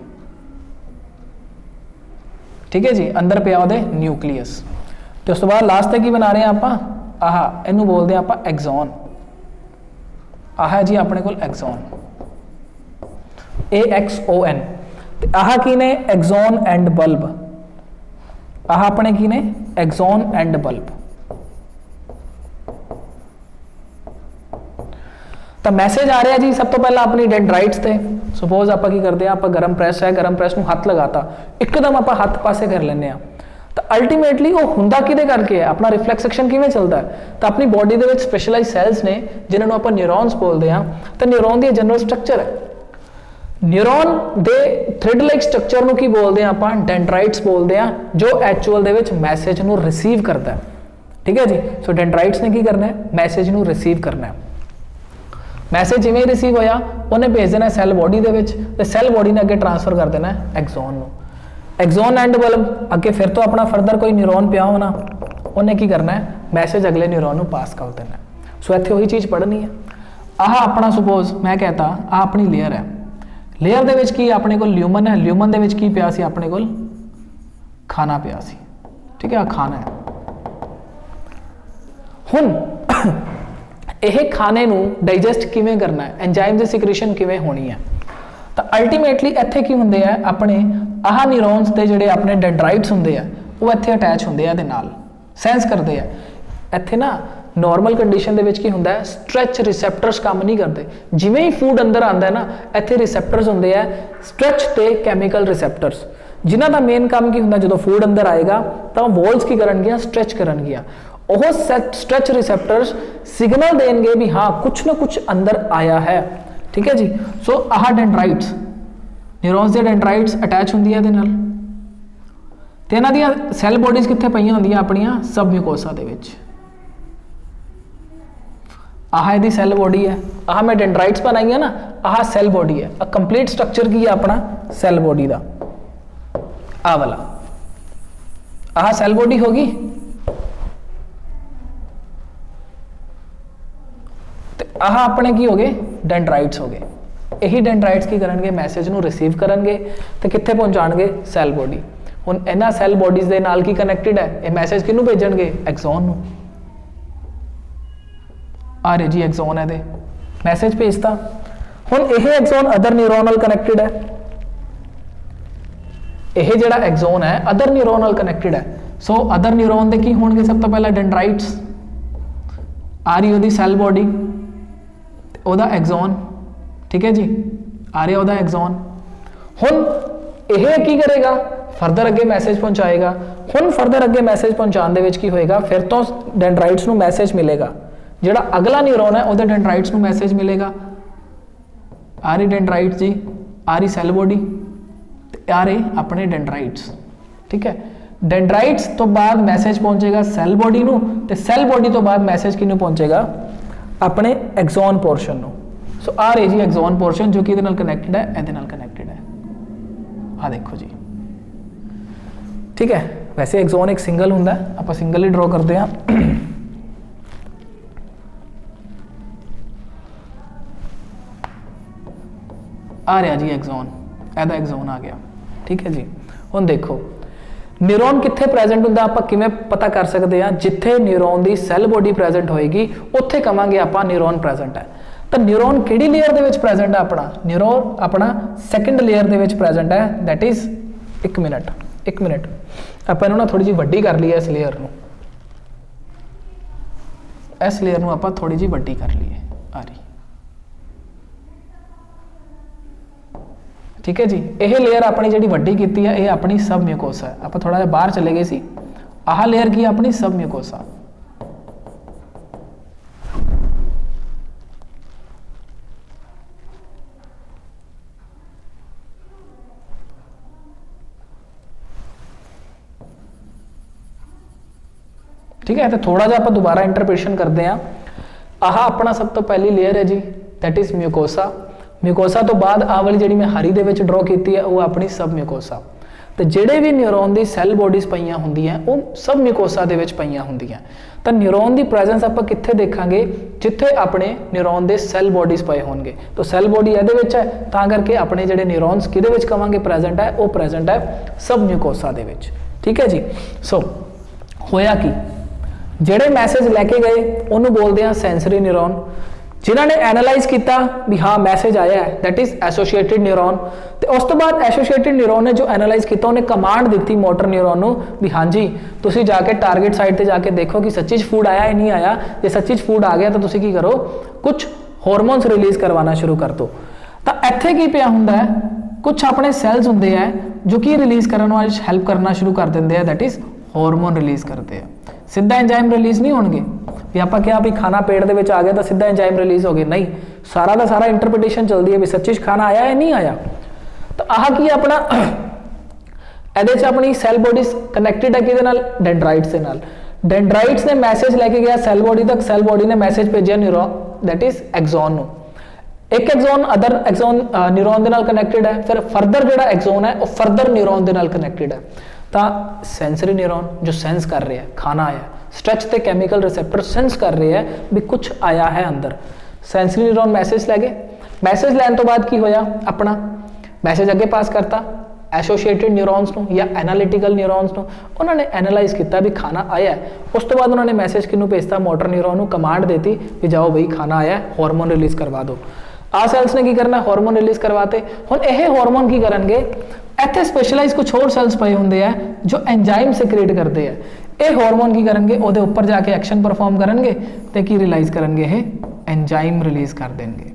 ठीक है जी, अंदर पे वो न्यूक्लीयस। तो उस तो बाद लास्ट तक की बना रहे हैं आप आह, इनू बोलते हैं आप एक्सॉन। आह है जी अपने को एक्सॉन, AXON। आह की ने एक्सॉन एंड बल्ब। आह अपने की ने एक्सॉन एंड बल्ब। तो मैसेज आ रहा है जी सब तो पहला अपनी डेंड्राइट्स थे। सपोज आप की करते हैं, आप गर्म प्रैस है, गर्म प्रैस में हाथ लगाता, एकदम आप हाथ पासे कर लें, तो अल्टीमेटली वो हुंदा किदे करके है, अपना रिफ्लैक्स एक्शन किवें चलता है। तो अपनी बॉडी दे विच स्पैशलाइज सैल्स ने जिन्होंने आप न्यूरॉन्स बोलते हैं। तो न्यूरॉन की जनरल स्ट्रक्चर है, न्यूरॉन दे थ्रेड लाइक स्ट्रक्चर नूं की बोलते हैं आप डेंड्राइट्स बोलते हैं, जो एक्चुअल दे विच मैसेज नूं रिसीव करता है। ठीक है जी, सो डेंड्राइट्स ने की करना है, मैसेज नूं रिसीव करना है। मैसेज जिवें रिसीव होया उन्हें भेज देना सैल बॉडी दे विच, ते सैल बॉडी ने अगे ट्रांसफर कर देना एक्सॉन नूं। एक्सॉन एंड बल्ब अगे फिर तो अपना फर्दर कोई न्यूरॉन पिया होना, उन्हें की करना है मैसेज अगले न्यूरॉन नूं पास कर देना। सो इत्थे वही चीज़ पढ़नी है। आह अपना सपोज मैं कहता आह अपनी लेयर है, ਲੇਅਰ ਦੇ ਵਿੱਚ ਕੀ ਆਪਣੇ ਕੋਲ ल्यूमन है, ल्यूमन ਦੇ ਵਿੱਚ ਕੀ ਪਿਆ ਸੀ ਆਪਣੇ ਕੋਲ ਖਾਣਾ ਪਿਆ ਸੀ, ਠੀਕ ਹੈ, ਖਾਣਾ ਹੈ। ਹੁਣ ਇਹ ਖਾਣੇ ਨੂੰ ਡਾਈਜੈਸਟ ਕਿਵੇਂ ਕਰਨਾ ਹੈ, ਐਂਜ਼ਾਈਮ ਦੀ ਸਿਕ੍ਰੀਸ਼ਨ ਕਿਵੇਂ ਹੋਣੀ ਹੈ, ਤਾਂ ਅਲਟੀਮੇਟਲੀ ਇੱਥੇ ਕੀ ਹੁੰਦੇ ਆ ਆਪਣੇ ਆਹ ਨਿਊਰੋਨਸ ਦੇ ਜਿਹੜੇ ਆਪਣੇ ਡੈਂਡਰਾਈਟਸ ਹੁੰਦੇ ਆ ਉਹ ਇੱਥੇ ਅਟੈਚ ਹੁੰਦੇ ਆ ਇਹਦੇ ਨਾਲ, ਸੈਂਸ ਕਰਦੇ ਆ। ਇੱਥੇ ਨਾ ਨੋਰਮਲ ਕੰਡੀਸ਼ਨ ਦੇ ਵਿੱਚ ਕੀ ਹੁੰਦਾ ਹੈ, ਸਟ੍ਰੈਚ ਰਿਸੈਪਟਰਸ ਕੰਮ ਨਹੀਂ ਕਰਦੇ। ਜਿਵੇਂ ਹੀ ਫੂਡ ਅੰਦਰ ਆਉਂਦਾ ਹੈ ਨਾ, ਇੱਥੇ ਰਿਸੈਪਟਰਸ ਹੁੰਦੇ ਆ ਸਟ੍ਰੈਚ ਤੇ ਕੈਮੀਕਲ ਰਿਸੈਪਟਰਸ, ਜਿਨ੍ਹਾਂ ਦਾ ਮੇਨ ਕੰਮ ਕੀ ਹੁੰਦਾ, ਜਦੋਂ ਫੂਡ ਅੰਦਰ ਆਏਗਾ ਤਾਂ ਵੋਲਸ ਕੀ ਕਰਨਗੀਆਂ, ਸਟ੍ਰੈਚ ਕਰਨਗੀਆਂ। ਉਹ ਸਟ੍ਰੈਚ ਰਿਸੈਪਟਰਸ ਸਿਗਨਲ ਦੇਣਗੇ ਵੀ ਹਾਂ ਕੁਛ ਨਾ ਕੁਛ ਅੰਦਰ ਆਇਆ ਹੈ, ਠੀਕ ਹੈ ਜੀ। ਸੋ ਆਹ ਡੈਂਡਰਾਈਟਸ, ਨਿਊਰੋਨਸ ਦੇ ਡੈਂਡਰਾਈਟਸ ਅਟੈਚ ਹੁੰਦੀ ਹੈ ਇਹਦੇ ਨਾਲ, ਤੇ ਇਹਨਾਂ ਦੀਆਂ ਸੈੱਲ ਬੋਡੀਜ਼ ਕਿੱਥੇ ਪਈਆਂ ਹੁੰਦੀਆਂ ਆਪਣੀਆਂ ਸਬ ਮਿਊਕੋਸਾ ਦੇ ਵਿੱਚ। ਆਹ ਇਹਦੀ ਸੈੱਲ ਬੋਡੀ ਹੈ, ਆਹ ਮੈਂ ਡੈਂਡਰਾਈਟਸ ਬਣਾਈਆਂ ਨਾ, ਆਹ ਸੈੱਲ ਬੋਡੀ ਹੈ। ਆ ਕੰਪਲੀਟ ਸਟਰਕਚਰ ਕੀ ਹੈ ਆਪਣਾ ਸੈੱਲ ਬੋਡੀ ਦਾ, ਆਹ ਵਾਲਾ, ਆਹ ਸੈੱਲ ਬੋਡੀ ਹੋ ਗਈ। ਤੇ ਆਹ ਆਪਣੇ ਕੀ ਹੋ ਗਏ, ਡੈਂਡਰਾਈਟਸ ਹੋ ਗਏ। ਇਹੀ ਡੈਂਡਰਾਈਟਸ ਕੀ ਕਰਨਗੇ, ਮੈਸੇਜ ਨੂੰ ਰਿਸੀਵ ਕਰਨਗੇ ਤੇ ਕਿੱਥੇ ਪਹੁੰਚਾਣਗੇ, ਸੈੱਲ ਬੋਡੀ। ਹੁਣ ਇਹਨਾਂ ਸੈੱਲ ਬੋਡੀਜ਼ ਦੇ ਨਾਲ ਕੀ ਕਨੈਕਟਡ ਹੈ, ਇਹ ਮੈਸੇਜ ਕਿਹਨੂੰ ਭੇਜਣਗੇ, ਐਕਸੋਨ ਨੂੰ। ਆ ਰਹੇ ਜੀ ਐਕਸੋਨ ਹੈ, ਦੇ ਮੈਸੇਜ ਭੇਜਤਾ। ਹੁਣ ਇਹ ਐਕਸੋਨ ਅਦਰ ਨਿਊਰੋਨ ਨਾਲ ਕਨੈਕਟਡ ਹੈ, ਇਹ ਜਿਹੜਾ ਐਕਸੋਨ ਹੈ ਅਦਰ ਨਿਊਰੋਨ ਨਾਲ ਕਨੈਕਟਡ ਹੈ। ਸੋ ਅਦਰ ਨਿਊਰੋਨ ਦੇ ਕੀ ਹੋਣਗੇ, ਸਭ ਤੋਂ ਪਹਿਲਾਂ ਡੈਂਡਰਾਈਟਸ, ਆ ਰਹੀ ਉਹਦੀ ਸੈੱਲ ਬੋਡੀ, ਉਹਦਾ ਐਕਸੋਨ, ਠੀਕ ਹੈ ਜੀ, ਆ ਰਿਹਾ ਉਹਦਾ ਐਕਸੋਨ। ਹੁਣ ਇਹ ਕੀ ਕਰੇਗਾ, ਫਰਦਰ ਅੱਗੇ ਮੈਸੇਜ ਪਹੁੰਚਾਏਗਾ। ਹੁਣ ਫਰਦਰ ਅੱਗੇ ਮੈਸੇਜ ਪਹੁੰਚਾਉਣ ਦੇ ਵਿੱਚ ਕੀ ਹੋਏਗਾ, ਫਿਰ ਤੋਂ ਡੈਂਡਰਾਈਟਸ ਨੂੰ ਮੈਸੇਜ ਮਿਲੇਗਾ, ਜਿਹੜਾ ਅਗਲਾ ਨਿਊਰੋਨ ਹੈ ਉਹਦੇ ਡੈਂਡਰਾਈਟਸ ਨੂੰ ਮੈਸੇਜ ਮਿਲੇਗਾ। ਆ ਰਹੀ ਡੈਂਡਰਾਈਟਸ ਜੀ, ਆ ਰਹੀ ਸੈੱਲ ਬੋਡੀ, ਤੇ ਆ ਰਹੇ ਆਪਣੇ ਡੈਂਡਰਾਈਟਸ, ਠੀਕ ਹੈ। ਡੈਂਡਰਾਈਟਸ ਤੋਂ ਬਾਅਦ ਮੈਸੇਜ ਪਹੁੰਚੇਗਾ ਸੈੱਲ ਬੋਡੀ ਨੂੰ, ਤੇ ਸੈੱਲ ਬੋਡੀ ਤੋਂ ਬਾਅਦ ਮੈਸੇਜ ਕਿਹਨੂੰ ਪਹੁੰਚੇਗਾ, ਆਪਣੇ ਐਕਸੋਨ ਪੋਰਸ਼ਨ ਨੂੰ। ਸੋ ਆ ਰਹੇ ਜੀ ਐਕਸੋਨ ਪੋਰਸ਼ਨ, ਜੋ ਕਿ ਇਹਦੇ ਨਾਲ ਕਨੈਕਟਡ ਹੈ, ਇਹਦੇ ਨਾਲ ਕਨੈਕਟਡ ਹੈ। ਆ ਦੇਖੋ ਜੀ, ਠੀਕ ਹੈ। ਵੈਸੇ ਐਕਸੋਨ ਇੱਕ ਸਿੰਗਲ ਹੁੰਦਾ, ਆਪਾਂ ਸਿੰਗਲ ਹੀ ਡਰਾ ਕਰਦੇ ਹਾਂ। ਆ ਰਿਹਾ ਜੀ ਐਕਸੋਨ, ਇਹਦਾ ਐਕਸੋਨ ਆ ਗਿਆ, ਠੀਕ ਹੈ ਜੀ। ਹੁਣ ਦੇਖੋ ਨਿਊਰੋਨ ਕਿੱਥੇ ਪ੍ਰੈਜ਼ੈਂਟ ਹੁੰਦਾ, ਆਪਾਂ ਕਿਵੇਂ ਪਤਾ ਕਰ ਸਕਦੇ ਹਾਂ, ਜਿੱਥੇ ਨਿਊਰੋਨ ਦੀ ਸੈੱਲ ਬੋਡੀ ਪ੍ਰੈਜ਼ੈਂਟ ਹੋਏਗੀ ਉੱਥੇ ਕਵਾਂਗੇ ਆਪਾਂ ਨਿਊਰੋਨ ਪ੍ਰੈਜ਼ੈਂਟ ਹੈ। ਤਾਂ ਨਿਊਰੋਨ ਕਿਹੜੀ ਲੇਅਰ ਦੇ ਵਿੱਚ ਪ੍ਰੈਜ਼ੈਂਟ ਹੈ, ਆਪਣਾ ਨਿਊਰੋਨ ਆਪਣਾ ਸੈਕੰਡ ਲੇਅਰ ਦੇ ਵਿੱਚ ਪ੍ਰੈਜ਼ੈਂਟ ਹੈ, ਦੈਟ ਇਜ਼ ਇੱਕ ਮਿੰਟ ਆਪਾਂ ਇਹਨੂੰ ਨਾ ਥੋੜੀ ਜਿਹੀ ਵੱਡੀ ਕਰ ਲਈਏ, ਇਸ ਲੇਅਰ ਨੂੰ, ਇਸ ਲੇਅਰ ਨੂੰ ਆਪਾਂ ਥੋੜੀ ਜਿਹੀ ਵੱਡੀ ਕਰ ਲਈਏ, ਆ ਰਹੀ, ਠੀਕ ਹੈ ਜੀ। ਇਹ ਲੇਅਰ ਆਪਣੀ ਜਿਹੜੀ ਵੱਡੀ ਕੀਤੀ ਹੈ, ਇਹ ਆਪਣੀ ਸਬ ਮਿਊਕੋਸਾ ਹੈ। ਆਪਾਂ ਥੋੜਾ ਜਿਹਾ ਬਾਹਰ ਚਲੇ ਗਏ ਸੀ, ਆਹ ਲੇਅਰ ਕੀ ਆਪਣੀ ਸਬ ਮਿਊਕੋਸਾ। ठीक है, तो थोड़ा जा आप दोबारा इंटरप्रेशन करते हैं। आह अपना सब तो पहली लेयर है जी, दैट इज म्यूकोसा। म्यूकोसा तो बाद आह वाली जी मैं हरी दे विच ड्रॉ की है, वो अपनी सब म्यूकोसा। तो जेडे भी न्यूरोन की सैल बॉडीज पईयां होंदियां वो सब म्यूकोसा दे विच पईयां होंदियां। तो न्यूरोन की प्रेजेंस आप कित्थे देखांगे, जिथे अपने न्यूरोन के सैल बॉडीज पए होणगे। तो सैल बॉडी इहदे विच है, तां करके अपने जिहड़े न्यूरोन्स किहदे विच कवांगे प्रेजेंट है, वो प्रेजेंट है सब म्यूकोसा दे विच। ठीक है जी। सो होया कि ਜਿਹੜੇ मैसेज लैके गए उन्होंने बोलते हैं सेंसरी न्यूरोन। जिन्होंने एनालाइज किया भी हाँ मैसेज आया है, दैट इज एसोसीएटेड न्यूरोन। तो उस तो बाद एसोसीएटेड न्यूरोन ने जो एनालाइज किया उन्हें कमांड दी मोटर न्यूरोन को भी हाँ जी तुसी जाके टारगेट साइट पर जाके देखो कि सच्ची फूड आया है नहीं आया। जो सच्ची फूड आ गया तो तुसी की करो, कुछ हार्मोन्स रिलीज करवाना शुरू कर दो। तो इत्थे की पिया हुंदा है, कुछ अपने सैल्स होंदे हैं जो कि रिलीज करने वाले हेल्प करना शुरू कर देंगे हैं, दैट इज हार्मोन रिलीज करते हैं। सीधा एंजाइम रिलीज नहीं होंगे भी आप क्या भी खाना पेट दे विच आ गया तो सीधा एंजाइम रिलीज हो गए, नहीं। सारा का सारा इंटरप्रिटेशन चलती है भी सच्ची खाना आया है नहीं आया। तो आह की अपना ਇਹਦੇ ਚ अपनी सैल बॉडीज कनैक्टेड है किहदे नाल, डेंड्राइट्स दे नाल। डेंड्राइट्स ने मैसेज लैके गया सैल बॉडी तक, सैल बॉडी ने मैसेज भेजा न्यूरोन दैट इज एक्सॉन नूं। एक एक्सॉन अदर एक्सॉन न्यूरोन दे नाल कनैक्टेड है, फिर फरदर जिहड़ा एक्सॉन है वो फरदर न्यूरोन दे नाल कनैक्टेड है। तो सेंसरी न्यूरोन जो सेंस कर रहे हैं खाना आया, स्ट्रेच ते कैमिकल रिसेप्टर सेंस कर रहे हैं भी कुछ आया है अंदर। सेंसरी न्यूरोन मैसेज लै गए, मैसेज लैन तो बाद की होया अपना मैसेज अगे पास करता एसोसीएटेड न्यूरॉन्स ਨੂੰ या एनालिटिकल न्यूरॉन्स ਨੂੰ, उन्होंने एनालाइज किया भी खाना आया है। उस तो बाद उन्होंने मैसेज किनू भेजता मोटर न्यूरॉन ਨੂੰ कमांड देती भी जाओ बई खाना आया है, हार्मोन रिलीज करवा दो। आ सैल्स ने की करना, हार्मोन रिलीज करवाते। हुण यह हार्मोन की करनगे, इत्थे स्पैशलाइज कुछ होर सैल्स पए हुंदे आ जो एंजाइम सिक्रेट करते हैं। ये हार्मोन की करनगे, उहदे उपर जाके एक्शन परफॉर्म करनगे ते की रिलाइज करनगे, ये एंजाइम रिलीज कर देंगे।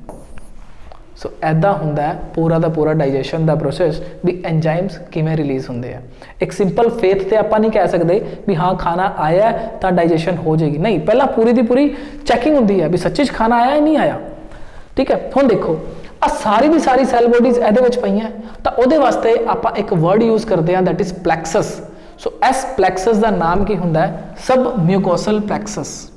सो ऐदा हुंदा है पूरा दा पूरा डाइजेशन का प्रोसैस भी एंजाइम्स किवें रिलीज होंदे आ। एक सिंपल फेथ ते आपां नहीं कह सकते भी हाँ खाना आया तो डाइजेशन हो जाएगी, नहीं, पहला पूरी दी पूरी चैकिंग होंदी है भी सच्ची खाना आया नहीं आया। ठीक है, हुण देखो आ सारी दी सारी सैल बॉडीज इहदे विच पईआं, तां उहदे वास्ते आपां एक वर्ड यूज करते हैं, दैट इज प्लैक्सस। सो इस प्लैक्सस का नाम की हुंदा है, सब म्यूकोसल प्लैक्सस।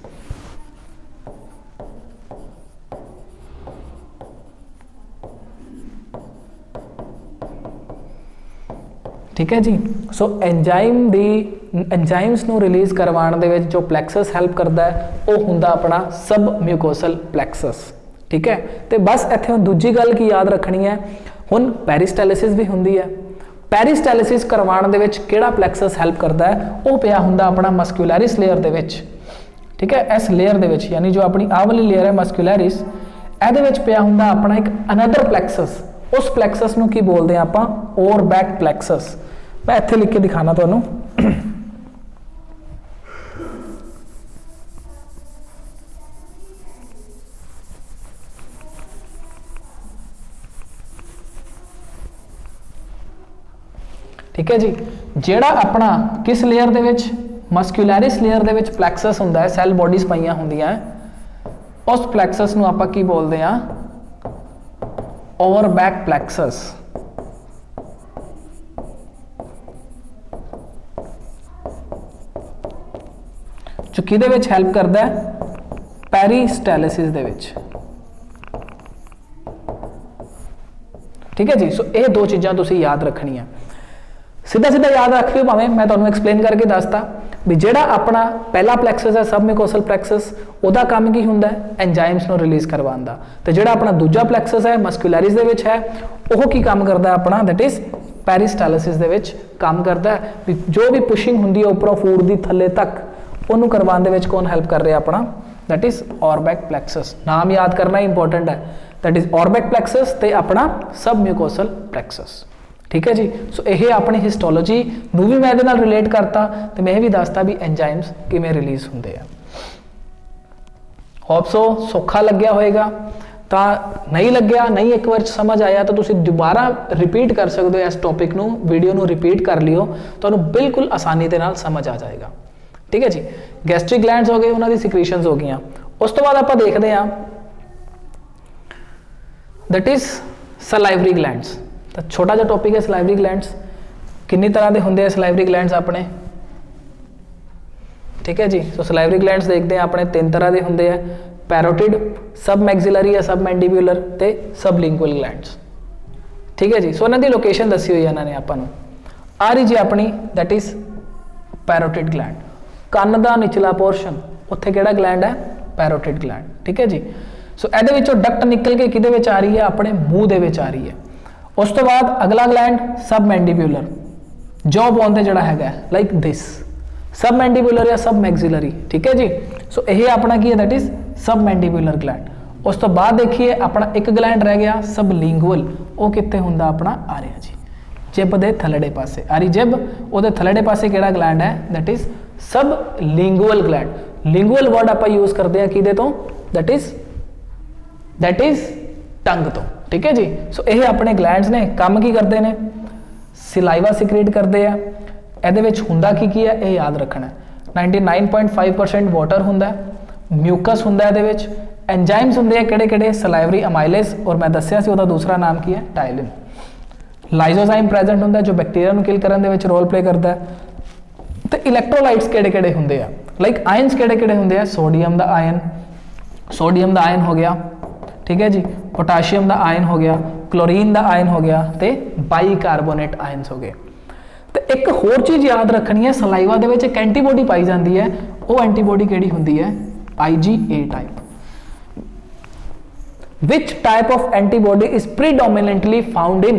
ठीक है जी। सो एंजाइम्स नू रिलीज करवाने दे विच जो प्लैक्सस हैल्प करता है वो हुंदा अपना सब म्यूकोसल प्लैक्सस। ठीक है, तो बस इत्थे दूजी गल की याद रखनी है, हुण पेरिस्टैलिसिस भी हुंदी है। पेरिस्टैलिसिस करवाने दे विच किहड़ा प्लैक्सस हैल्प करता है, वो पिया हुंदा अपना मस्क्यूलैरिस लेयर दे विच। ठीक है, इस लेयर दे विच यानी जो अपनी आह वाली लेयर है मस्क्यूलैरिस, इहदे विच पिया हुंदा अपना एक अनदर प्लैक्सस। उस प्लैक्सस नू की बोलते हैं आपां, ओरबैक प्लैक्सस। मैं इत्थे लिख के दिखाना तुहानूं। ठीक है जी, जेड़ा अपना किस लेयर दे विच, मस्क्यूलैरिस लेयर दे विच प्लैक्सस हुंदा है, सैल बॉडीज पईयां हुंदियां, उस प्लैक्सस नूं आपां की बोलते हैं, ओवरबैक प्लैक्सस। जो किहदे विच हैल्प करता है, पेरिस्टैलिसिस दे विच। ठीक है जी। सो ये दो चीज़ां तुसीं याद रखनियां, सीधा सीधा याद रख लियो, भावें मैं तुहानूं एक्सप्लेन करके दसता भी जेड़ा अपना पहला प्लैक्सस है सब म्यूकोसल प्लैक्सस, उहदा काम की हुंदा है, एंजाइम्स नूं रिलीज करवाउण दा। ते जेड़ा अपना दूजा प्लैक्सस है मस्क्यूलैरिस दे विच है, ओह की काम करदा है अपना, दैट इज पेरिस्टैलिसिस दे विच काम करदा है भी जो भी पुशिंग हुंदी है उपरों फूड दी थल्ले तक, उहनूं करवाउण दे विच कौन हैल्प कर रहा अपना, दैट इज ओरबैक प्लैक्सस। नाम याद करना ही इंपॉर्टेंट है, दैट इज ओरबैक प्लैक्सस ते अपना सब म्यूकोसल प्लैक्सस। ठीक है जी। सो यह अपनी हिस्टोलॉजी नूं भी मैं इहदे नाल रिलेट करता, तो मैं भी दसता भी एंजाइम्स किवें रिलीज हुंदे आ। होप सो सौखा लग्या होएगा, तो नहीं लग्या, नहीं एक बार समझ आया तो तुसीं दोबारा रिपीट कर सकते हो इस टॉपिक नूं, वीडियो नूं रिपीट कर लियो, तुहानूं बिल्कुल आसानी दे नाल समझ आ जाएगा। ठीक है जी। गैस्ट्रिक ग्लैंड्स हो गए, उन्हां दी सिक्रीशनस हो गई। उस तो बाद आपां देखते हैं दैट इज सलाइवरी ग्लैंड्स। तो छोटा जिहा टॉपिक है सलाइवरी ग्लैंड्स। कितनी तरह के होंगे सलाइवरी ग्लैंड्स अपने, ठीक है जी। सो सलाइवरी ग्लैंड्स देखते हैं अपने तीन तरह के होंगे, पैरोटिड, सब मैक्सिलरी या सब मैंडिब्यूलर ते सब लिंगुअल ग्लैंड्स। ठीक है जी। सो इन्हां दी लोकेशन दसी हुई है इन्होंने आपां नूं, आ रही जी अपनी, दैट इज पैरोटिड ग्लैंड। ਕੰਨ ਦਾ निचला पोर्शन, उत्थे किहड़ा ग्लैंड है, पैरोटिड ग्लैंड। ठीक है जी। सो इहदे विचों डक्ट निकल के किहदे विच आ रही है, अपने मूँह दे विच आ रही है। उस तो बाद अगला ग्लैंड सब मैंडिब्यूलर, जॉ बोन ते जिहड़ा हैगा लाइक दिस, सब मैंडिब्यूलर या सब मैक्सिलरी। ठीक है जी। सो यह अपना की है, दैट इज सब मैंडिब्यूलर ग्लैंड। उस तो बाद देखिए अपना एक ग्लैंड रह गया सब लिंगुअल, वो कित्थे हुंदा अपना आ रहा जी जिब दे थलड़े पासे, आ रही जिब, उहदे थलड़े पासे किहड़ा ग्लैंड है, दैट इज सब लिंगुअल ग्लैंड। लिंगुअल वर्ड आप यूज करते हैं किहदे तो, दैट इज टंग तो। ठीक है जी। सो यह अपने ग्लैंड्स ने काम की करते हैं, सिलाइवा सिक्रेट करते हैं। ਇਹਦੇ ਵਿੱਚ ਹੁੰਦਾ ਕੀ ਹੈ ਇਹ याद रखना है। 99.5% वाटर ਹੁੰਦਾ, म्यूकस ਹੁੰਦਾ ਇਹਦੇ ਵਿੱਚ, एंजाइम्स ਹੁੰਦੇ ਆ ਕਿਹੜੇ सलाइवरी अमाइलेज, और मैं दसिया ਸੀ ਉਹਦਾ दूसरा नाम की है टाइलिन। लाइजोजाइम प्रेजेंट ਹੁੰਦਾ जो बैक्टीरिया ਨੂੰ किल करने ਦੇ ਵਿੱਚ रोल प्ले करता है। तो इलैक्ट्रोलाइट्स ਕਿਹੜੇ ਹੁੰਦੇ ਆ, लाइक आयन्स ਕਿਹੜੇ ਹੁੰਦੇ आ, सोडियम ਦਾ आयन हो गया, ठीक है जी, पोटाशियम का आयन हो गया, क्लोरीन का आयन हो गया, तो बाईकार्बोनेट आयन्स हो गए। तो एक होर चीज़ याद रखनी है, सलाइवा दे विच एक एंटीबॉडी पाई जाती है, वो एंटीबॉडी किहड़ी हुंदी है, IgA type. Which type of antibody is predominantly found in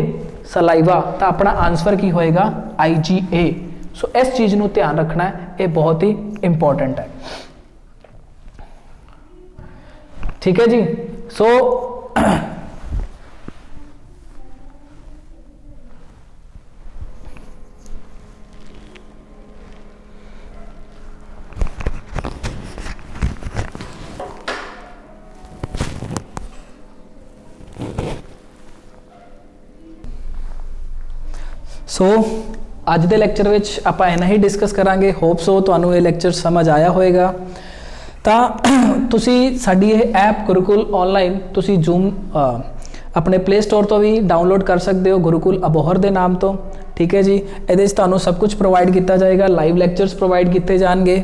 saliva ਤਾਂ ਆਪਣਾ ਆਨਸਰ ਕੀ ਹੋਏਗਾ IgA। ਸੋ ਇਸ ਚੀਜ਼ ਨੂੰ ਧਿਆਨ ਰੱਖਣਾ ਹੈ, ਇਹ ਬਹੁਤ ਹੀ ਇੰਪੋਰਟੈਂਟ ਹੈ। ਠੀਕ ਹੈ ਜੀ। ਸੋ ਸੋ ਅੱਜ ਦੇ ਲੈਕਚਰ ਵਿੱਚ ਆਪਾਂ ਇਹਨਾਂ ਹੀ ਡਿਸਕਸ ਕਰਾਂਗੇ। ਹੋਪ ਸੋ ਤੁਹਾਨੂੰ ਇਹ ਲੈਕਚਰ ਸਮਝ ਆਇਆ ਹੋਵੇਗਾ। ਤਾਂ ਤੁਸੀਂ ਸਾਡੀ ਇਹ ਐਪ ਗੁਰੂਕੁਲ ਆਨਲਾਈਨ ਤੁਸੀਂ ਜ਼ੂਮ ਆਪਣੇ ਪਲੇ ਸਟੋਰ ਤੋਂ ਵੀ ਡਾਊਨਲੋਡ ਕਰ ਸਕਦੇ ਹੋ, ਗੁਰੂਕੁਲ ਅਬੋਹਰ ਦੇ ਨਾਮ ਤੋਂ। ਠੀਕ ਹੈ ਜੀ। ਇਹਦੇ ਵਿੱਚ ਤੁਹਾਨੂੰ ਸਭ ਕੁਝ ਪ੍ਰੋਵਾਈਡ ਕੀਤਾ ਜਾਏਗਾ, ਲਾਈਵ ਲੈਕਚਰਸ ਪ੍ਰੋਵਾਈਡ ਕੀਤੇ ਜਾਣਗੇ,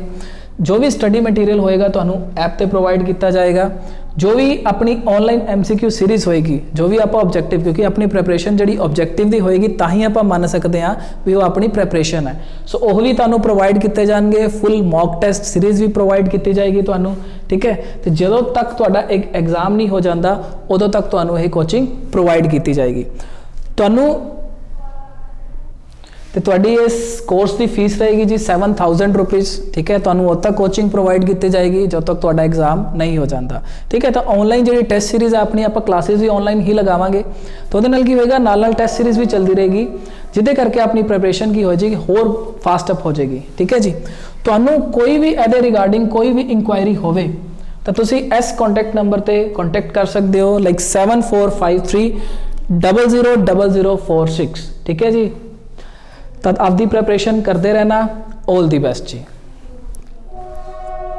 ਜੋ ਵੀ ਸਟੱਡੀ ਮਟੀਰੀਅਲ ਹੋਏਗਾ ਤੁਹਾਨੂੰ ਐਪ ਤੇ ਪ੍ਰੋਵਾਈਡ ਕੀਤਾ ਜਾਏਗਾ। ਜੋ ਵੀ ਆਪਣੀ ਆਨਲਾਈਨ MCQ ਸੀਰੀਜ਼ ਹੋਏਗੀ, ਜੋ ਵੀ ਆਪਾਂ ਆਬਜੈਕਟਿਵ, ਕਿਉਂਕਿ ਆਪਣੀ ਪ੍ਰੈਪਰੇਸ਼ਨ ਜਿਹੜੀ ਆਬਜੈਕਟਿਵ ਦੀ ਹੋਏਗੀ ਤਾਂ ਹੀ ਆਪਾਂ ਮੰਨ ਸਕਦੇ ਹਾਂ ਵੀ ਉਹ ਆਪਣੀ ਪ੍ਰੈਪਰੇਸ਼ਨ ਹੈ। ਸੋ ਉਹ ਵੀ ਤੁਹਾਨੂੰ ਪ੍ਰੋਵਾਈਡ ਕੀਤੇ ਜਾਣਗੇ। ਫੁੱਲ ਮੌਕ ਟੈਸਟ ਸੀਰੀਜ਼ ਵੀ ਪ੍ਰੋਵਾਈਡ ਕੀਤੀ ਜਾਏਗੀ ਤੁਹਾਨੂੰ। ਠੀਕ ਹੈ। ਤੇ ਜਦੋਂ ਤੱਕ ਤੁਹਾਡਾ ਇੱਕ ਐਗਜ਼ਾਮ ਨਹੀਂ ਹੋ ਜਾਂਦਾ ਉਦੋਂ ਤੱਕ ਤੁਹਾਨੂੰ ਇਹ ਕੋਚਿੰਗ ਪ੍ਰੋਵਾਈਡ ਕੀਤੀ ਜਾਏਗੀ। ਤੁਹਾਨੂੰ ਤੇ ਤੁਹਾਡੀ ਇਸ ਕੋਰਸ ਦੀ ਫੀਸ ਰਹੇਗੀ ਜੀ 7000 ਰੁਪੀਜ਼। ਠੀਕ ਹੈ। ਤੁਹਾਨੂੰ ਉਦੋਂ ਤੱਕ ਕੋਚਿੰਗ ਪ੍ਰੋਵਾਈਡ ਕੀਤੀ ਜਾਏਗੀ ਜਦੋਂ ਤੱਕ ਤੁਹਾਡਾ ਐਗਜ਼ਾਮ ਨਹੀਂ ਹੋ ਜਾਂਦਾ। ਠੀਕ ਹੈ। ਤਾਂ ਆਨਲਾਈਨ ਜਿਹੜੀ ਟੈਸਟ ਸੀਰੀਜ਼ ਹੈ ਆਪਣੀ, ਆਪਾਂ ਕਲਾਸਿਸ ਵੀ ਆਨਲਾਈਨ ਹੀ ਲਗਾਵਾਂਗੇ। ਤਾਂ ਉਹਦੇ ਨਾਲ ਕੀ ਹੋਏਗਾ, ਨਾਲ ਨਾਲ ਟੈਸਟ ਸੀਰੀਜ਼ ਵੀ ਚੱਲਦੀ ਰਹੇਗੀ, ਜਿਹਦੇ ਕਰਕੇ ਆਪਣੀ ਪ੍ਰੈਪਰੇਸ਼ਨ ਕੀ ਹੋ ਜਾਏਗੀ, ਹੋਰ ਫਾਸਟ ਅਪ ਹੋ ਜਾਏਗੀ। ਠੀਕ ਹੈ ਜੀ। ਤੁਹਾਨੂੰ ਕੋਈ ਵੀ ਇਹਦੇ ਰਿਗਾਰਡਿੰਗ ਕੋਈ ਵੀ ਇਨਕੁਆਇਰੀ ਹੋਵੇ ਤਾਂ ਤੁਸੀਂ ਇਸ ਕੰਟੈਕਟ ਨੰਬਰ ਤੇ ਕੰਟੈਕਟ ਕਰ ਸਕਦੇ ਹੋ, ਲਾਈਕ 7453000046। ਠੀਕ ਹੈ ਜੀ। ਤਦ ਆਪਦੀ ਪ੍ਰੈਪਰੇਸ਼ਨ ਕਰਦੇ ਰਹਿਣਾ। ਆਲ ਦੀ ਬੈਸਟ ਜੀ।